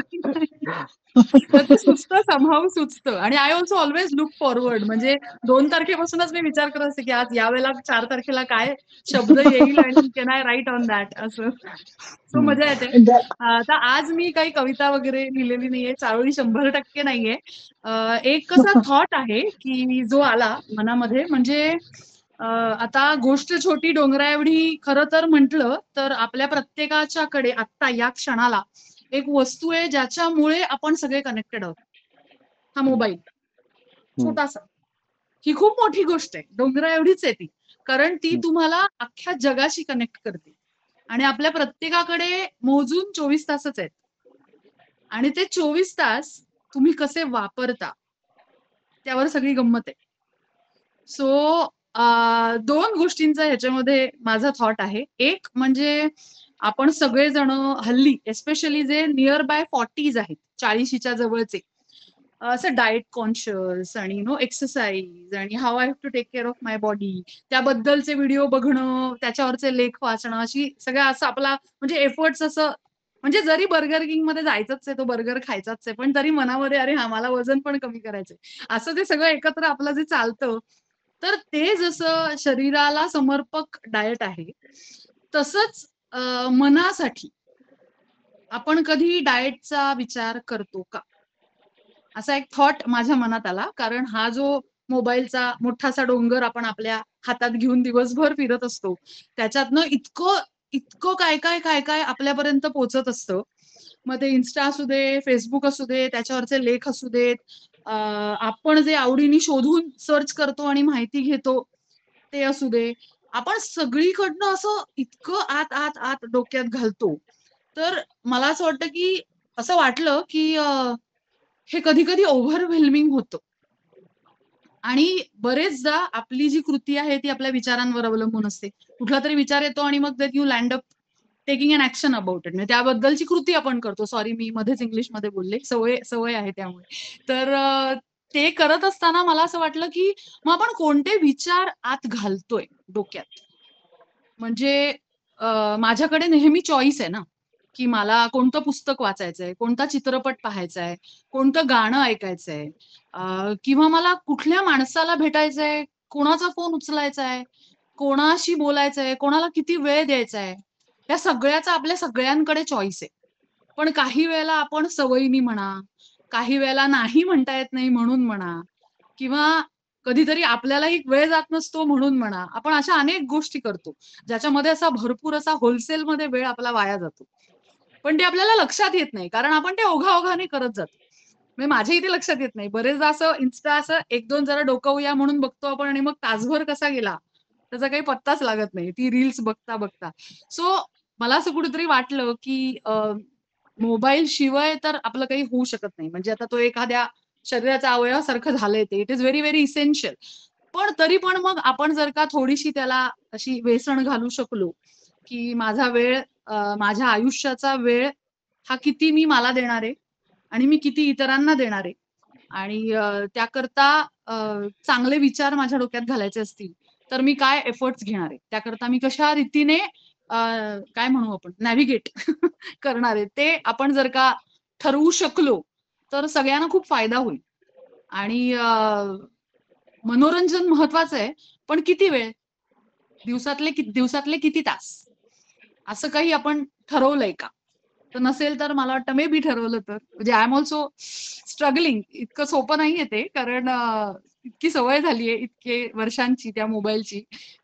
ते सुचतं, समहाऊ सुचतं. आणि I also always look forward. म्हणजे 2 तारखेपासूनच मी विचार करत असते की आज यावेळेला 4 तारखेला काय शब्द येईल आणि can I write on that असं. सो मजा येते. आता आज मी काही कविता वगैरे लिहिलेली नाहीये, चारोळी 100% नाहीये. एक कसा थॉट आहे की जो आला मनामध्ये, म्हणजे आता गोष्ट छोटी डोंगरा एवढी खरं तर म्हटलं तर आपल्या प्रत्येकाच्याकडे आत्ता या क्षणाला एक वस्तू आहे ज्याच्यामुळे आपण सगळे कनेक्टेड आहोत. हा मोबाईल छोटासा. ही खूप मोठी गोष्ट आहे. डोंगरा एवढीच आहे ती. कारण ती तुम्हाला अख्ख्या जगाशी कनेक्ट करते. आणि आपल्या प्रत्येकाकडे मोजून 24 तासच आहेत. आणि ते 24 तास तुम्ही कसे वापरता त्यावर सगळी गंमत आहे. सो 2 गोष्टींचा ह्याच्यामध्ये माझा थॉट आहे. एक म्हणजे आपण सगळेजण हल्ली एस्पेशली जे नियर बाय 40s आहेत, 40शीच्या जवळचे, असं डाएट कॉन्शियस आणि एक्सरसाइज आणि how I have to take care of my body त्याबद्दलचे व्हिडिओ बघणं, त्याच्यावरचे लेख वाचणं, अशी सगळं असं आपला म्हणजे एफर्ट्स असं म्हणजे जरी बर्गर किंग मध्ये जायचंच आहे, तो बर्गर खायचाच आहे, पण तरी मनामध्ये अरे हा मला वजन पण कमी करायचंय, असं ते सगळं एकत्र आपलं जे चालतं, तर ते जसं शरीराला समर्पक डाएट आहे, तसंच मनासाठी आपण कधी डाएटचा विचार करतो का? असा एक थॉट माझ्या मनात आला. कारण हा जो मोबाईलचा मोठासा डोंगर आपण आपल्या हातात घेऊन दिवसभर फिरत असतो, त्याच्यातनं इतकं इतकं काय काय काय काय आपल्यापर्यंत पोहोचत असतं. मग ते इन्स्टा असू दे, फेसबुक असू दे, त्याच्यावरचे लेख असू देत, आपण जे आवडीने शोधून सर्च करतो आणि माहिती घेतो ते असू दे, आपण सगळीकडनं असं इतकं आत आत आत डोक्यात घालतो. तर मला असं वाटतं की असं वाटलं की हे कधी कधी ओव्हरवेल्मिंग होतं. आणि बरेचदा आपली जी कृती आहे ती आपल्या विचारांवर अवलंबून असते. कुठला तरी विचार येतो आणि मग that you land up taking an action about it. म्हणजे त्याबद्दलची कृती आपण करतो. सॉरी, मी मध्येच इंग्लिशमध्ये बोलले. सवय सवय आहे त्यामुळे. तर ते करत असताना मला असं वाटलं की मग आपण कोणते विचार आत घालतोय डोक्यात. म्हणजे माझ्याकडे नेहमी चॉईस आहे ना, की मला कोणतं पुस्तक वाचायचंय, कोणता चित्रपट पाहायचाय, कोणतं गाणं ऐकायचंय, किंवा मला कुठल्या माणसाला भेटायचंय, कोणाचा फोन उचलायचा आहे, कोणाशी बोलायचंय, कोणाला किती वेळ द्यायचा आहे, या सगळ्याचा आपल्या सगळ्यांकडे चॉईस आहे. पण काही वेळेला आपण सवयीनी म्हणा, काही वेळेला नाही म्हणता येत नाही म्हणून म्हणा, किंवा कधीतरी आपल्यालाही वेळ जात नसतो म्हणून म्हणा, आपण अशा अनेक गोष्टी करतो ज्याच्यामध्ये असा भरपूर असा होलसेलमध्ये वेळ आपला वाया जातो. पण ते आपल्याला लक्षात येत नाही, कारण आपण ते ओघाओघाने करत जातो. म्हणजे माझ्या इथे लक्षात येत नाही. बरेचदा असं इन्स्टा असं 1-2 जरा डोकावूया म्हणून बघतो आपण आणि मग तासभर कसा गेला त्याचा काही पत्ताच लागत नाही, ती रील्स बघता बघता. सो मला असं कुठेतरी वाटलं की मोबाईल शिवाय तर आपलं काही होऊ शकत नाही. म्हणजे आता तो एखाद्या शरीराच्या अवयवासारखं झालंय ते. It is very very essential. पण तरी पण मग आपण जर का थोडीशी त्याला अशी वेसण घालू शकलो, की माझा वेळ, माझ्या आयुष्याचा वेळ हा किती मी मला देणार आहे आणि मी किती इतरांना देणार आहे, आणि त्याकरता चांगले विचार माझ्या डोक्यात घालायचे असतील तर मी काय एफर्ट्स घेणार आहे, त्याकरता मी कशा रीतीने काय म्हणू आपण नॅव्हिगेट करणार आहे, ते आपण जर का ठरवू शकलो तर सगळ्यांना खूप फायदा होईल. आणि मनोरंजन महत्वाचं आहे, पण किती वेळ, दिवसातले किती तास, असं काही आपण ठरवलंय का? तर नसेल तर मला वाटतं मे बी ठरवलं तर, म्हणजे आय एम ऑल्सो स्ट्रगलिंग. इतकं सोपं नाहीये ते, कारण इतकी सवय झालीये इतके वर्षांची त्या मोबाईलची,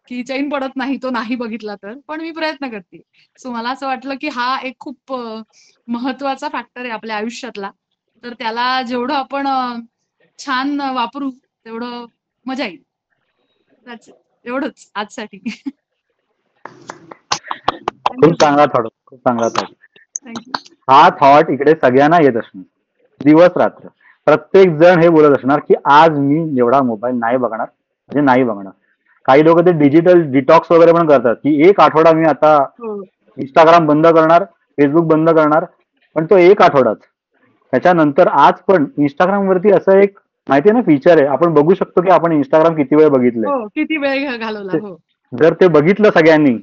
की चैन पडत नाही तो नाही बघितला तर. पण मी प्रयत्न करते. सो मला असं वाटलं की हा एक खूप महत्वाचा फॅक्टर आहे आपल्या आयुष्यातला. तर त्याला जेवढं आपण छान वापरू तेवढं मजा येईल. That's it. एवढंच आजसाठी. खूप चांगला थॉट, खूप चांगला थॉट. थँक्यू. हा थॉट इकडे सगळ्यांना येत असणार, दिवस रात्र प्रत्येक जण हे बोलत असणार की आज मी एवढा मोबाईल नाही बघणार, म्हणजे नाही बघणार. काही लोक ते डिजिटल डिटॉक्स वगैरे पण करतात की 1 आठवडा मी आता हो. इंस्टाग्राम बंद करणार, फेसबुक बंद करणार. पण तो 1 आठवडाच. त्याच्यानंतर आज पण इंस्टाग्राम वरती असं एक माहितीये ना फीचर आहे, आपण बघू शकतो की आपण इंस्टाग्राम किती वेळ बघितलंय. हो, किती वेळ घालवला. हो. जर ते बघितलं सगळ्यांनी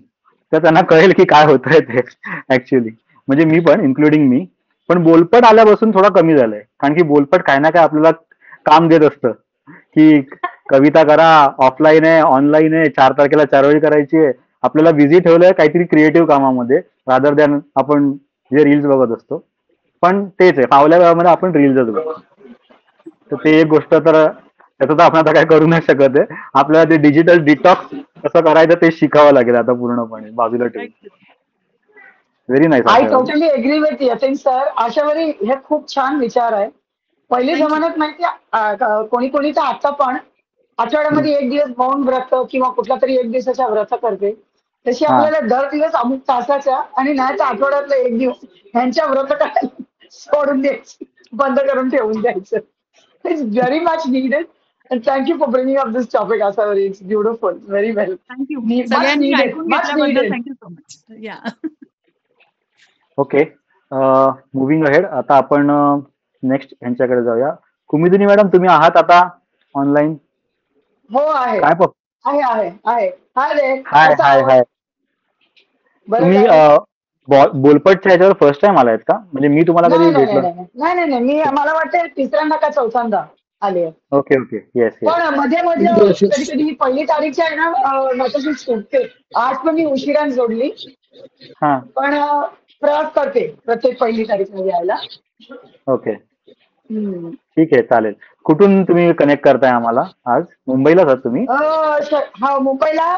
तर त्यांना कळेल की काय होतंय ते ऍक्च्युली. म्हणजे मी पण, इन्क्लुडिंग मी पण, बोलपट आल्यापासून थोडा कमी झालाय. कारण की बोलपट काय ना काय आपल्याला काम देत असतं की कविता करा, ऑफलाईन आहे, ऑनलाईन आहे, 4 तारखेला चारोळी करायची आहे. आपल्याला बिझी ठेवलंय काहीतरी क्रिएटिव्ह कामामध्ये, रादर दॅन आपण जे रील्स बघत असतो. पण तेच आहे, फावल्या वेळामध्ये आपण रील्सच बघतो. तर ते एक गोष्ट तर त्याचं तर आपण आता काय करू नाही शकत आहे. आपल्याला ते डिजिटल डिटॉक्स कसं करायचं ते शिकावं लागेल आता पूर्णपणे बाजूला ठेवून. Very nice. I totally agree with Yatin sir. Ashavari हे खूप छान विचार आहे. पहिली जमान्यात माहिती कोणी कोणी तर आता पण आठवड्यामध्ये एक दिवस मौन व्रत किंवा कुठला तरी एक दिवसाच्या व्रत करते. तशी आपल्याला दर दिवस अमुक तासाच्या आणि नाही तर आठवड्यातलं एक दिवस ह्यांच्या व्रत करायला सोडून द्यायचं, बंद करून ठेवून द्यायचं. It's very much needed. And thank you for bringing up this topic, Asawari. It's beautiful. Very well. Thank you. Much सगळ्यांनी needed. ऐकून Much घेतल्याबद्दल needed. Thank you so much. या ओके, मुव्हिंग अहेड. आता आपण नेक्स्ट यांच्याकडे जाऊया. कुमुदिनी मॅडम, तुम्ही आहात आता ऑनलाईन? हो आहे. काय आहे आहे आहे. हाय रे. हाय हाय हाय. तुम्ही बोलपटच्या ह्याच्यावर फर्स्ट टाइम आलायत का? म्हणजे मी तुम्हाला कधी भेटलो? नाही मी मला वाटतं तिसऱ्यांदा का चौथ्यांदा आले. Okay okay. Yes yes. पण मध्ये मध्ये कधी कधी ही पहिली तारीखची आहे ना माझ्याशी सुटते. आज पण मी उशिराने जोडली, पण प्रयास करते प्रत्येक पहिली तारीख मध्ये यायला. ओके, ठीक आहे, चालेल. कुठून तुम्ही कनेक्ट करताय आम्हाला आज? मुंबईलाच आहात तुम्ही? हा, मुंबईला.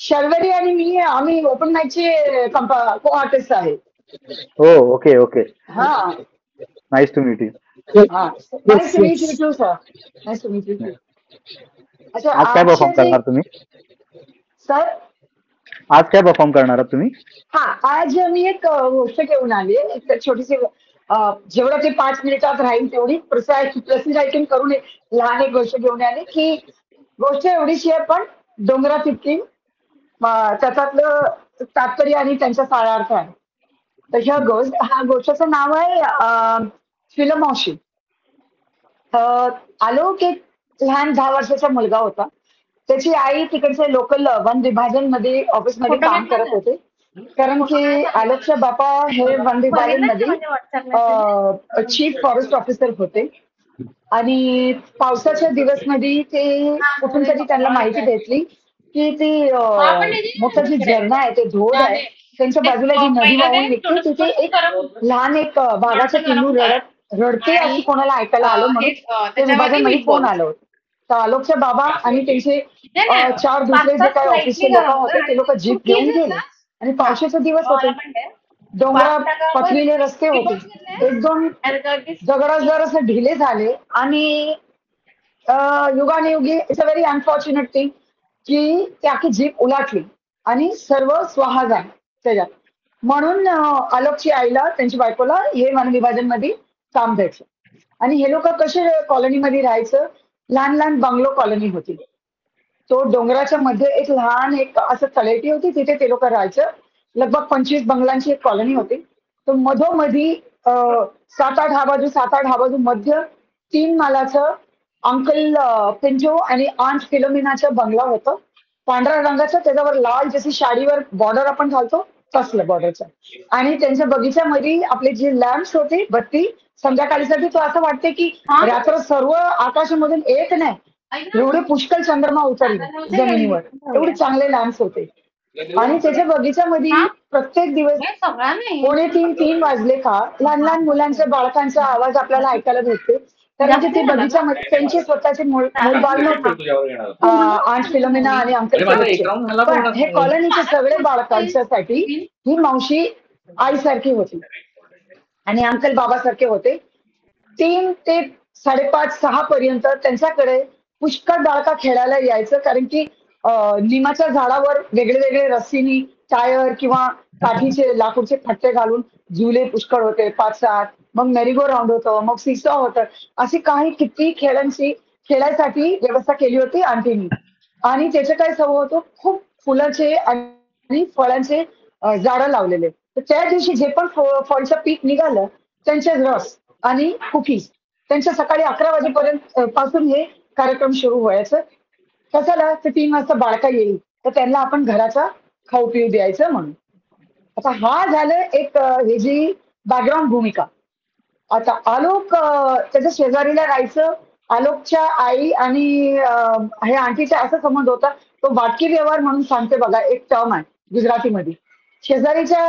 शर्वरी आणि मी आम्ही ओपन माईकचे को आर्टिस्ट आहे. हो, ओके ओके. हा, nice to meet you. Nice to meet you too sir. Nice to meet you too. अच्छा, आज काय परफॉर्म करणार तुम्ही? सर आज काय परफॉर्म करणार आहात तुम्ही? हा, आज मी एक गोष्ट घेऊन आली. एक छोटीशी, जेवढं ते 5 मिनिटात राहील तेवढी प्रेसिडायटिंग करून एक लहान एक गोष्ट घेऊन आली. की गोष्ट एवढीशी आहे पण डोंगरात इतकी त्याच्यातलं तात्पर्य आणि त्यांच्या सारार्थ आहे. तर ह्या गोष्टीचं नाव आहे फिलमावशी. आलोक एक लहान 10 वर्षाचा मुलगा होता. त्याची आई तिकडचे लोकल वन विभाजन मध्ये ऑफिसमध्ये काम करत होते. कारण की आलोकच्या बापा हे वन विभाजन मध्ये चीफ फॉरेस्ट ऑफिसर होते. आणि पावसाच्या दिवसमध्ये ते कुठून तरी त्यांना माहिती भेटली की ती मोठं जी झरणा आहे, ते धोड आहे, त्यांच्या बाजूला जी नदी वाहून निघते, तिथे एक लहान एक वाघाचं पिल्लू रडते असं कोणाला ऐकायला आलं. म्हणून ते विभाजन मध्ये फोन आलं होतं. तर आलोकचे बाबा आणि त्यांचे 4 दुसरे जे काही ऑफिसचे लोक होते ते लोक जीप घेऊन गेले. आणि पावसाचे दिवस होते, डोंगरात पथलेले रस्ते होते, 1-2 दगड जरासे ढिले झाले. आणि युगानुयुगी it's a very unfortunate thing की ती अख्खी जीप उलाटली आणि सर्व स्वाहा झालं त्याच्यात. म्हणून आलोकची आईला, त्यांची बायकोला हे वन विभाजन मध्ये काम द्यायचं. आणि हे लोक कसे कॉलनीमध्ये राहायचं, लहान लहान बंगलो कॉलनी होती. तो डोंगराच्या मध्ये एक लहान एक असं तळेटी होती, तिथे ते लोक राहायचं. लगभग 25 बंगलांची एक कॉलनी होती. तो मधोमधी 7-8 हा बाजू मध्य 3 मालाचं अंकल पिंटो आणि आंट फिलोमिनाचं बंगला होतं. पांढऱ्या रंगाचं, त्याच्यावर लाल जशी शाडीवर बॉर्डर आपण घालतो तसलं बॉर्डरचं. आणि त्यांच्या बगीच्यामध्ये आपले जे लॅम्प्स होते, बत्ती, संध्याकाळीसाठी तो असं वाटते की रात्र सर्व आकाशामधून एक नाही, एवढे पुष्कळ चंद्रमा उतरले जमिनीवर, एवढे चांगले लॅम्प्स होते. आणि त्याच्या बगीच्यामध्ये प्रत्येक दिवस 2:45-3 वाजले का लहान लहान मुलांच्या बाळकांचा आवाज आपल्याला ऐकायला भेटते. कारण की ते बगीच्यामध्ये त्यांचे स्वतःचे मूलबाळ नव्हते, आंट फिलोमिना आणि अंकल पिंटो. पण हे कॉलनीचे सगळे बाळकांच्यासाठी ही मावशी आईसारखी होती आणि अंकल बाबासारखे होते. 3 ते 5:30-6 पर्यंत त्यांच्याकडे पुष्कळ बाळका खेळायला यायचं. कारण की लिंबाच्या झाडावर वेगळे वेगळे रस्सीनी टायर किंवा काठीचे लाकूडचे फट्टे घालून झुले पुष्कळ होते, 5-7. मग मेरीगो राऊंड होतं, मग सिसॉ होतं. अशी काही किती खेळायसाठी व्यवस्था केली होती आंटीनी. आणि त्याचे काय सवय होतं, खूप फुलाचे आणि फळांचे झाडं लावलेले. तर त्या दिवशी जे पण फळचं पीक निघालं, त्यांचे रस आणि कुकीज त्यांच्या सकाळी 11 वाजेपर्यंत पासून हे कार्यक्रम सुरू व्हायचं. कशाला, तर 3 वाजता बाळका येईल तर त्यांना आपण घराचा खाऊ पिऊ द्यायचं म्हणून. आता हा झालं एक हे जी बॅकग्राऊंड भूमिका. आता आलोक त्याच्या शेजारीला राहायचं. आलोकच्या आई आणि हे आंटीचा असा संबंध होता, तो वाटकी व्यवहार म्हणून सांगते बघा, एक टर्म आहे गुजरातीमध्ये. शेजारीच्या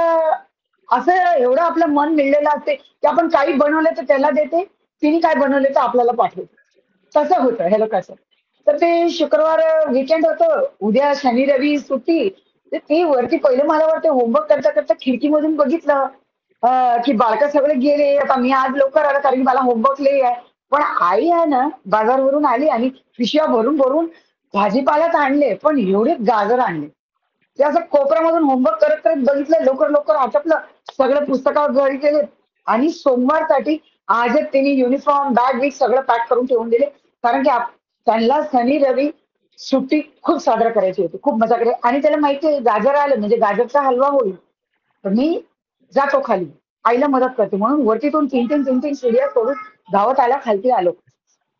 असं एवढं आपलं मन मिळलेलं असते की आपण काही बनवलं तर त्याला देते, तिने काय बनवले तर आपल्याला पाठवते. तसं होतं हे लोकांचं. तर ते शुक्रवार विकेंड होतं, उद्या शनी रवी सुट्टी. तर ती वरती पहिलं मला वाटतं होमवर्क करता करता खिडकीमधून बघितलं की बालका सगळे गेले. आता मी आज लवकर आलं कारण की मला होमवर्क लई आहे. पण आई आहे ना बाजारवरून आली आणि पिशव्या भरून भरून भाजीपालाच आणले, पण एवढे गाजर आणले. ते असं कोपऱ्यामधून होमवर्क करत करत बघितलं, लवकर लवकर आटपलं, सगळं पुस्तकावर घरी केले आणि सोमवारसाठी आजच त्यांनी युनिफॉर्म बॅग बीग सगळं पॅक करून ठेवून दिले. कारण की त्यांना शनी रवी सुट्टी खूप साजरा करायची होती, खूप मजा करायची आणि त्याला माहिती आहे गाजर आलं म्हणजे गाजरचा हलवा होईल. तर मी जातो खाली, आईला मदत करते म्हणून वरतीतून 3-3 सीड्या सोडून धावत आला, खालती आलो.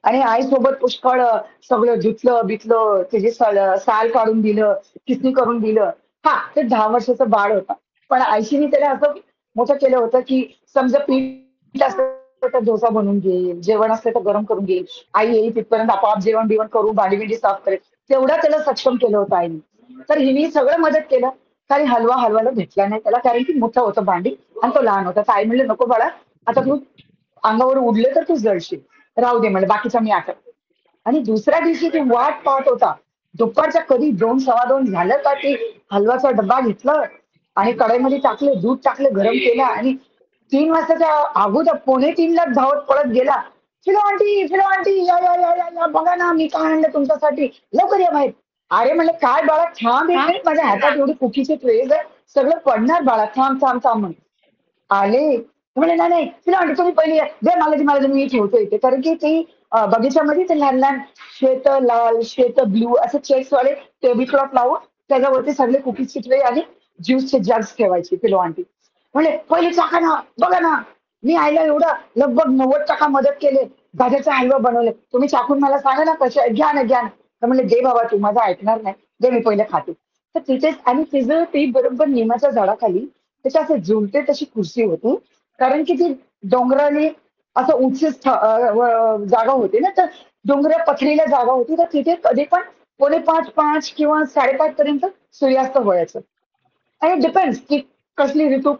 आणि आईसोबत पुष्कळ सगळं धुतलं बितलं, त्याची साल काढून दिलं, किसणी करून दिलं. हा, ते 10 वर्षाचं बाळ होता. पण आईशीने त्याला असं मोठं केलं होतं की समजा पीठ असलं तर डोसा बनवून घेईल, जेवण असलं तर गरम करून घेईल. आई येईल तिथपर्यंत आपोआप जेवण बिवण करून भांडी बिंडी साफ करेल. तेवढं त्याला सक्षम केलं होतं आईने. तर हिने सगळं मदत केलं. काही हलवाला भेटला नाही त्याला कारण की मोठं होतं भांडी आणि तो लहान होता. तर आई म्हणले नको बाळा, आता तू अंगावर उडले तर तू जळशील. राहू दे म्हणलं बाकीचा मी आटपते. आणि दुसऱ्या दिवशी ती वाट पाहत होता. दुपारच्या कधी 2-2:15 झालं का ते हलवाचा डब्बा घेतलं आणि कढईमध्ये टाकले, दूध टाकलं, गरम केलं आणि 3 वाजताच्या अगोदर 2:45 धावत पळत गेला. फिलो आंटी या या या या या बघा ना मी काय आणलं तुमच्यासाठी, लवकर या बाहेर. अरे म्हणलं काय बाळा थांब एक मिनिट, माझ्या हातात एवढी कुकीची ट्रेज आहे, सगळं पडणार बाळा, थांब थांब थांब म्हणून. आले म्हणे नाही नाही तिला म्हणते तुम्ही पहिली या. दे मला दे, मी ठेवतो इथे. कारण की ती बगीच्यामध्ये ते लहान लहान श्वेत लाल श्वेत ब्लू असे चेक्स वाले टेबल क्लॉथ लावून त्याच्यावरती सगळे कुकीजची ट्रे आणि ज्यूसचे जग्स ठेवायचे पिलो आंटी. म्हणले पहिले टाका ना बघा ना, मी आईला एवढं लगभग 90% मदत केले, गाजरचा हलवा बनवले, तुम्ही चाकून मला सांगा ना कसे घ्या ना घ्या ना. तर म्हणले दे बाबा तू माझं ऐकणार नाही, दे मी पहिले खाते. तर तिथेच आणि तिचं ती बरोबर निमाच्या झाडाखाली त्याच्या असे झुलते तशी कुर्सी होती. कारण की ती डोंगराने असं उंच जागा होती ना, तर डोंगरा पथरीला जागा होती. तर तिथे कधी पण 4:45 किंवा 5:30 पर्यंत सूर्यास्त व्हायचं. आणि डिपेंड्स की कसली ऋतू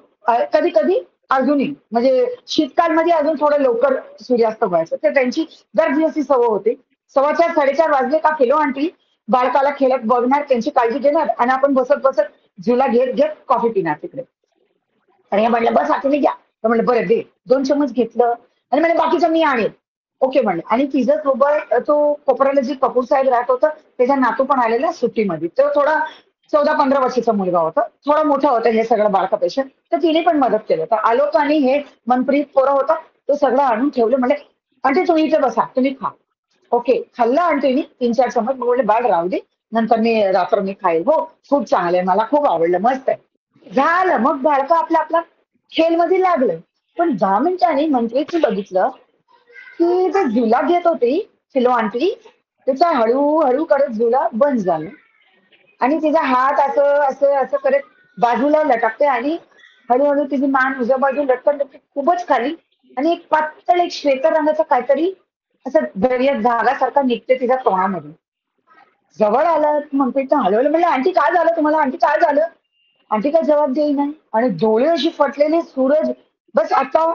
कधी कधी अजूनही म्हणजे शीतकालमध्ये अजून थोडं लवकर सूर्यास्त व्हायचं. तर त्यांची गर्दी अशी सवय होती. 4:15-4:30 वाजले का किलो आणती बालकाला खेळत बघणार, त्यांची काळजी घेणार आणि आपण बसत बसत झुला घेत घेत कॉफी पिणार तिकडे. आणि हे म्हणलं बस आता मी घ्या. तर म्हणलं बरं दे, 2 चमच घेतलं आणि म्हणजे बाकीचं मी आणेल. ओके म्हणलं. आणि तिचं सोबत तो कोपऱ्याला जे कपूर साहेब राहत होतं त्याचा नातू पण आलेला सुट्टीमध्ये. तो थोडा 14-15 वर्षाचा मुलगा होता, थोडा मोठा होता हे सगळं बाळकापेक्षा. तर तिने पण मदत केलं. तर आलोक आणि हे मनप्रीत पोरं होता, तो सगळं आणून ठेवलं. म्हणले आंटी तुम्ही इथे बसा, तुम्ही खा. ओके खाल्लं आंटीनी 3-4 चमच. मग म्हणले बाळ राहू दे, नंतर मी खाईल. हो खूप चांगलं आहे, मला खूप आवडलं, मस्त आहे. झालं मग बाळका आपला आपला खेळमध्ये लागलं. पण 10 मिनिटांनी मंत्रीची बघितलं की ते झुला घेत होती फिलो आंटी, त्याचा हळूहळू करत झुला बंद झाला आणि तिचा हात असं असं असं करत बाजूला लटकते आणि हळूहळू तिची मान उजव्या बाजू लटकत लटकत खूपच खाली आणि एक पातळ एक श्वेत रंगाचा काहीतरी असं दर्या धागासारखा निघते तिच्या तोंडामधून. जवळ आलं मंत्रीचं हलवलं, म्हणलं आंटी काय झालं तुम्हाला, आंटी काय झालं. आंटी काय जबाब देईना आणि डोळे अशी फटलेले सूरज बस आता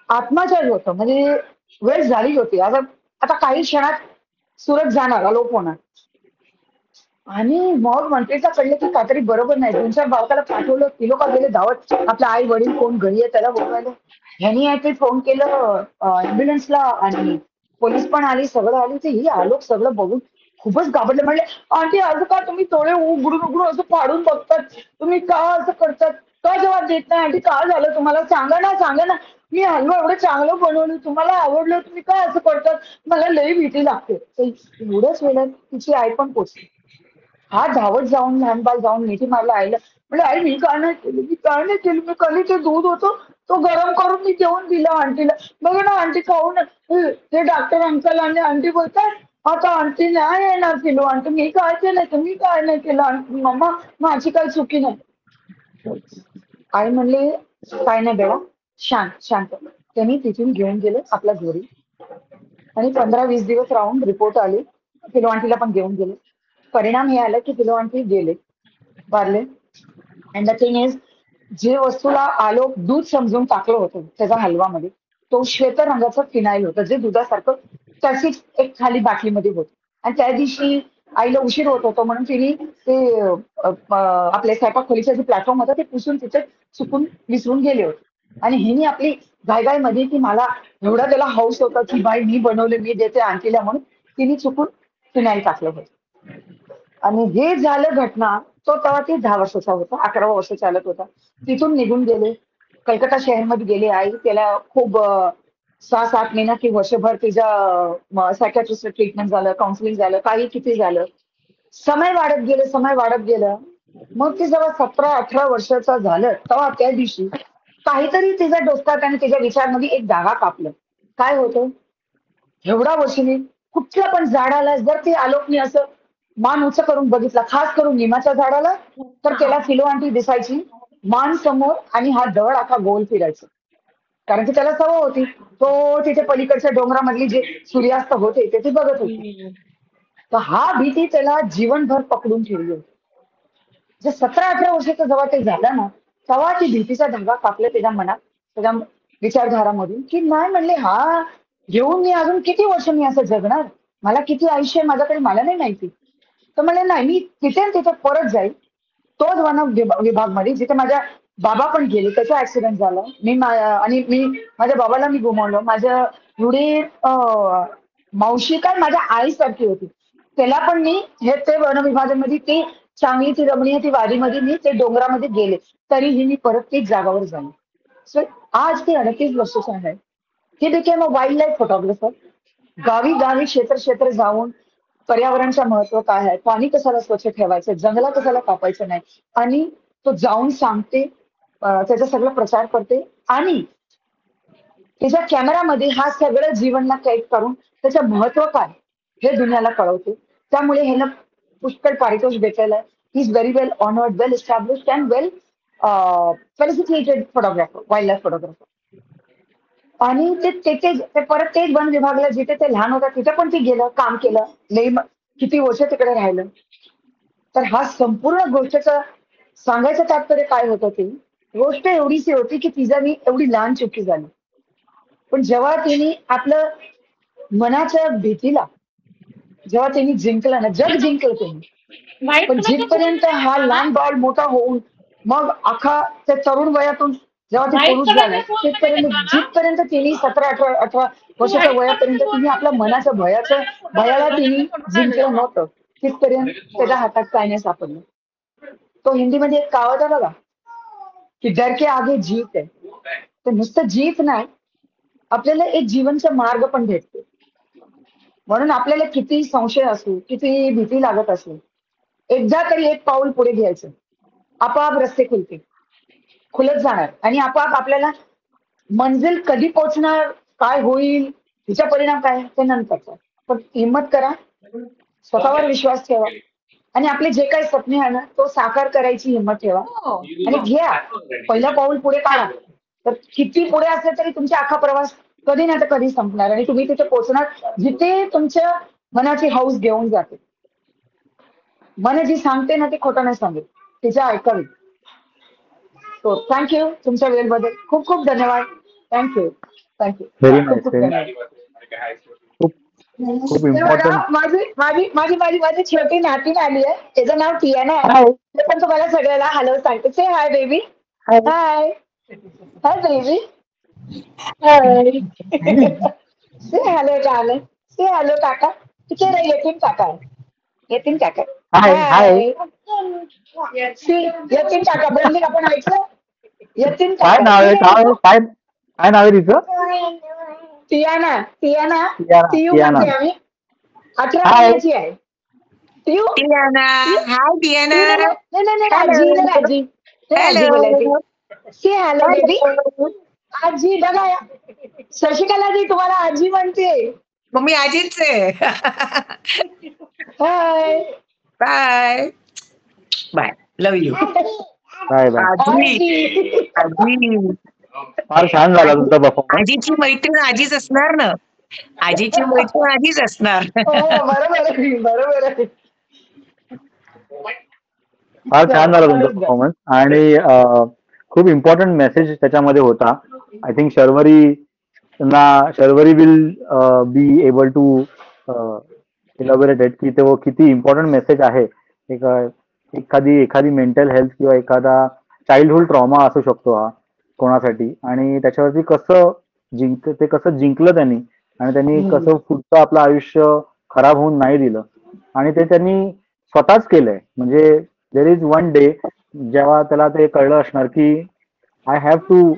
आत्माचार्य होतं म्हणजे वेळ झाली होती. आता आता काही क्षणात सूरज जाणार अलोप होणार. आणि मग मंत्रीचा कळलं की काहीतरी बरोबर नाही. 2-4 बालकाला पाठवलं, ती लोक गेले धावत, आपल्या आई वडील कोण घरी आहे त्याला बोलवायला. ह्यांनी आहे ते फोन केलं अँब्युलन्सला आणि पोलीस पण आली, सगळं आली. ते ही आलोक सगळं बघून खूपच घाबरले. म्हणले आंटी असं का तुम्ही डोळे उघडून उघडून असं फाडून बघतात, तुम्ही का असं करतात, का जबाब देत नाही आंटी, काय झालं तुम्हाला, सांगा ना. मी हलवा एवढं चांगलं बनवलं, तुम्हाला आवडलं, तुम्ही काय असं करतात, मला लई भीती लागते. एवढंच वेळात तिची आई पण पोचली. हा धावत जाऊन लहान बाळ जाऊन मिठी मारला आईला. म्हणजे आई मी काय नाही केलं, मी खाली ते दूध होतं तो गरम करून मी देऊन दिला आंटीला. बघा ना आंटी खाऊन ते डॉक्टर अंकल आणि आंटी बोलतात आता आंटी नाही येणार किलो आंटी, मी काय केलं तुम्ही काय नाही केलं आंटी, मम्मा माझी काही चुकी नाही. आई म्हणले काय नाही बेळा, शांत. त्यांनी तिथून घेऊन गेले आपल्या घरी आणि 15-20 दिवस राहून रिपोर्ट आले. किलो आंटीला पण घेऊन गेले. परिणाम हे आला की किलो आंटी गेले, वारले. अँड द थिंग इज जे वस्तूला आलोक दूध समजून टाकलं होतं त्याच्या हलवामध्ये, तो श्वेत रंगाचं फिनाईल होतं जे दुधासारखं तशीच एक खाली बाटलीमध्ये होती. आणि त्या दिवशी आईला उशीर होत होतो म्हणून तिने ते आपल्या स्वयंपाक खोलीचा जे प्लॅटफॉर्म होता ते पुसून तिथे चुकून विसरून गेले होते. आणि हिने आपली घाईघाईमध्ये की मला एवढा त्याला हौस होता की बाई मी बनवले मी देते आंटीला म्हणून तिने चुकून फिनाईल टाकलं होतं. आणि हे झालं घटना तो तेव्हा ती 10 वर्षाचा होता, 11वं वर्ष चालत होता. तिथून निघून गेले, कलकत्ता शहरमध्ये गेले. आई त्याला खूप 6-7 महिना की वर्षभर तिच्या सायकॅट्रिस्ट ट्रीटमेंट झालं, काउन्सिलिंग झालं, काही किती झालं. समय वाढत गेलं. मग ती जेव्हा 17-18 वर्षाचा झालं तेव्हा त्या दिवशी काहीतरी तिच्या डोक्यात आणि तिच्या विचारमध्ये एक धागा कापलं. काय होतं, एवढा वर्षांनी कुठल्या पण झाडाला जर ते आलोकनी असं मान उंच करून बघितला, खास करून निमाच्या झाडाला, तर त्याला फिलो आंटी दिसायची मान समोर आणि हा दड असा गोल फिरायचा. कारण की त्याला सवय होती, तो तिथे पलीकडच्या डोंगरामधली जे सूर्यास्त होते ते ती बघत होती. तर हा भीती त्याला जीवनभर पकडून ठेवली होती. जे 17-18 वर्षाचं जेव्हा ते झालं ना, तेव्हा ती भीतीचा धागा कापला त्याच्या मनात, त्याच्या विचारधारामधून, की नाही म्हणले हा घेऊन मी अजून किती वर्ष मी असं जगणार, मला किती आयुष्य आहे माझ्याकडे मला नाही माहिती. तर म्हणले नाही मी तिथे परत जाईल तोच वन विभागमध्ये जिथे माझ्या बाबा पण गेले, त्याचा ऍक्सिडेंट झाला. आणि मी माझ्या बाबाला मी गुमावलं. माझ्या एवढी मावशी काय माझ्या आईसारखी होती, त्याला पण मी हे ते वन विभागामध्ये ती चांगली ती रमणीय ती वाडीमध्ये मी ते डोंगरामध्ये गेले तरीही मी परत तीच जागावर झाले. सो आज ती 38 वर्षाची आहे. He became a wild life photographer. गावी गावी क्षेत्र जाऊन पर्यावरणाचं महत्व काय आहे, पाणी कशाला स्वच्छ ठेवायचं, जंगला कशाला कापायचं नाही, आणि तो जाऊन सांगते, त्याचा सगळं प्रचार करते आणि त्याच्या कॅमेरामध्ये हा सगळं जीवनला कैद करून त्याचं महत्व काय हे दुनियाला कळवते. त्यामुळे ह्याला पुष्कळ पारितोषिक भेटलेलं आहे. He is very well honoured, well established and well felicitated photographer, wild life photographer. आणि ते परत तेच वन विभागला जिथे ते लहान होता तिथे पण ते गेलं, काम केलं, किती वर्ष तिकडे राहिलं. तर हा संपूर्ण गोष्टीचं सांगायचं तात्पर्य काय होतं, ती गोष्ट एवढीशी होती की तिच्यानी एवढी लहान चुकी झाली. पण जेव्हा तिने आपलं मनाच्या भीतीला जेव्हा त्यांनी जिंकलं ना, जग जिंकलं त्यांनी, पण जिथपर्यंत हा लहान बाळ मोठा होऊन मग अख्खा त्या तरुण वयातून जेव्हा ते पुरुष झाला तिथपर्यंत जिथपर्यंत तिने 17-18 वर्षाच्या वयापर्यंत तिने आपल्या मनाच्या भयाला तिने जिंकलं नव्हतं, तिथपर्यंत त्याच्या हातात काय नाही सापडलं. तो हिंदीमध्ये एक कहावत आहे बघा की डर के आगे जीत आहे. तर नुसतं जीत नाही, आपल्याला एक जीवनचा मार्ग पण भेटतो. म्हणून आपल्याला किती संशय असू, किती भीती लागत असू, एकदा तरी एक पाऊल पुढे घ्यायचं, आपोआप रस्ते खुलत जाणार आणि आपोआप आपल्याला मंजिल कधी पोहोचणार, काय होईल, तिचा परिणाम काय ते नंतरचा. पण हिंमत करा, स्वतःवर विश्वास ठेवा आणि आपले जे काही स्वप्न आहे ना तो साकार करायची हिंमत ठेवा आणि घ्या, पहिलं पाऊल पुढे काढा. तर किती पुढे असले तरी तुमचा अख्खा प्रवास कधी ना तर कधी संपणार आणि तुम्ही तिथे पोहोचणार जिथे तुमच्या मनाची हौस घेऊन जाते. मन जी सांगते ना ती खोटं नाही सांगेल, तिच्या ऐकावी. सो थँक्यू, तुमच्या वेळेबद्दल खूप खूप धन्यवाद. थँक्यू. व्हेरी खूप नाईस, खूप व्हेरी धन्यवाद. खूप खूप हे बघा, इम्पॉर्टंट. माझी छोटी नातीन आली आहे, त्याचं नाव टियाना आहे. हाय ते पण तुम्हाला सगळ्याला हॅलो सांगते. से हाय बेबी. हाय हाय बेबी. हाय. से हॅलो डार्लिंग. से हॅलो काका. तिथे यतीन काका आहे. यतीन काका. हाय हाय. यतीन काका बोलली आपण ऐकलं. यतीन काय काका. नाव आहे, काय काय नाव आहे तिचं? Tiana Tiu Tiana. म्हणते आम्ही. 18 हाय. महिन्याची आहे. टियू डियाना, हाय डियाना. नाही आजी नाही आजी आजी बोलायची. से हॅलो बेबी. आजी बघा, शशिकलाजी तुम्हाला आजी म्हणते. मम्मी आजीच आहे. Hi bye bye, love you bye bye. आजी. आजी फार छान झाला तुमचा परफॉर्मन्स. आजीची मैत्रीण आजीच असणार ना, आजीची मैत्रीण आजीच असणार. बरोबर आहे. फार छान झाला तुमचा परफॉर्मन्स आणि खूप इम्पॉर्टंट मेसेज त्याच्यामध्ये होता. आय थिंक शर्वरी ना Sharvari will be able to elaborated की तो किती इम्पॉर्टंट मेसेज आहे. एखादी मेंटल हेल्थ किंवा एखादा चाइल्डहुड ट्रॉमा असू शकतो हा कोणासाठी, आणि त्याच्यावरती कसं जिंकलं त्यांनी, आणि त्यांनी कसं पुढचं आपलं आयुष्य खराब होऊन नाही दिलं, आणि ते त्यांनी स्वतःच केलंय. म्हणजे देर इज वन डे जेव्हा त्याला ते कळलं असणार की आय हॅव टू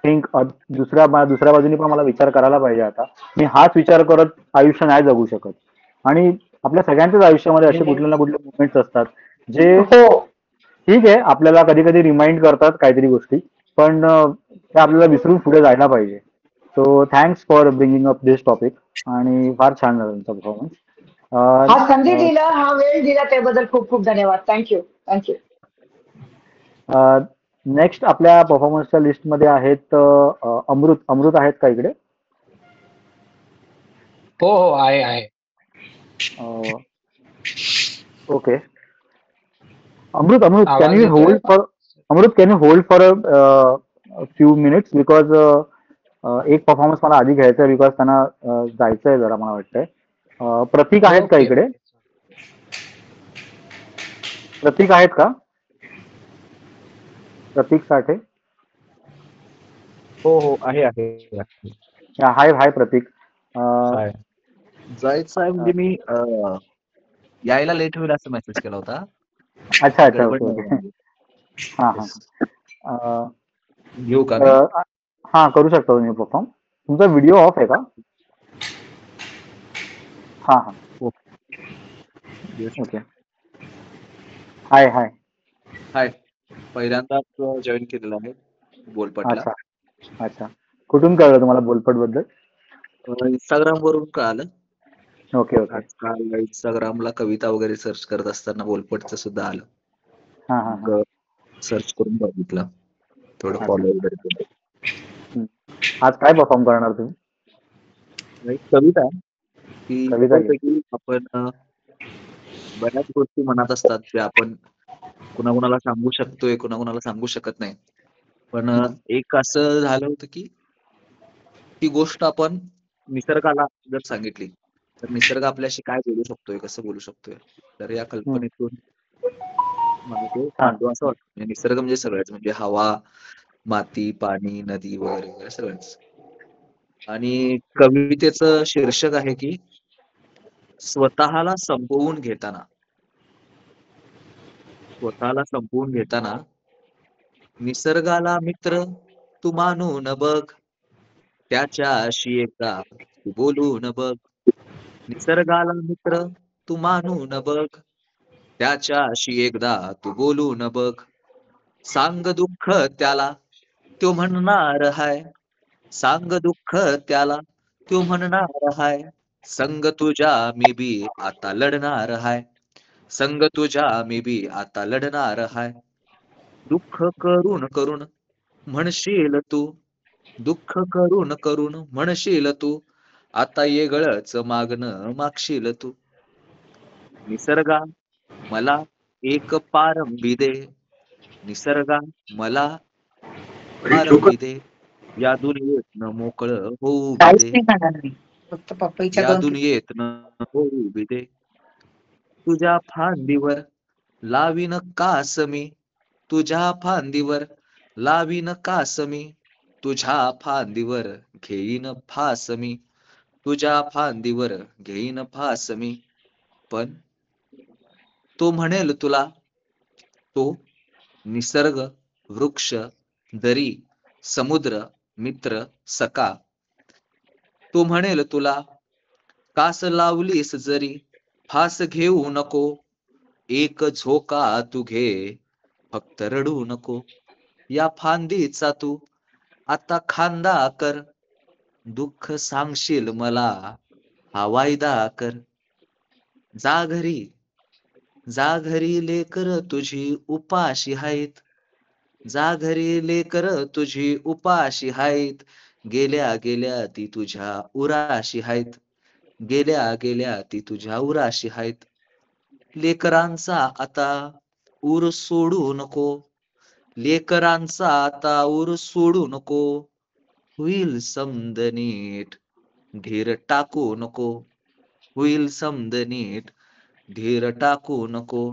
थिंक, दुसऱ्या बाजूने पण मला विचार करायला पाहिजे. आता मी हाच विचार करत आयुष्य नाही जगू शकत. आणि आपल्या सगळ्यांच्याच आयुष्यामध्ये असे कुठले ना कुठले मुवमेंट्स असतात जे ठीक आहे आपल्याला कधी कधी रिमाइंड करतात काहीतरी गोष्टी, पण ते आपल्याला विसरून पुढे जायला पाहिजे. So thanks for bringing up this topic, आणि फार छान झाला तुमचा परफॉर्मन्स. हा संधी दिला, हा वेळ दिला त्याबद्दल खूप खूप धन्यवाद. थँक्यू. नेक्स्ट आपल्या परफॉर्मन्सच्या लिस्टमध्ये आहेत अमृत आहेत का इकडे? हो आहे. Okay. Amrit can you hold for a few minutes, because एक परफॉर्मन्स मला आधी घ्यायचा आहे, बिकॉज त्यांना जायचंय जरा मला वाटतंय. प्रतीक आहेत का इकडे? प्रतीक आहेत का? प्रतीक साठे? हो आहे. हाय प्रतीक. जायचं आहे म्हणजे मी यायला लेट होईल असं मेसेज केला होता. अच्छा. ओके. घेऊ का मी? हा, करू शकता तुम्ही परफॉर्म. तुमचा व्हिडिओ ऑफ आहे का? हा. ओके. हाय. पहिल्यांदाच जॉईन केलेलं आहे बोलपटला. अच्छा. कुठून कळलं तुम्हाला बोलपट बद्दल? इंस्टाग्राम वरून कळालं. ओके. आजकाल इंस्टाग्रामला कविता वगैरे सर्च करत असताना बोलपटचं सुद्धा आलं. सर्च करून बघितलं, थोडं फॉलो वगैरे केलं. आज काय परफॉर्म करणार तुम्ही? कविता की आपण बऱ्याच गोष्टी मनात असतात ज्या आपण कुणाकुणाला सांगू शकतोय, कुणाकुणाला सांगू शकत नाही. पण एक असं झालं होतं की ती गोष्ट आपण निसर्गाला जर सांगितली तर निसर्ग आपल्याशी काय बोलू शकतोय, कसं बोलू शकतोय, तर या कल्पनेतून मला ते सांगतो असं वाटतं. निसर्ग म्हणजे सगळंच, म्हणजे हवा, माती, पाणी, नदी वगैरे सगळंच. आणि कवितेचं शीर्षक आहे की स्वतःला संपवून घेताना निसर्गाला मित्र तू मानून बघ, त्याच्याशी एकदा तू बोलून बघ. निसर्गाला मित्र तू मानून बघ, त्याच्याशी एकदा तू बोलून बघ. सांग दुःख त्याला तो म्हणणार हाय, सांग दुःख त्याला तो म्हणणार हाय. संग तुझ्या मी बी आता लढणार हाय, संग तुझ्या मी बी आता लढणार हाय. दुःख करून करून म्हणशील तू, दुःख करून करून म्हणशील तू, आता येगळच मागणं मागशील तू. निसर्गा मला एक पारंबी दे, निसर्गा मला पारंबी दे, या दुनियेतनं मोकळं होऊ दे, फक्त पपईच्या या दुनियेतनं होऊ दे. तुझ्या फांदीवर लावीन कास मी, तुझ्या फांदीवर लावीन कास मी, तुझ्या फांदीवर घेईन फास मी, तुझ्या फांदीवर घेईन फास मी. पण तो म्हणेल तुला, तो निसर्ग, वृक्ष, दरी, समुद्र, मित्र, सखा, तो म्हणेल तुला, कास लावलीस जरी फास घेऊ नको, एक झोका तू घे, फक्त रडू नको. या फांदीचा तू आता खांदा कर, दुःख सांगशील मला हा वायदा कर. जा घरी लेकर तुझी उपाशी आहेत, जा घरी लेकर तुझी उपाशी आहेत. गेल्या गेल्या ती तुझ्या उराशी आहेत, गेल्या गेल्या ती तुझ्या उराशी आहेत. लेकरांचा आता ऊर सोडू नको, लेकरांचा आता ऊर सोडू नको. होईल समद नीट, धीर टाकू नको. होईल समद नीट, धीर टाकू नको.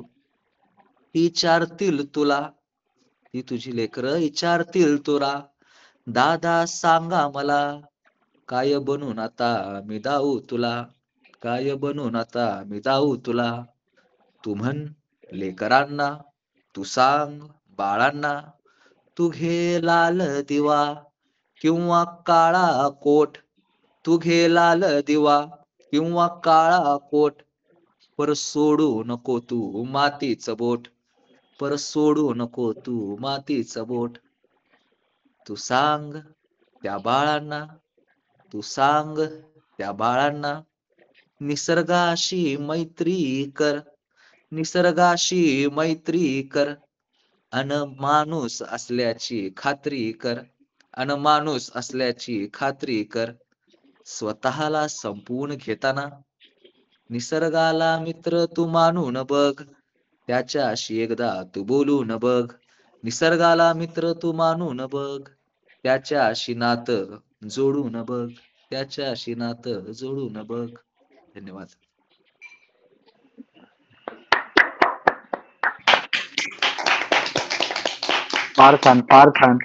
विचारतील तुला, ती तुझी लेकरं विचारतील तुला, दादा सांगा मला, काय बनून आता मी दाऊ तुला, काय बनून आता मी दाऊ तुला. तू म्हण लेकरांना, तू सांग बाळांना, तू घे लाल दिवा किंवा काळा कोट. तू घे लाल दिवा किंवा काळा कोट. पर सोडू नको तू मातीचं बोट. पर सोडू नको तू मातीचं बोट. तू सांग त्या बाळांना, तू सांग त्या बाळांना, निसर्गाशी मैत्री कर. निसर्गाशी मैत्री कर. अन माणूस असल्याची खात्री कर. अन माणूस असल्याची खात्री कर. स्वतःला संपवून घेताना निसर्गाला मित्र तू मानून बघ. त्याच्याशी एकदा तू बोलून बघ. निसर्गाला मित्र तू मानून बघ. त्याच्याशी नातं जोडून बघ. त्याच्याशी नातं जोडून बघ. धन्यवाद. फार छान, फार छान.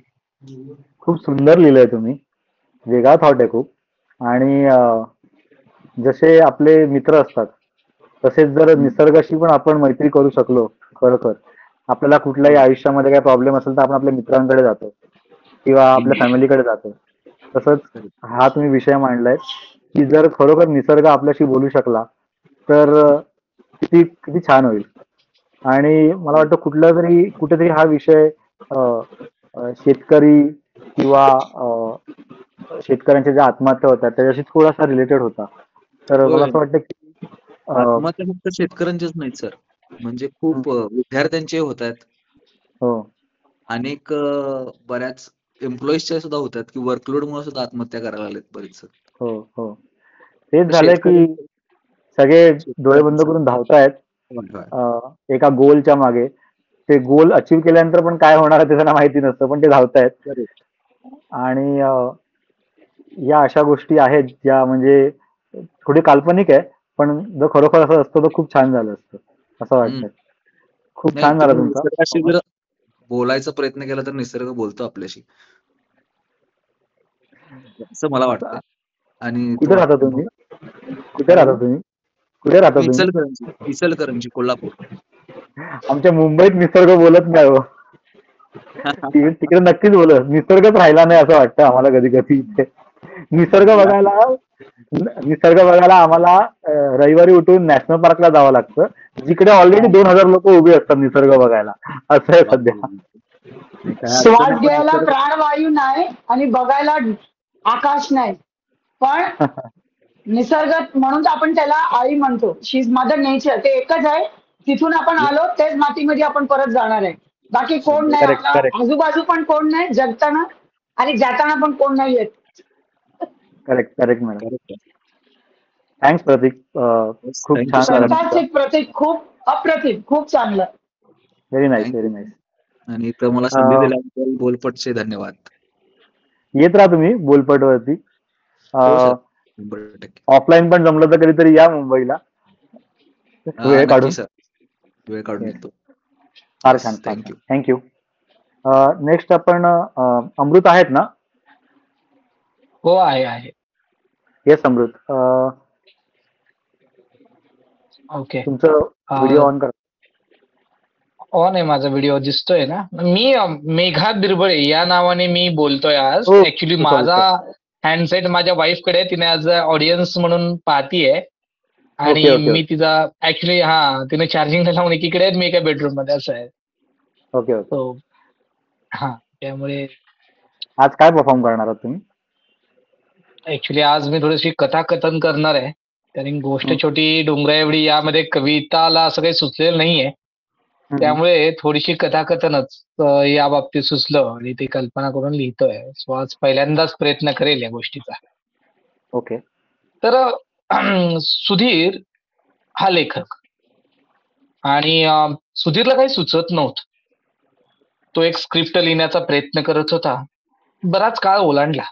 खूप सुंदर लिहिलंय तुम्ही. वेगळा थॉट आहे खूप. आणि जसे आपले मित्र असतात तसेच जर निसर्गाशी पण आपण मैत्री करू शकलो, खरोखर आपल्याला कुठल्याही आयुष्यामध्ये काही प्रॉब्लेम असेल तर आपण आपल्या मित्रांकडे जातो किंवा आपल्या फॅमिलीकडे जातो. तसंच हा तुम्ही विषय मांडलाय की जर खरोखर निसर्ग आपल्याशी बोलू शकला तर किती किती छान होईल. आणि मला वाटतं कुठेतरी हा विषय शेतकरी किंवा शेतकऱ्यांच्या ज्या आत्महत्या होतात त्याच्याशी थोडासा रिलेटेड होता. तर मला असं वाटतं की आत्महत्या फक्त शेतकऱ्यांचेच नाहीत सर, म्हणजे खूप विद्यार्थ्यांचे होत आहेत. हो. अनेक बऱ्याच एम्प्लॉईजच्या सुद्धा होतात की वर्कलोड मुळे सुद्धा आत्महत्या करायला लागलेत बरेच सर. हो हो. तेच झालंय की सगळे डोळे बंद करून धावतायत एका गोलच्या मागे. ते गोल अचीव केल्यानंतर पण काय होणार आहे ते त्यांना माहिती नसतं, पण ते धावतायत. आणि या अशा गोष्टी आहेत ज्या म्हणजे थोडी काल्पनिक आहे, पण जर खरोखर असं असतं तर खूप छान झालं असतं असं वाटतं. खूप छान झालं तुमचा. निसर्गाशी जर बोलायचा प्रयत्न केला तर निसर्ग बोलतो आपल्याशी, असं मला वाटतं. आणि कुठे राहता तुम्ही? कुठे राहता तुम्ही? कुठे राहता तुम्ही? इचलकरंजी, कोल्हापूर. आमच्या मुंबईत निसर्ग बोलत नाही हो. तिकडे नक्कीच बोलत. निसर्गच राहिला नाही असं वाटतं आम्हाला कधी कधी. निसर्ग बघायला आम्हाला रविवारी उठून नॅशनल पार्कला जावं लागतं, जिकडे ऑलरेडी 2000 लोक उभी असतात निसर्ग बघायला. असं आहे सध्या. श्वास घ्यायला प्राणवायू नाही आणि बघायला आकाश नाही, पण निसर्ग म्हणून आपण त्याला आई म्हणतो. शी इज मदर नेचर. ते एकच आहे. तिथून आपण आलो तेच मातीमध्ये आपण परत जाणार आहे. बाकी कोण नाही. आपला आजूबाजू पण कोण नाही. जगताना आणि जाताना पण कोण नाही येत. Correct correct madam. थँक्स प्रतीक. खूप छान फॅन्टास्टिक प्रतीक. खूप अप्रतिम. खूप चांगलं. Very nice very nice. आणि तर मला संधी दिल्याबद्दल बोलपटचे धन्यवाद. येत राहा तुम्ही बोलपटवरती. ऑफलाईन पण जमलं तर कधीतरी या मुंबईला वेळ काढून. वेळ काढून येतो. फार छान. थँक्यू. नेक्स्ट आपण अमृत आहेत ना? हो आहे. येस अमृत. ओके. तुमचं व्हिडिओ ऑन करा. ऑन आहे माझा व्हिडिओ. दिसतोय ना? मी मेघा बिरबळे या नावाने मी बोलतोय आज. ऍक्च्युली माझा हँडसेट माझ्या वाईफ कडे, तिने आज ऑडियन्स म्हणून पाहतीये आणि मी तिचा ऍक्च्युली तिने चार्जिंगला लावून एकीकडे मी एका बेडरूम मध्ये असं आहे. ओके. त्यामुळे आज काय परफॉर्म करणार आहात तुम्ही? ऍक्च्युली आज मी थोडीशी कथाकथन करणार आहे. कारण गोष्ट छोटी डोंगरा एवढी, यामध्ये कविताला असं काही सुचलेलं नाहीये. त्यामुळे थोडीशी कथाकथनच या बाबतीत सुचलं आणि ते कल्पना करून लिहितोय. सो आज पहिल्यांदाच प्रयत्न करेल या गोष्टीचा. ओके. तर सुधीर हा लेखक आणि सुधीरला काही सुचत नव्हतं. तो एक स्क्रिप्ट लिहिण्याचा प्रयत्न करत होता. बराच काळ ओलांडला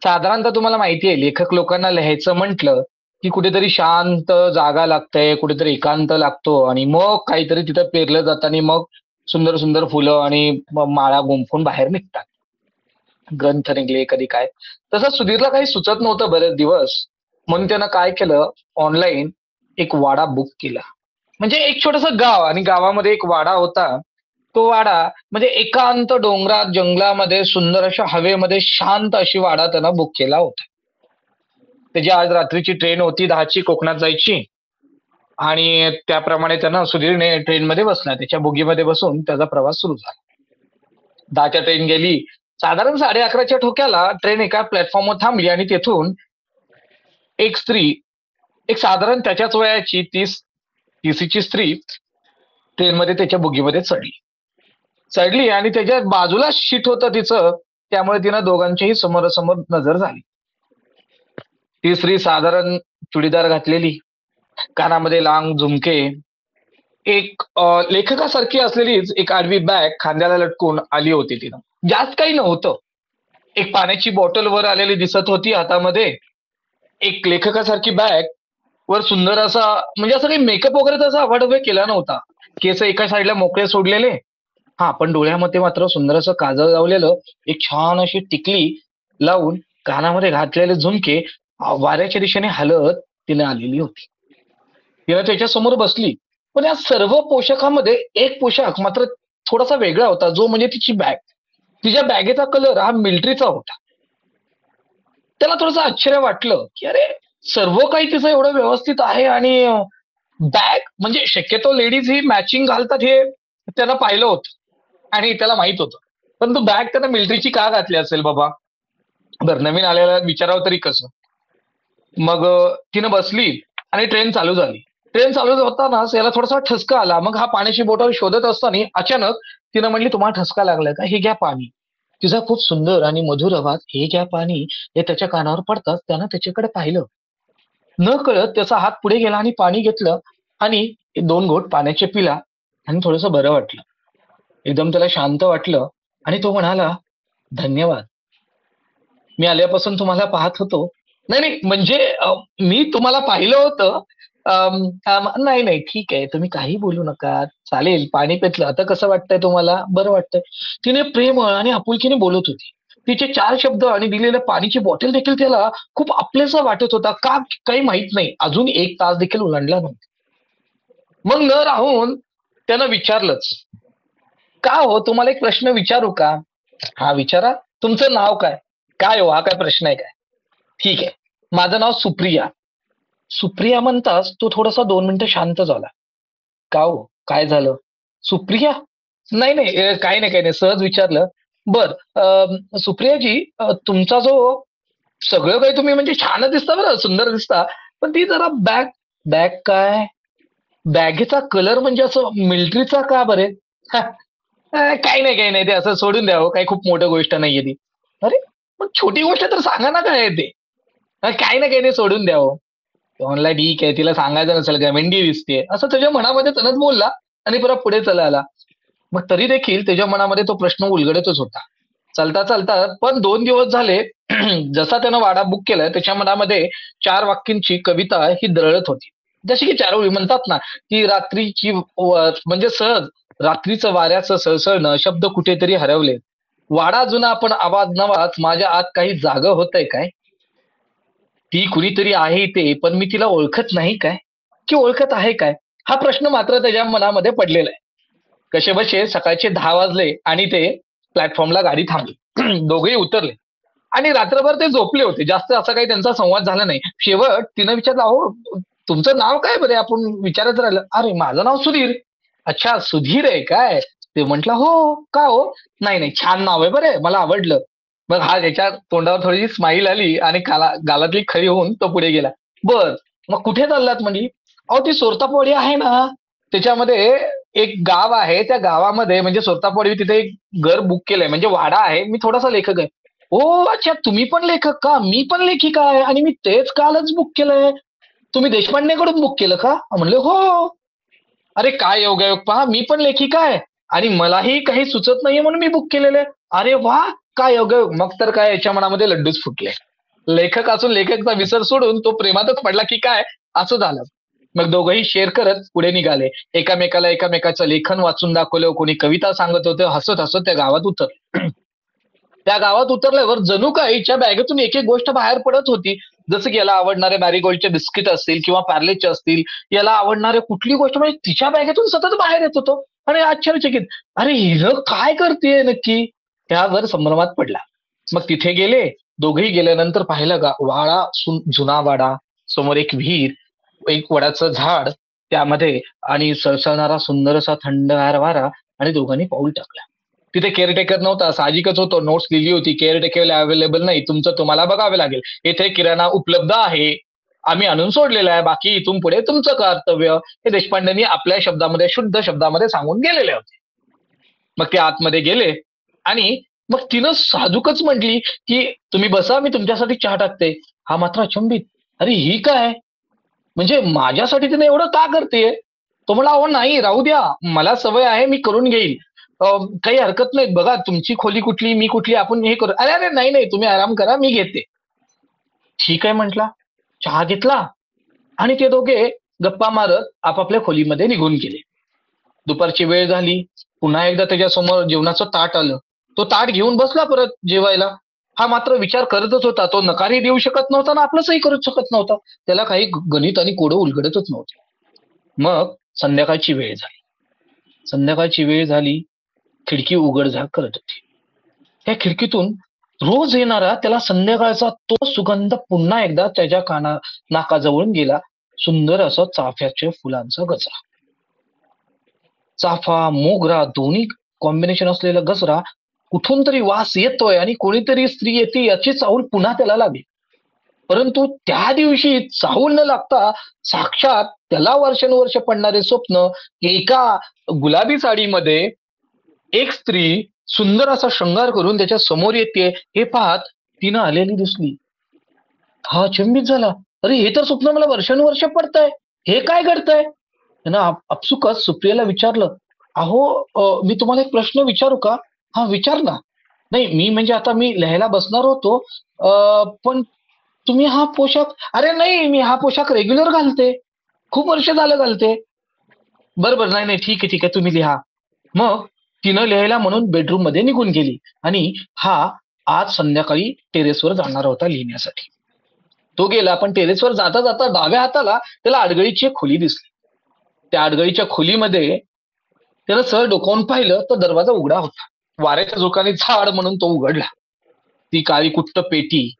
साधारणतः तुम्हाला माहिती आहे, लेखक लोकांना लिहायचं म्हटलं की कुठेतरी शांत जागा लागते, कुठेतरी एकांत लागतो आणि मग काहीतरी तिथं पेरलं जातं आणि मग सुंदर सुंदर फुलं आणि माळा गुंफून बाहेर निघतात, ग्रंथ निघले कधी काय. तसं सुधीरला काही सुचत नव्हतं बरेच दिवस, म्हणून त्यानं काय केलं, ऑनलाईन एक वाडा बुक केला. म्हणजे एक छोटंसं गाव आणि गावामध्ये एक वाडा होता. तो वाडा म्हणजे एकांत डोंगरात जंगलामध्ये सुंदर अशा हवेमध्ये शांत अशी वाडा त्यानं बुक केला होता. त्याची आज रात्रीची ट्रेन होती 10ची कोकणात जायची आणि त्याप्रमाणे त्यानं सुधीरने ट्रेनमध्ये बसला, त्याच्या बोगीमध्ये बसून त्याचा प्रवास सुरू झाला. 10च्या ट्रेन गेली, साधारण 11:30च्या ठोक्याला ट्रेन एका प्लॅटफॉर्मवर थांबली आणि तेथून एक स्त्री, एक साधारण त्याच्याच वयाची 30ची स्त्री ट्रेनमध्ये त्याच्या बोगीमध्ये चढली आणि त्याच्या बाजूला शीट होतं तिचं, त्यामुळे तिनं दोघांच्याही समोरासमोर नजर झाली. ती स्त्री साधारण चुडीदार घातलेली, कानामध्ये लांब झुमके, एक लेखकासारखी असलेलीच एक आडवी बॅग खांद्याला लटकून आली होती. तिनं जास्त काही नव्हतं, एक पाण्याची बॉटल वर आलेली दिसत होती हातामध्ये, एक लेखकासारखी बॅग वर सुंदर असा, म्हणजे असं काही मेकअप वगैरे तसा अवाढव्य केला नव्हता, केस एका साईडला मोकळे सोडलेले, हा पण डोळ्यामध्ये मात्र सुंदर असं काजळ लावलेलं, एक छान अशी टिकली लावून कानामध्ये घातलेले झुमके वाऱ्याच्या दिशेने हलत तिने आलेली होती. तिने त्याच्या समोर बसली, पण या सर्व पोशाखामध्ये एक पोशाख मात्र थोडासा वेगळा होता, जो म्हणजे तिची बॅग. तिच्या बॅगेचा कलर हा मिलिटरीचा होता. त्याला थोडंसं आश्चर्य वाटलं की अरे, सर्व काही तिचं एवढं व्यवस्थित आहे आणि बॅग, म्हणजे शक्यतो लेडीज ही मॅचिंग घालतात हे त्याला पाहिलं होतं आणि त्याला माहित होतं, पण तो बॅग त्यानं मिलिटरीची का घातली असेल बाबा, बरं नवीन आलेला विचारावं तरी कसं. मग तिनं बसली आणि ट्रेन चालू झाली. ट्रेन चालू होतानाच याला थोडासा ठसका आला. मग हा पाण्याची बॉटल शोधत असताना अचानक तिनं म्हणली, तुम्हाला ठसका लागलाय का, हे घ्या पाणी. तिचा खूप सुंदर आणि मधुर आवाज हे घ्या पाणी हे त्याच्या कानावर पडताच त्यानं त्याच्याकडे पाहिलं. न कळत त्याचा हात पुढे गेला आणि पाणी घेतलं आणि 2 घोट पाण्याचे पिला आणि थोडंसं बरं वाटलं, एकदम त्याला शांत वाटलं आणि तो म्हणाला, धन्यवाद, मी आल्यापासून तुम्हाला पाहत होतो. नाही म्हणजे मी तुम्हाला पाहिलं होतं. नाही नाही ठीक आहे, तुम्ही काही बोलू नका, चालेल. पाणी पितलं, आता कसं वाटतंय तुम्हाला, बरं वाटतंय. तिने प्रेमळ आणि आपुलकीने बोलत होती. तिचे 4 शब्द आणि दिलेलं पाणीची बॉटल देखील त्याला खूप आपलेसा वाटत होता. का काही माहित नाही. अजून 1 तास देखील ओलांडला नव्हता. मग न राहून त्यानं विचारलंच, का हो, तुम्हाला एक प्रश्न विचारू का. हा विचारा. तुमचं नाव काय. काय हो, हा काय प्रश्न आहे काय. ठीक आहे, माझं नाव सुप्रिया. सुप्रिया म्हणताच तो थोडासा 2 मिनिटं शांत झाला. का हो, काय झालं. सुप्रिया. नाही नाही काही नाही सहज विचारलं. बर सुप्रियाजी, तुमचा जो सगळं काही तुम्ही म्हणजे छान दिसता, बरं सुंदर दिसता, पण ती जरा बॅग काय, बॅगेचा कलर म्हणजे असं मिलिटरीचा का बरे. काही नाही ते असं सोडून द्यावं, काही खूप मोठी गोष्ट नाहीये ती. अरे मग छोटी गोष्ट तर सांगा ना, काय आहे ते. काही नाही सोडून द्यावं. म्हणला ठीक आहे, तिला सांगायचं नसेल का, मेंढी दिसते असं त्याच्या मनामध्ये तनच बोलला आणि परत पुढे चला. मग तरी देखील त्याच्या मनामध्ये तो प्रश्न उलगडतच होता. चालता पण 2 दिवस झाले जसा त्यानं वाडा बुक केलाय त्याच्या मनामध्ये 4 वाक्यांची कविता ही दरळत होती. जशी की 4 ओळी म्हणतात ना, की रात्रीची म्हणजे सहज रात्रीचं वाऱ्याचं सळसळणं, शब्द कुठेतरी हरवले, वाडा जुना पण आवाज नवाच, माझ्या आत काही जागं होतंय काय, ती कुणीतरी आहे इथे पण मी तिला ओळखत नाही काय, की ओळखत आहे काय, हा प्रश्न मात्र त्याच्या मनामध्ये पडलेला आहे. कसे बसे सकाळचे 10 वाजले आणि ते प्लॅटफॉर्मला गाडी थांबली. दोघेही उतरले आणि रात्रभर ते झोपले होते. जास्त असा काही त्यांचा संवाद झाला नाही. शेवट तिनं विचारलं, अहो तुमचं नाव काय बरे, आपण विचारत राहिलं. अरे माझं नाव सुधीर. अच्छा सुधीर आहे काय. ते म्हटलं हो. का हो. नाही छान नाव आहे बरे, मला आवडलं. मग हा त्याच्या तोंडावर थोडीशी स्माईल आली आणि गालातली खरी होऊन तो पुढे गेला. बर मग कुठे चाललात म्हणली. अहो ती सोरतापवाडी आहे ना, त्याच्यामध्ये एक गाव आहे, त्या गावामध्ये म्हणजे सोरतापवाडी तिथे एक घर बुक केलंय, म्हणजे वाडा आहे. मी थोडासा लेखक आहे. ओ अच्छा, तुम्ही पण लेखक का. मी पण लेखिका आहे आणि मी तेच कालच बुक केलंय. तुम्ही देशपांडेकडून बुक केलं का. म्हणले हो. अरे काय योगायोग पहा, मी पण लेखिका आहे आणि मलाही काही सुचत नाहीये म्हणून मी बुक केलेलं आहे. अरे वा काय योगायोग. मग तर काय याच्या मनामध्ये लड्डूच फुटले. लेखक असून लेखकचा विसर सोडून तो प्रेमातच पडला की काय असं झालं. मग दोघंही शेअर करत पुढे निघाले. एकामेकाला एकामेकाचं लेखन वाचून दाखवलं, कोणी कविता सांगत होतं. हसत हसत त्या गावात उतर त्या गावात उतरल्यावर जणू काय हिच्या बॅगेतून एक एक गोष्ट बाहेर पडत होती. जसं की याला आवडणारे मॅरीगोल्डचे बिस्किट असतील किंवा पार्लेचे असतील, याला आवडणारे कुठली गोष्ट म्हणजे तिच्या बॅगेतून सतत बाहेर येत होतो. आणि आश्चर्यचकित, अरे हिरं काय करतेय नक्की, त्यावर संभ्रमात पडला. मग तिथे गेले. दोघेही गेल्यानंतर पाहिलं वाडा, जुना वाडा, समोर एक विहीर, एक वडाचं झाड त्यामध्ये, आणि सळसळणारा सुंदर असा थंडगार वारा, आणि दोघांनी पाऊल टाकलं. तिथे केअरटेकर नव्हता, साहजिकच होतो. नोट्स लिहिली होती, केअरटेकर अवेलेबल नाही, तुमचं तुम्हाला बघावे लागेल. येथे किराणा उपलब्ध आहे, आम्ही आणून सोडलेला आहे, बाकी इथून पुढे तुमचं कर्तव्य, हे देशपांडेंनी आपल्या शब्दामध्ये, शुद्ध शब्दामध्ये सांगून गेलेले होते. मग ते आतमध्ये गेले आणि मग तिनं साजूकच म्हटली की तुम्ही बसा, मी तुमच्यासाठी चहा टाकते. हा मात्र अचंबित, अरे ही काय, म्हणजे माझ्यासाठी तिने एवढं का करते. तो म्हणला, अहो नाही, राहू द्या, मला सवय आहे, मी करून घेईल, काही हरकत नाही, बघा तुमची खोली कुठली, मी कुठली, आपण हे करू. अरे अरे नाही नाही, तुम्ही आराम करा, मी घेते. ठीक आहे म्हटला, चहा घेतला आणि ते दोघे गप्पा मारत आपापल्या खोलीमध्ये निघून गेले. दुपारची वेळ झाली. पुन्हा एकदा त्याच्यासमोर जेवणाचं ताट आलं. तो ताट घेऊन बसला परत जेवायला. हा मात्र विचार करतच होता. तो नकारही देऊ शकत नव्हता ना आपलंसही करू शकत नव्हता. त्याला काही गणित आणि कोडं उलगडतच नव्हतं. मग संध्याकाळची वेळ झाली. संध्याकाळची वेळ झाली. खिडकी उघड झाक करत होती. त्या खिडकीतून रोज येणारा त्याला संध्याकाळचा तो सुगंध पुन्हा एकदा त्याच्या नाकाजवळून गेला. सुंदर असं चाफ्याच्या फुलांचा गजरा. चाफा, मोगरा दोन्ही कॉम्बिनेशन असलेला गजरा कुठून तरी वास येतोय आणि कोणीतरी स्त्री येते याची चाहूल पुन्हा त्याला लागली. परंतु त्या दिवशी चाहूल न लागता साक्षात त्याला वर्षानुवर्ष पडणारे स्वप्न, एका गुलाबी साडीमध्ये एक स्त्री सुंदर असा शृंगार करून त्याच्या समोर येते हे पाहत तिनं आलेली दिसली. हा अचंबित झाला, अरे हे तर स्वप्न मला वर्षानुवर्ष पडतंय, हे काय घडतंय. त्यानं आपसुकच सुप्रियाला विचारलं, अहो मी तुम्हाला एक प्रश्न विचारू का. हा विचार ना. नाही मी म्हणजे आता मी लिहायला बसणार होतो, पण तुम्ही हा पोशाख. अरे नाही, मी हा पोशाख रेग्युलर घालते, खूप वर्ष झालं घालते. बरोबर, नाही नाही, ठीक आहे ठीक आहे, तुम्ही लिहा. मग तिनं लिहायला म्हणून बेडरूम मध्ये निघून गेली आणि हा आज संध्याकाळी टेरेसवर जाणार होता लिहिण्यासाठी. तो गेला, पण टेरेसवर जाता जाता डाव्या हाताला त्याला आडगळीची एक खोली दिसली. त्या आडगळीच्या खोलीमध्ये त्यानं सहज डोकावून पाहिलं तर दरवाजा उघडा होता. वाऱ्याच्या झोकाने झाड म्हणून तो उघडला. ती काळी कुट्ट पेटी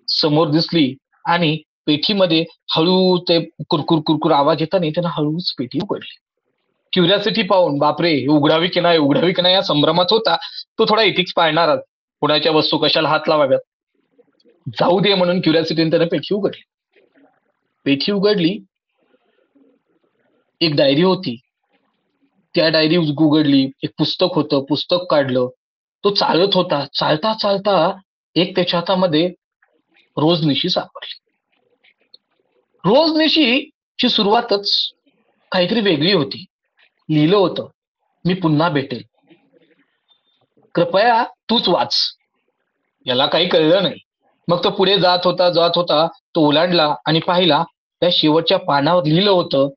समोर दिसली आणि पेटीमध्ये हळू ते कुरकुर कुरकुर आवाज येताना त्यानं हळूच पेटी उघडली. क्युरियासिटी पाहून, बापरे उघडावी की नाही उघडावी की नाही या संभ्रमात होता. तो थोडा इथिक्स पाळणारा, कुणाच्या वस्तू कशाला हात लावाव्यात, जाऊ दे म्हणून क्युरियासिटीने त्यानं पेटी उघडली. पेटी उघडली, एक डायरी होती. त्या डायरी उघडली, एक पुस्तक होतं, पुस्तक काढलं. तो चालत होता. चालता चालता एक त्याच्या हातामध्ये रोजनिशी सापडली. रोजनिशीची सुरुवातच काहीतरी वेगळी होती. लिहिलं होतं, मी पुन्हा भेटेल, कृपया तूच वाच. याला काही कळलं नाही. मग तो पुढे जात होता. तो ओलांडला आणि पाहिला त्या शेवटच्या पानावर लिहिलं होतं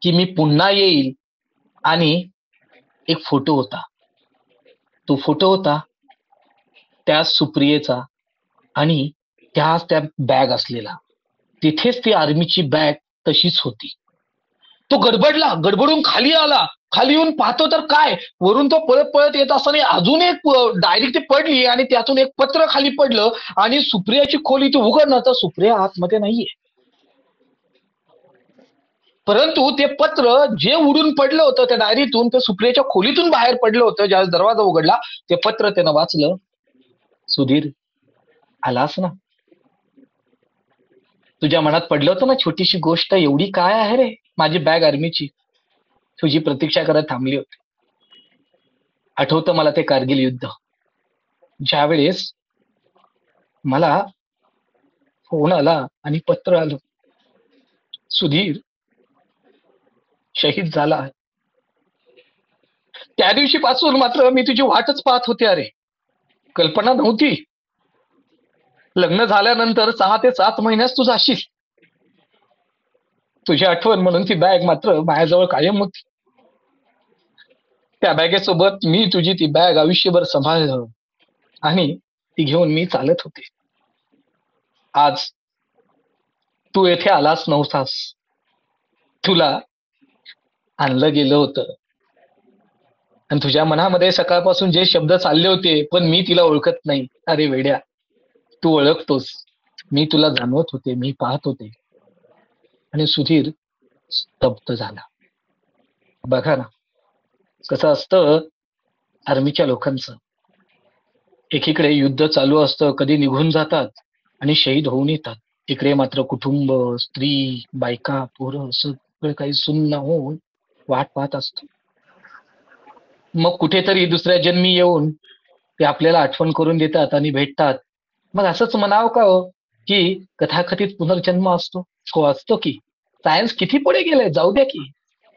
की मी पुन्हा येईल, आणि एक फोटो होता. तो फोटो होता त्या सुप्रियेचा आणि त्या बॅग असलेला. तिथेच ती आर्मीची बॅग तशीच होती. तो गडबडून खाली आला. खाली येऊन पाहतो तर काय, वरून तो पळत पळत येत असताना अजून एक डायरी ती पडली आणि त्यातून एक पत्र खाली पडलं आणि सुप्रियाची खोली ती उघडणं तर सुप्रिया आतमध्ये नाहीये. परंतु ते पत्र जे उडून पडलं होतं त्या डायरीतून, ते सुप्रियाच्या खोलीतून बाहेर पडलं होतं. ज्यावेळेस दरवाजा उघडला ते पत्र त्यानं वाचलं. सुधीर, आलास ना. तुझ्या मनात पडलं होतं ना छोटीशी गोष्ट, एवढी काय आहे रे, माझी बॅग आर्मीची तुझी प्रतीक्षा करत थांबली होती. आठवतं मला ते कारगिल युद्ध, ज्यावेळेस मला फोन आला आणि पत्र आलं, सुधीर शहीद झाला आहे. त्या दिवशीपासून मात्र मी तुझी वाटच पाहत होते. अरे कल्पना नव्हती लग्न झाल्यानंतर 6 ते 7 महिन्यात तू जाशील. तुझी आठवण म्हणून ती बॅग मात्र माझ्याजवळ कायम होती. त्या बॅगेसोबत मी तुझी ती बॅग आयुष्यभर सांभाळलं आणि ती घेऊन मी चालत होते. आज तू येथे आलास नव्हतास. तुला आणलं गेलं होतं आणि तुझ्या मनामध्ये सकाळपासून जे शब्द चालले होते, पण मी तिला ओळखत नाही. अरे वेड्या, तू ओळखतोस. मी तुला जाणवत होते, मी पाहत होते. आणि सुधीर स्तब्ध झाला. बघा ना कसं असतं आर्मीच्या लोकांचं. एकीकडे युद्ध चालू असतं, कधी निघून जातात आणि शहीद होऊन येतात. इकडे मात्र कुटुंब, स्त्री, बायका, पोरं सगळं काही सुन्न होऊन वाट पाहत असतं. मग कुठेतरी दुसऱ्या जन्मी येऊन ते आपल्याला आठवण करून देतात आणि भेटतात. मग असंच म्हणावं का हो की कथाकथित पुनर्जन्म असतो? हो असतो की. सायन्स किती पुढे गेलंय जाऊ द्या की,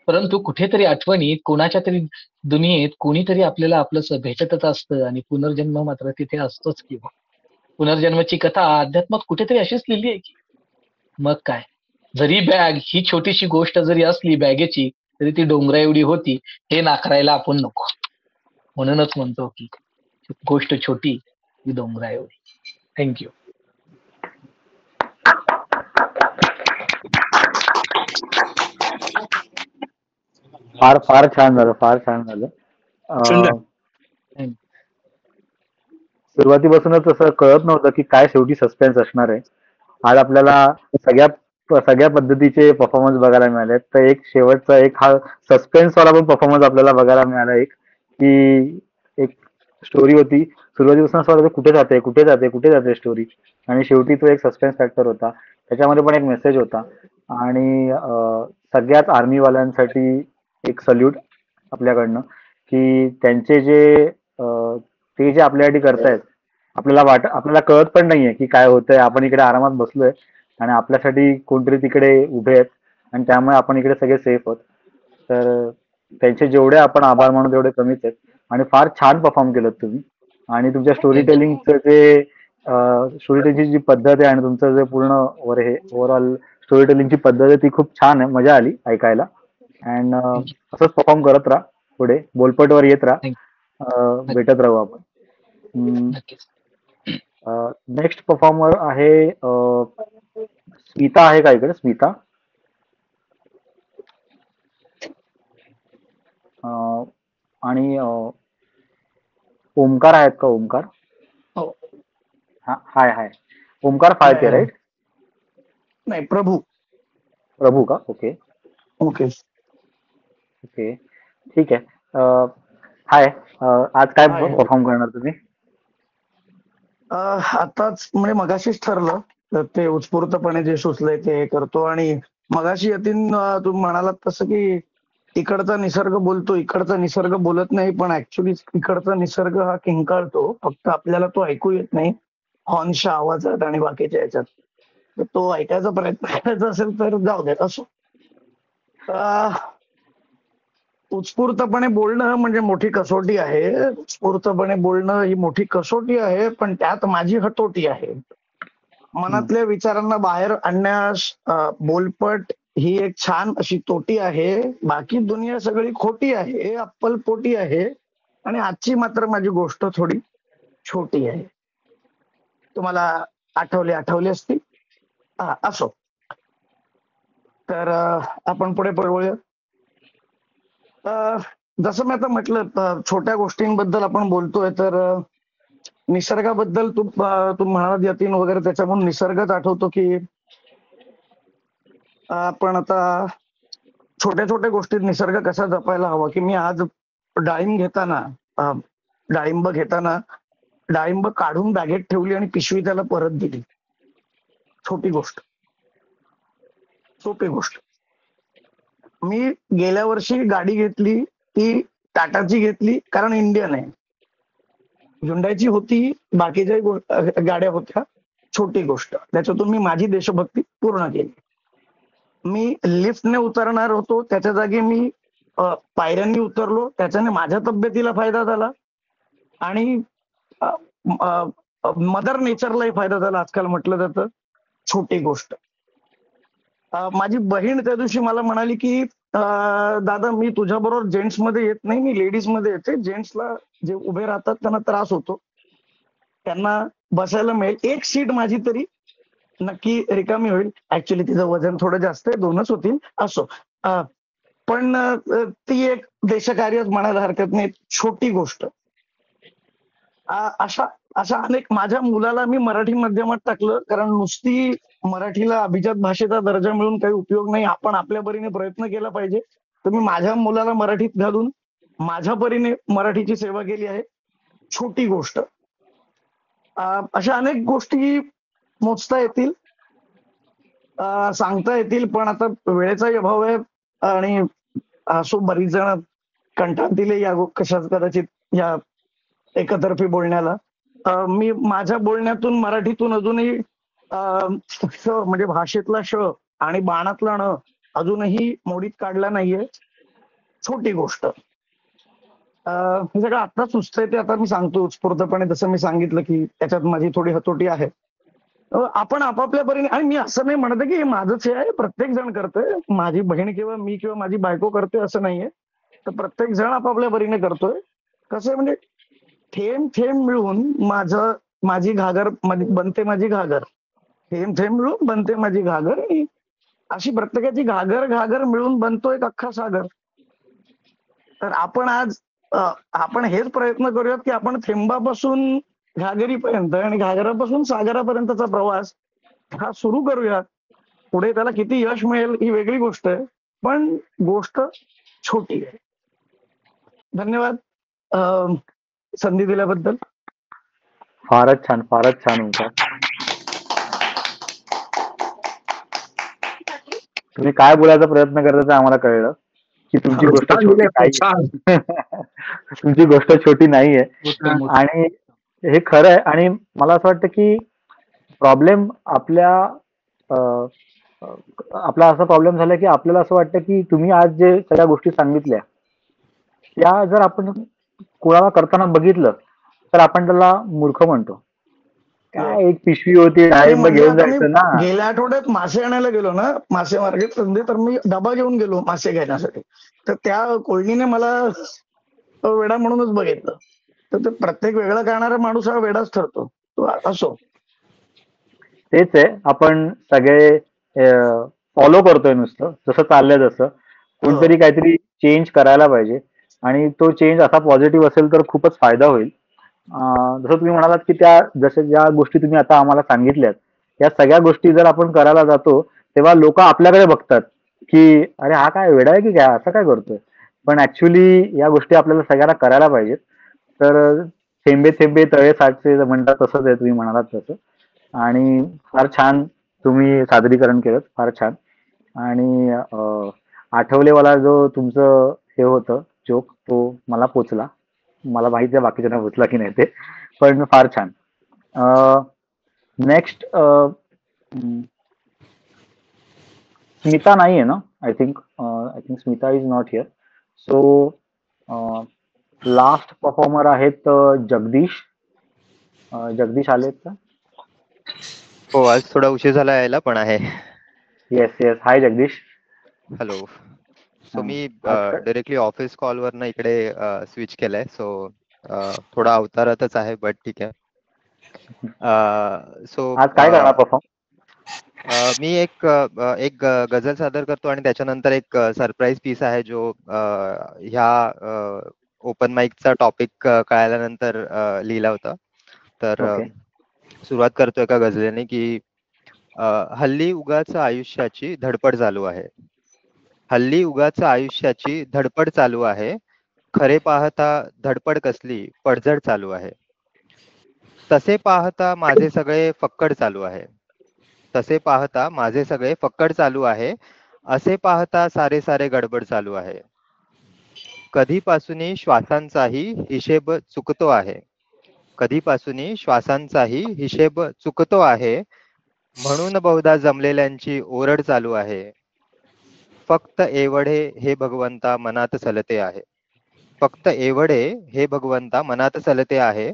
परंतु कुठेतरी आठवणीत कोणाच्या तरी दुनियेत कोणीतरी आपल्याला आपलंसं भेटतच असतं आणि पुनर्जन्म मात्र तिथे असतोच की. पुनर्जन्माची कथा अध्यात्मात कुठेतरी अशीच लिहिली आहे की. मग काय, जरी बॅग ही छोटीशी गोष्ट जरी असली बॅगेची, तरी ती डोंगरा एवढी होती हे नाकारायला आपण नको. म्हणूनच म्हणतो की गोष्ट छोटी ही डोंगरा एवढी. थँक्यू. फार फार छान झालं, फार छान झालं. सुरुवातीपासूनच असं कळत नव्हतं की काय शेवटी सस्पेन्स असणार आहे. आज आपल्याला सगळ्या पद्धतीचे परफॉर्मन्स बघायला मिळाले. तर एक शेवटचा एक हा सस्पेन्स वाला पण परफॉर्मन्स आपल्याला बघायला मिळाला. एक स्टोरी होती, सुरुवातीपासून असं वाटतं कुठे जाते स्टोरी, आणि शेवटी तो एक सस्पेन्स फॅक्टर होता. त्याच्यामध्ये पण एक मेसेज होता. आणि सगळ्याच आर्मीवाल्यांसाठी एक सल्यूट आपल्याकडनं की त्यांचे ते जे आपल्यासाठी करतायत, आपल्याला कळत पण नाहीये की काय होतंय. आपण इकडे आरामात बसलोय आणि आपल्यासाठी कोणतरी तिकडे उभे आहेत आणि त्यामुळे आपण इकडे सगळे सेफ आहोत. तर त्यांचे जेवढे आपण आभार मानू तेवढे कमीच आहेत. आणि फार छान परफॉर्म केलं तुम्ही. आणि तुमच्या स्टोरी टेलिंगची जी पद्धत आहे आणि तुमचं जे पूर्ण ओव्हरऑल स्टोरी टेलिंगची पद्धत आहे ती खूप छान आहे. मजा आली ऐकायला. अँड असंच परफॉर्म करत राहा, पुढे बोलपटवर येत राहा. भेटत राहू आपण. नेक्स्ट परफॉर्मर आहे स्मिता. आहे का इकडे स्मिता? आणि ओमकार आहेत का? ओमकार, हाय. ओमकार फाळके राईट? नाही, प्रभू का? ओके, ठीक आहे. हाय, आज काय परफॉर्म करणार तुम्ही? आताच म्हणजे मगाशीच ठरलं तर ते उत्स्फूर्तपणे जे सुचलंय ते करतो. आणि मगाशी यतीन तुम्ही म्हणालात तसं की इकडचा निसर्ग बोलतो, इकडचा निसर्ग बोलत नाही, पण ऍक्च्युली इकडचा निसर्ग हा किंकाळतो, फक्त आपल्याला तो ऐकू येत नाही हॉर्नच्या आवाजात आणि बाकीच्या याच्यात. तर तो ऐकायचा प्रयत्न करायचा असेल तर जाऊ देत. असो, उत्स्फूर्तपणे बोलणं म्हणजे मोठी कसोटी आहे. उत्स्फूर्तपणे बोलणं ही मोठी कसोटी आहे, पण त्यात माझी हतोटी आहे. मनातल्या विचारांना बाहेर आणण्यास बोलपट ही एक छान अशी तोटी आहे. बाकी दुनिया सगळी खोटी आहे, अप्पलपोटी आहे. आणि आजची मात्र माझी गोष्ट थोडी छोटी आहे. तुम्हाला आठवली असती. असो, तर आपण पुढे पळवूया. जसं मी आता म्हटलं, छोट्या गोष्टींबद्दल आपण बोलतोय, तर निसर्गाबद्दल तू म्हणालात यतीन वगैरे, त्याच्यामुळे निसर्गच आठवतो की आपण आता छोट्या छोट्या गोष्टीत निसर्ग कसा जपायला हवा. की मी आज डाळिंब घेताना डाळिंब काढून बॅगेत ठेवली आणि पिशवी त्याला परत दिली. छोटी गोष्ट, सोपी गोष्ट. मी गेल्या वर्षी गाडी घेतली, ती टाटाची घेतली कारण इंडियन आहे. हुंडाईची होती, बाकीच्या गाड्या होत्या. छोटी गोष्ट, त्याच्यातून मी माझी देशभक्ती पूर्ण केली. मी लिफ्टने उतरणार होतो, त्याच्या जागी मी पायऱ्यांनी उतरलो, त्याच्याने माझ्या तब्येतीला फायदा झाला. आणि मदर नेचरलाही फायदा झाला आजकाल म्हटलं जातं. छोटी गोष्ट. माझी बहीण त्या दिवशी मला म्हणाली की दादा मी तुझ्याबरोबर जेंट्स मध्ये येत नाही, मी लेडीज मध्ये येते. जेंट्सला जे उभे राहतात त्यांना त्रास होतो, त्यांना बसायला मिळेल. एक सीट माझी तरी नक्की रिकामी होईल. ऍक्च्युली तिचं वजन थोडं जास्त आहे, 2च होतील. असो, पण ती एक देशकार्यच म्हणायला हरकत नाही. छोटी गोष्ट. अशा अशा अनेक. माझ्या मुलाला मी मराठी माध्यमात टाकलं कारण नुसती मराठीला अभिजात भाषेचा दर्जा मिळून काही उपयोग नाही. आपण आपल्या परीने प्रयत्न केला पाहिजे. तर मी माझ्या मुलाला मराठीत घालून माझ्या परीने मराठीची सेवा केली आहे. छोटी गोष्ट. अशा अनेक गोष्टी मोजता येतील, सांगता येतील, पण आता वेळेचाही अभाव आहे आणि असो बरीच जण कंटाळतील या कशाच कदाचित या एकतर्फी बोलण्याला. मी माझ्या बोलण्यातून मराठीतून अजूनही श म्हणजे भाषेतला श आणि बाणातला ण अजूनही मोडीत काढला नाहीये. छोटी गोष्ट. हे सगळं आता सुचतंय ते आता मी सांगतो उत्स्फूर्तपणे. जसं मी सांगितलं की त्याच्यात माझी थोडी हतोटी आहे. आपण आपापल्या परीने, आणि मी असं नाही म्हणत की हे माझंच हे आहे, प्रत्येक जण करतोय. माझी बहीण किंवा मी किंवा माझी बायको करते असं नाहीये. तर प्रत्येक जण आपापल्या परीने करतोय. कसं म्हणजे थेंब थेंब मिळून माझी घागर बनते माझी घागर. थेंब थेंब मिळून बनते माझी घागर. आणि अशी प्रत्येकाची घागर घागर मिळून बनतो एक अख्खा सागर. तर आपण आज आपण हेच प्रयत्न करूयात की आपण थेंबापासून घागरीपर्यंत आणि घागरापासून सागरापर्यंतचा प्रवास हा सुरू करूयात. पुढे त्याला किती यश मिळेल ही वेगळी गोष्ट आहे, पण गोष्ट छोटी आहे. धन्यवाद संधी दिल्याबद्दल. फारच छान, फारच छान ओंकार. तुम्ही काय बोलायचा प्रयत्न करता ते आम्हाला कळलं की तुमची गोष्ट छोटी नाही. तुमची गोष्ट छोटी नाहीये आणि हे खरं आहे. आणि मला असं वाटतं की प्रॉब्लेम आपला असा प्रॉब्लेम झाला की आपल्याला असं वाटतं की तुम्ही आज जे सगळ्या गोष्टी सांगितल्या त्या जर आपण कोणाला करताना बघितलं तर आपण त्याला मूर्ख म्हणतो. काय एक पिशवी होती डाळिंब घेऊन जायचं ना. गेल्या आठवड्यात मासे आणायला गेलो ना मासे मार्केट मध्ये, तर मी डबा घेऊन गेलो मासे घेण्यासाठी. तर त्या कोळणीने मला वेडा म्हणूनच बघितलं. तर ते प्रत्येक वेगळा करणारा माणूस हा वेडाच ठरतो. असो, तेच आहे. आपण सगळे फॉलो करतोय नुसतं, जसं चाललंय तसं. कोणतरी काहीतरी चेंज करायला पाहिजे आणि तो चेंज असा पॉझिटिव्ह असेल तर खूपच फायदा होईल. जसं तुम्ही म्हणालात की जशा ज्या गोष्टी तुम्ही आता आम्हाला सांगितल्यात या सगळ्या गोष्टी जर आपण करायला जातो तेव्हा लोक आपल्याकडे बघतात की अरे हा काय वेडा आहे की काय, असं काय करतोय. पण ऍक्च्युली या गोष्टी आपल्याला सगळ्यांना करायला पाहिजेत. तर थेंबे थेंबे तळे साचे म्हणतात तसंच आहे, तुम्ही म्हणालात तसं. आणि फार छान तुम्ही सादरीकरण केलं, फार छान. आणि आठवलेवाला जो तुमचं हे होतं जोक, तो मला पोचला. मला माहिती आहे बाकीच्यांना पोचला की नाही ते, पण फार छान. नेक्स्ट स्मिता नाही आहे ना. I think Smita is not here. So last performer आहेत जगदीश. जगदीश आलेत का? हो, आज थोडा उशीर झाला यायला, पण आहे. Yes yes. Hi Jagdish. Hello. So मी डायरेक्टली ऑफिस कॉलवरनं इकडे स्विच केलंय. सो थोडा अवतारातच आहे, बट ठीक आहे. सो आज काय करणार परफॉर्म? मी एक गझल सादर करतो आणि त्याच्यानंतर एक सरप्राईज पीस आहे जो ह्या ओपन माईकचा टॉपिक कळाल्यानंतर लिहिला होता. तर सुरुवात करतो एका गझलेने की हल्ली उगाच आयुष्याची धडपड चालू आहे. हल्ली उगाच आयुष्याची धडपड चालू आहे. खरे पाहता धडपड कसली पडझड चालू आहे. तसे पाहता माझे सगळे फक्कड चालू आहे. तसे पाहता माझे सगळे फक्कड चालू आहे. असे पाहता सारे सारे गडबड चालू आहे. कधीपासून श्वासांचाही हिशेब चुकतो आहे. कधीपासून श्वासांचाही हिशेब चुकतो आहे. म्हणून बहुधा जमलेल्यांची ओरड चालू आहे. फक्त एवढे हे भगवंता मनात चलते आहे. फक्त एवढे हे भगवंता मनात चलते आहे.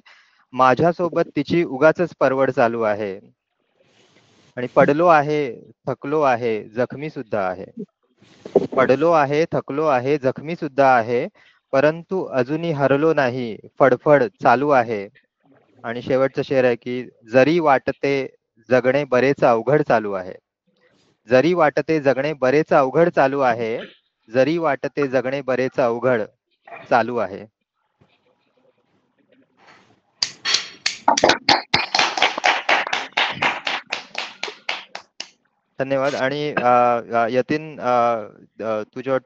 माझ्यासोबत तिची उगाचच परवड चालू आहे. आणि पडलो आहे, थकलो आहे, जखमी सुद्धा आहे. पडलो आहे, थकलो आहे, जखमी सुद्धा आहे, परंतु अजूनही हरलो नाही, फडफड चालू आहे. आणि शेवटचं शेर आहे की जरी वाटते जगणे बरेच अवघड चालू आहे. जरी वाटते जगणे बरेच अवघड चालू आहे. जरी वाटते जगणे बरेच अवघड चालू आहे. धन्यवाद. आणि यतीन तू जो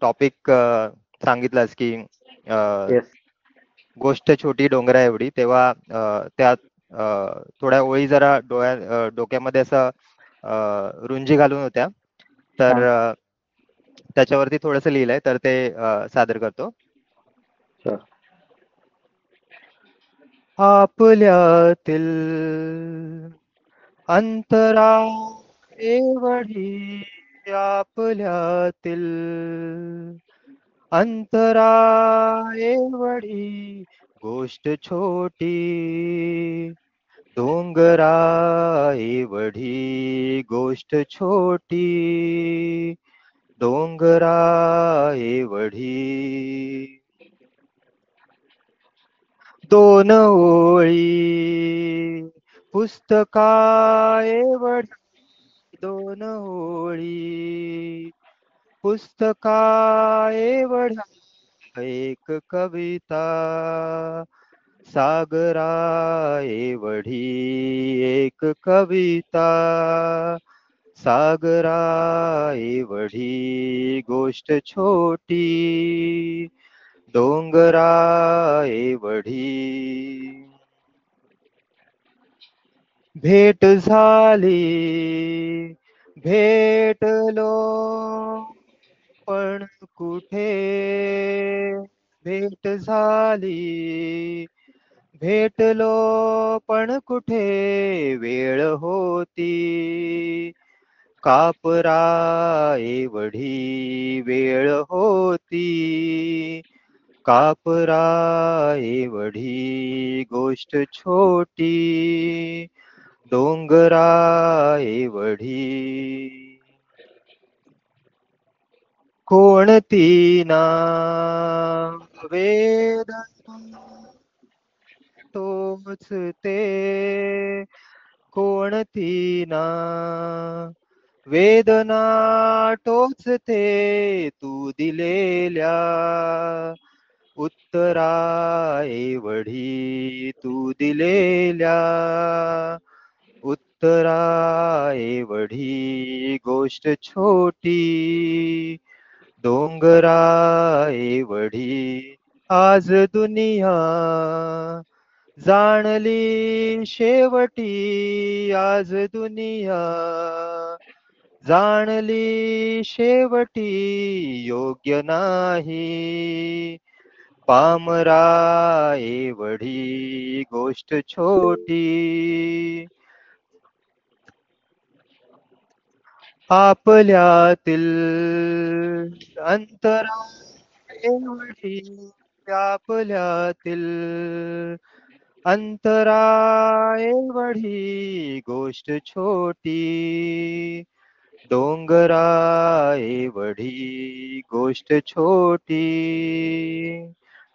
टॉपिक सांगितलास की गोष्ट छोटी डोंगरा एवढी, तेव्हा त्यात थोड्या ओळी जरा डोक्यामध्ये असं रुंजी घालून होत्या, तर त्याच्यावरती थोडस लिहिलंय, तर ते सादर करतो. आपल्यातील अंतरा एवढी, आपल्यातील अंतरा एवढी, गोष्ट छोटी डोंगरा एवढी, गोष्ट छोटी डोंगरा एवढी. दोन ओळी पुस्तका एवढी, दोन ओळी पुस्तका एवढा, एक कविता सागरा एवढी, एक कविता सागरा एवढी, गोष्ट छोटी डोंगरा एवढी. भेट झाली, भेटलो पण कुठे, भेट झाली, भेटलो पण कुठे, वेळ होती कापरा एवढी, वेळ होती कापरा एवढी, गोष्ट छोटी डोंगरा एवढी. कोणती ना वेदना तोच ते, कोणती ना वेदना तोच ते, तू दिलेल्या उत्तरा एवढी, तू दिलेल्या उत्तरा एवढी, गोष्ट छोटी डोंगरा एवढी. आज दुनिया जाणली शेवटी, आज दुनिया जाणली शेवटी, योग्य नाही पामरा एवढी, गोष्ट छोटी आपल्यातील अंतरा एवढी, आपल्यातील अंतरा एवढी, गोष्ट छोटी डोंगरा एवढी, गोष्ट छोटी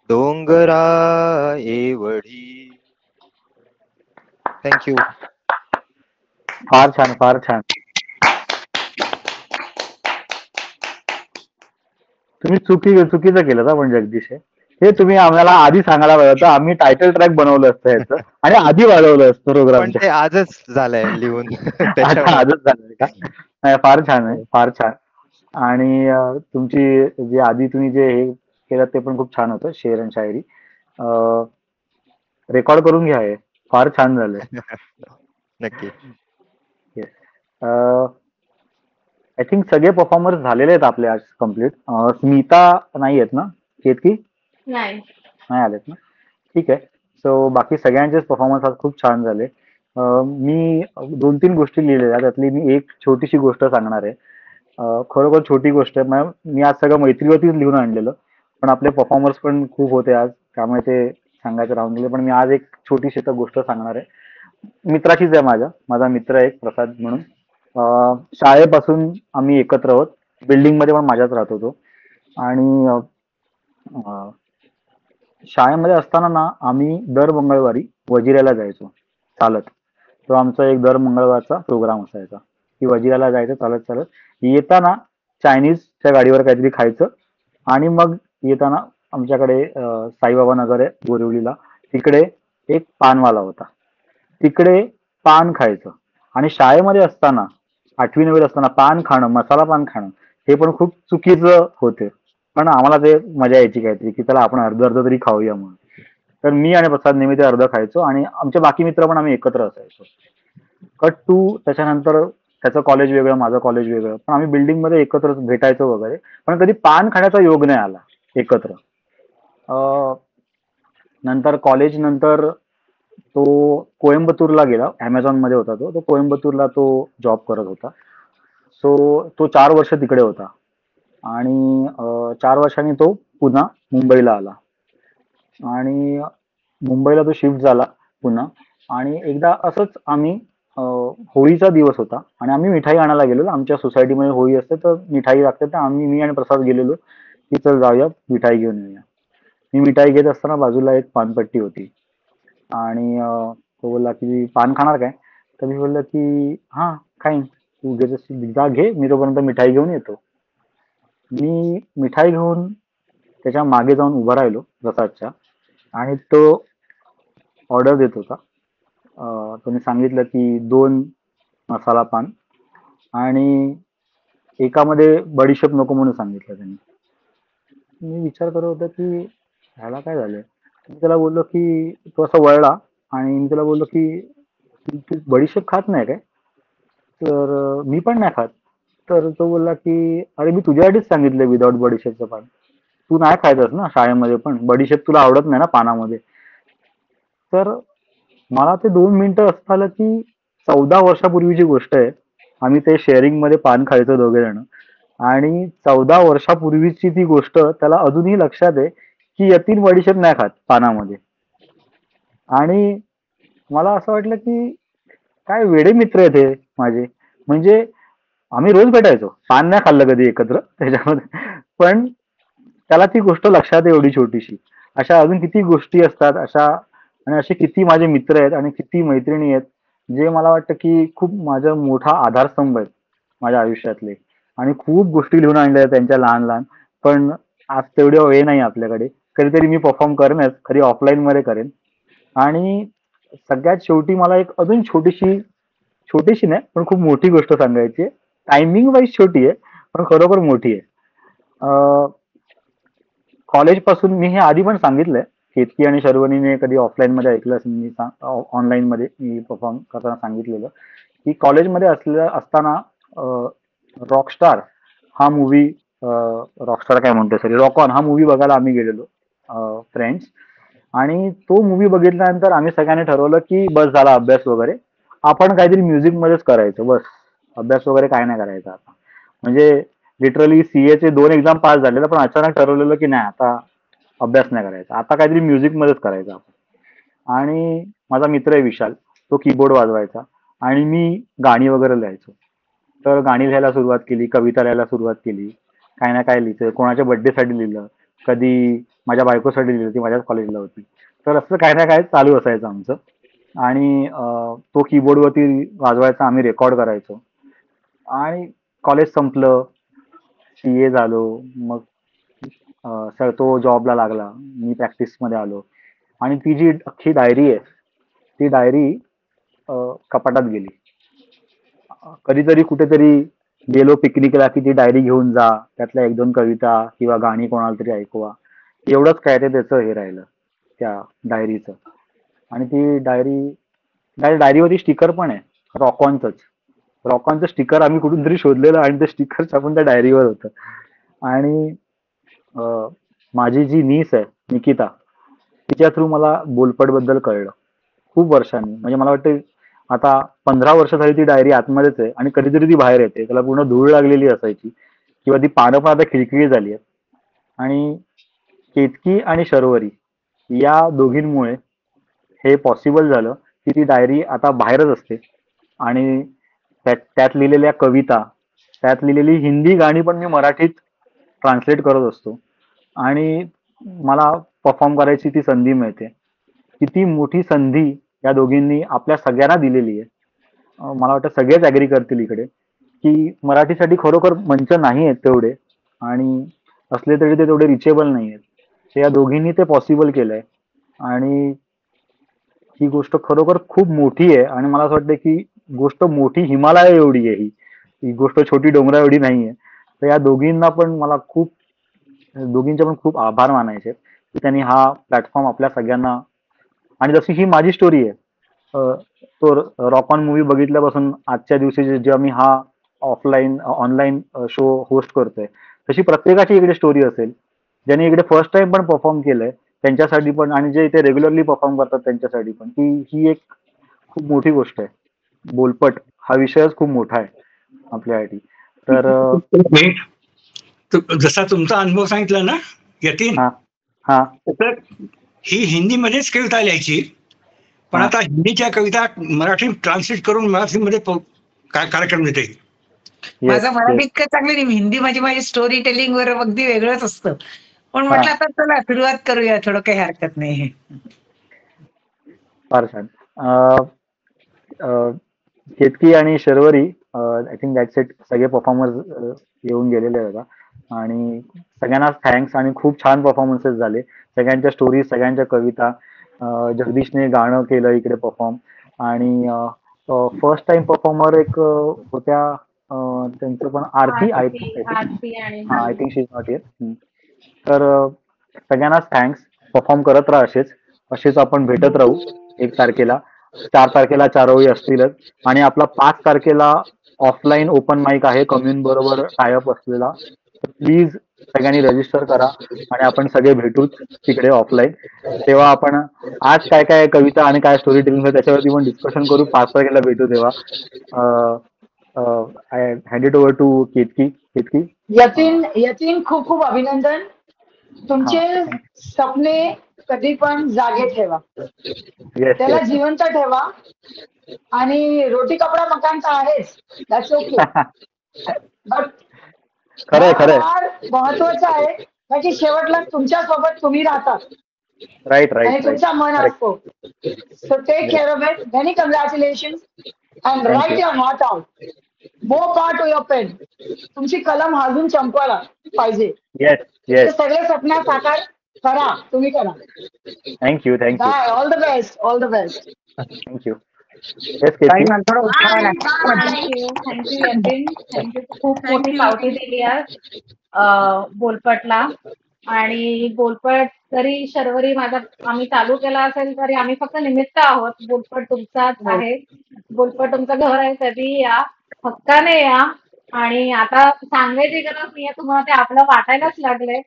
डोंगरा एवढी. थँक्यू. फार छान, फार छान. तुम्ही चुकीचं केलं पण जगदीश, हे तुम्ही आम्हाला आधी सांगायला पाहिजे होतं. आम्ही टायटल ट्रॅक बनवलं असतं ह्याचं आणि आधी वाजवलं असतं पण प्रोग्रामच्या. ते आजच झालंय लिहून अच्छा, त्याच्यामुळे. आजच झालंय का? नाही, फार छान आहे, फार छान. आणि तुमची जे आधी तुम्ही जे हे केलं ते पण खूप छान होतं, शेर आणि शायरी. रेकॉर्ड करून घ्या, हे फार छान झालंय. नक्की. आय थिंक सगळे परफॉर्मर्स झालेले आहेत आपले आज कम्प्लीट. स्मिता नाही आहेत ना, केतकी नाही. नाही आलेत ना, ठीक आहे. सो बाकी सगळ्यांचेच परफॉर्मन्स आज खूप छान झाले. मी 2-3 गोष्टी लिहिलेल्या, त्यातली मी एक छोटीशी गोष्ट सांगणार आहे. खरोखर छोटी गोष्ट आहे. मी आज सगळं मैत्रीवरतीच लिहून आणलेलं, पण आपले परफॉर्मर्स पण खूप होते आज, त्यामुळे ते सांगायचं राहून गेले, पण मी आज एक छोटीशी तर गोष्ट सांगणार आहे. मित्राचीच आहे, माझा मित्र आहे एक प्रसाद म्हणून. शाळेपासून आम्ही एकत्र आहोत, बिल्डिंग मध्ये पण माझ्याच राहत होतो. आणि शाळेमध्ये असताना ना आम्ही दर मंगळवारी वजिऱ्याला जायचो चालत. तो आमचा एक दर मंगळवारचा प्रोग्राम असायचा की वजिऱ्याला जायचं चालत चालत. येताना चायनीजच्या गाडीवर काहीतरी खायचं आणि मग येताना आमच्याकडे साईबाबा नगर आहे बोरिवलीला, तिकडे एक पानवाला होता, तिकडे पान खायचं. आणि शाळेमध्ये असताना 8वी 9वी असताना पान खाणं, मसाला पान खाणं हे पण खूप चुकीचं होते. पण आम्हाला ते मजा यायची काहीतरी की चला आपण अर्ध अर्ध तरी खाऊया म्हणून. तर मी आणि प्रसाद नेहमी ते अर्ध खायचो आणि आमचे बाकी मित्र पण आम्ही एकत्र असायचो. कट टू त्याच्यानंतर त्याचं कॉलेज वेगळं, माझं कॉलेज वेगळं, पण आम्ही बिल्डिंग मध्ये एकत्र भेटायचो वगैरे, पण कधी पान खाण्याचा योग नाही आला एकत्र. नंतर कॉलेज नंतर तो कोइंबतूरला गेला, अमेझॉन मध्ये होता तो कोइंबतूरला तो जॉब करत होता. सो तो 4 वर्ष तिकडे होता आणि 4 वर्षांनी तो पुन्हा मुंबईला आला आणि मुंबईला तो शिफ्ट झाला पुन्हा. आणि एकदा असंच आम्ही होळीचा दिवस होता आणि आम्ही मिठाई आणायला गेलेलो. आमच्या सोसायटीमध्ये होळी असते तर मिठाई लागते, तर मी आणि प्रसाद गेलेलो की चल जाऊया मिठाई घेऊन येऊया. मी मिठाई घेत असताना बाजूला एक पानपट्टी होती आणि तो बोलला की पान खाणार काय, तर मी बोललो की हा खाईन, तू घेत असतील जा घे, मी तोपर्यंत मिठाई घेऊन येतो. मी मिठाई घेऊन त्याच्या मागे जाऊन उभा राहिलो प्रसादच्या आणि तो ऑर्डर देत होता. त्याने सांगितलं की 2 मसाला पान आणि एकामध्ये बडीशेप नको म्हणून सांगितलं त्यांनी. मी विचार करत होतो की ह्याला काय झालंय. मी त्याला बोललो की तो असा वळला आणि मी त्याला बोललो की तू बडीशेप खात नाही काय, तर मी पण नाही खात. तर तो बोलला की अरे मी तुझ्यासाठीच सांगितलंय विदाऊट बडीशेपचं पान, तू नाही खायचंस ना शाळेमध्ये पण, बडीशेप तुला आवडत नाही ना पानामध्ये. तर मला ते 2 मिनिटं असं झालं की 14 वर्षापूर्वीची गोष्ट आहे. आम्ही ते शेअरिंग मध्ये पान खायचो दोघे जण आणि 14 वर्षापूर्वीची ती गोष्ट त्याला अजूनही लक्षात आहे की यतीन बडीशेप नाही खात पानामध्ये. आणि मला असं वाटलं की काय वेडे मित्र आहेत हे माझे. म्हणजे आम्ही रोज भेटायचो, पान नाही खाल्लं कधी एकत्र त्याच्यामध्ये, पण त्याला ती गोष्ट लक्षात आहे एवढी छोटीशी. अशा अजून किती गोष्टी असतात अशा, आणि असे किती माझे मित्र आहेत आणि किती मैत्रिणी आहेत जे मला वाटतं की खूप माझा मोठा आधारस्तंभ आहेत माझ्या आयुष्यातले. आणि खूप गोष्टी लिहून आणल्या आहेत त्यांच्या लहान लहान, पण आज तेवढे वेळ नाही आपल्याकडे. कधीतरी मी परफॉर्म करेनच, खरी ऑफलाईन मध्ये करेन. आणि सगळ्यात शेवटी मला एक अजून छोटीशी नाही पण खूप मोठी गोष्ट सांगायची आहे. टायमिंग वाईज छोटी आहे पण खरोखर मोठी आहे. कॉलेज पासून मी हे आधी पण सांगितलंय, केतकी आणि शर्वणीने कधी ऑफलाईन मध्ये ऐकलं असेल, मी ऑनलाईन मध्ये मी परफॉर्म करताना सांगितलेलं की कॉलेजमध्ये असताना रॉकस्टार हा मूवी, रॉकस्टार काय म्हणतो सॉरी, रॉक ऑन हा मूवी बघायला आम्ही गेलेलो फ्रेंड्स. आणि तो मूवी बघितल्यानंतर आम्ही सगळ्यांनी ठरवलं की बस झाला अभ्यास वगैरे, आपण काहीतरी म्युझिक मध्येच करायचं, बस अभ्यास वगैरे काय नाही करायचा आता. म्हणजे लिटरली CA चे 2 एक्झाम पास झालेलं, पण अचानक ठरवलेलं की नाही आता अभ्यास नाही करायचा, आता काहीतरी म्युझिक मध्येच करायचं आपण. आणि माझा मित्र आहे विशाल, तो कीबोर्ड वाजवायचा आणि मी गाणी वगैरे लिहायचो. तर गाणी लिहायला सुरुवात केली, कविता लिहायला सुरुवात केली, काय ना काय लिहिलं, कोणाच्या बर्थडेसाठी लिहिलं, कधी माझ्या बायकोसाठी लिहिलं, ती माझ्याच कॉलेजला होती. तर असं काय ना काय चालू असायचं आमचं. आणि तो कीबोर्डवरती वाजवायचा, आम्ही रेकॉर्ड करायचो. आणि कॉलेज संपलं, CA झालो, मग सर तो जॉबला लागला, मी प्रॅक्टिस मध्ये आलो. आणि ती जी अख्खी डायरी आहे ती डायरी कपाटात गेली. कधीतरी कुठेतरी गेलो पिकनिकला की ती डायरी घेऊन जा, त्यातल्या 1-2 कविता किंवा गाणी कोणाला तरी ऐकवा, एवढंच काय ते त्याचं हे राहिलं त्या डायरीचं. आणि ती डायरीवरती स्टिकर पण आहे रॉकॉनचं स्टिकर आम्ही कुठून तरी शोधलेलं आणि ते स्टिकर छापून त्या डायरीवर होतं. आणि माझी जी नीस आहे निकिता, तिच्या थ्रू मला बोलपट बद्दल कळलं खूप वर्षांनी. म्हणजे मला वाटतं आता 15 वर्ष झाली ती डायरी आतमध्येच आहे आणि कधीतरी ती बाहेर येते, त्याला पूर्ण धूळ लागलेली असायची किंवा ती पानं पण आता खिळखिळी झाली आहेत. आणि केतकी आणि शर्वरी या दोघींमुळे हे पॉसिबल झालं की ती डायरी आता बाहेरच असते आणि त्यात लिहिलेल्या कविता, त्यात लिहिलेली हिंदी गाणी पण मी मराठीत ट्रान्सलेट करत असतो आणि मला परफॉर्म करायची ती संधी मिळते. किती मोठी संधी या दोघींनी आपल्या सगळ्यांना दिलेली आहे. मला वाटतं सगळेच ऍग्री करतील इकडे की मराठीसाठी खरोखर मंच नाही आहेत तेवढे, आणि असले तरी ते तेवढे रिचेबल नाही आहेत. तर या दोघींनी ते पॉसिबल केलंय आणि ही गोष्ट खरोखर खूप मोठी आहे आणि मला असं वाटतं की गोष्ट मोठी हिमालय एवढी आहे. ही गोष्ट छोटी डोंगरा एवढी नाहीये. तर या दोघींना पण मला दोघींचे पण खूप आभार मानायचे की त्यांनी हा प्लॅटफॉर्म आपल्या सगळ्यांना, आणि जशी ही माझी स्टोरी आहे, तो रॉक ऑन मूवी बघितल्यापासून आजच्या दिवशी जेव्हा मी हा ऑनलाईन शो होस्ट करतोय, तशी प्रत्येकाची इकडे स्टोरी असेल. ज्यांनी इकडे फर्स्ट टाइम पण परफॉर्म केलंय त्यांच्यासाठी पण, आणि जे इथे रेग्युलरली परफॉर्म करतात त्यांच्यासाठी पण, ही एक खूप मोठी गोष्ट आहे. बोलपट हा विषयच खूप मोठा आहे आपल्यासाठी. तर जसा तुमचा अनुभव सांगितला ना यतीन, तर ही हिंदीमध्येच कविता लिहायची, पण आता हिंदीच्या कविता मराठी ट्रान्सलेट करून मराठीमध्ये कार्यक्रम देते. माझं मराठी इतकं चांगलं नाही, हिंदी माझी स्टोरी टेलिंग वर अगदी वेगळंच असतं. पण म्हटलं आता चला सुरुवात करूया, थोडं काही हरकत नाही. फार छान. केतकी आणि Sharvari, I think that's it. सगळे परफॉर्मर्स येऊन गेलेले होता आणि सगळ्यांना थँक्स, आणि खूप छान परफॉर्मन्सेस झाले. सगळ्यांच्या स्टोरीज, सगळ्यांच्या कविता. जगदीशने गाणं केलं इकडे परफॉर्म, आणि फर्स्ट टाइम परफॉर्मर एक होत्या, त्यांचं पण Aarti, I think she is not here. तर सगळ्यांनाच थँक्स. परफॉर्म करत राहा असेच आपण भेटत राहू. 1 तारखेला, 4 तारखेला चारोळी असतीलच, आणि आपला 5 तारखेला ऑफलाईन ओपन माईक आहे कम्युन बरोबर टायअप असलेला. प्लीज सगळ्यांनी रजिस्टर करा आणि आपण सगळे भेटूच तिकडे ऑफलाईन. तेव्हा आपण आज काय काय कविता आणि काय स्टोरी टेलिंग त्याच्यावरती पण डिस्कशन करू. 5 तारखेला भेटू तेव्हा. I hand it over to Ketaki. Yatin खूप खूप अभिनंदन. तुमचे स्वप्ने कधी पण जागे ठेवा, त्याला जिवंत ठेवा, आणि रोटी कपडा मकान तर आहेच, दॅट्स ओके. खरंय महत्वाचं आहे कारण की शेवटला तुमच्या सोबत तुम्ही राहतात, राईट आणि तुमचा मन असतो. So take care of it. Many congratulation and write your heart out. More part to your pen. तुमची कलम अजून चमकवायला पाहिजे. सगळे स्वप्न साकार करा, तुम्ही करा. Thank you. All the best. Thank you. Thank you Yatin. Thank you. खूप मोठी पावती दिली आज बोलपटला. आणि बोलपट जरी शर्वरी आम्ही चालू केला असेल तरी आम्ही फक्त निमित्त आहोत. बोलपट तुमचाच आहे. बोलपट तुमचं घर आहे. कधीही या, हक्काने या. आणि आता सांगायची गरज नाहीये, तुम्हाला ते आपलं वाटायलाच लागले.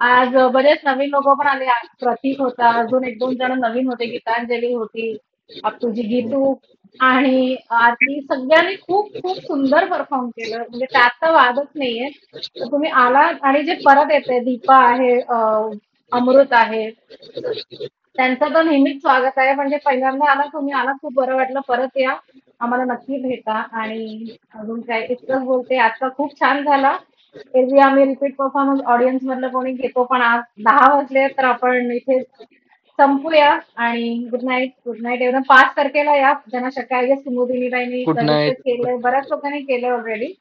आज बरेच नवीन लोक पण आले. प्रतीक होता, अजून 1-2 जण नवीन होते, गीतांजली होती, तुझी गीतू आणि आरती. सगळ्यांनी खूप खूप सुंदर परफॉर्म केलं, म्हणजे त्यात तर वादच नाहीये. तर तुम्ही आलात, आणि जे परत येते, दीपा आहे, अमृत आहे, त्यांचं तर नेहमीच स्वागत आहे. म्हणजे पहिल्यांदा आला, तुम्ही आलात, खूप बरं वाटलं. परत या, आम्हाला नक्की भेटा. आणि अजून काय इतकंच बोलते, आजचा खूप छान झाला. एरवी आम्ही रिपीट परफॉर्मन्स ऑडियन्स मधलं कोणी घेतो, पण आज 10 वाजले, तर आपण इथे संपूया. आणि गुड नाईट एवढं. 5 तारखेला या, ज्यांना शक्य आहे. सुमोदिनीबाईंनी रजिस्टर केलंय, बऱ्याच लोकांनी केलंय ऑलरेडी.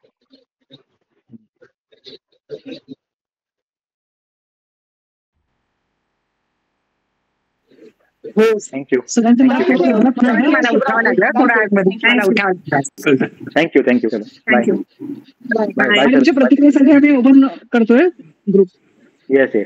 थँक्यू. तुमच्या प्रतिक्रियेसाठी आम्ही ओपन करतोय ग्रुप. येस.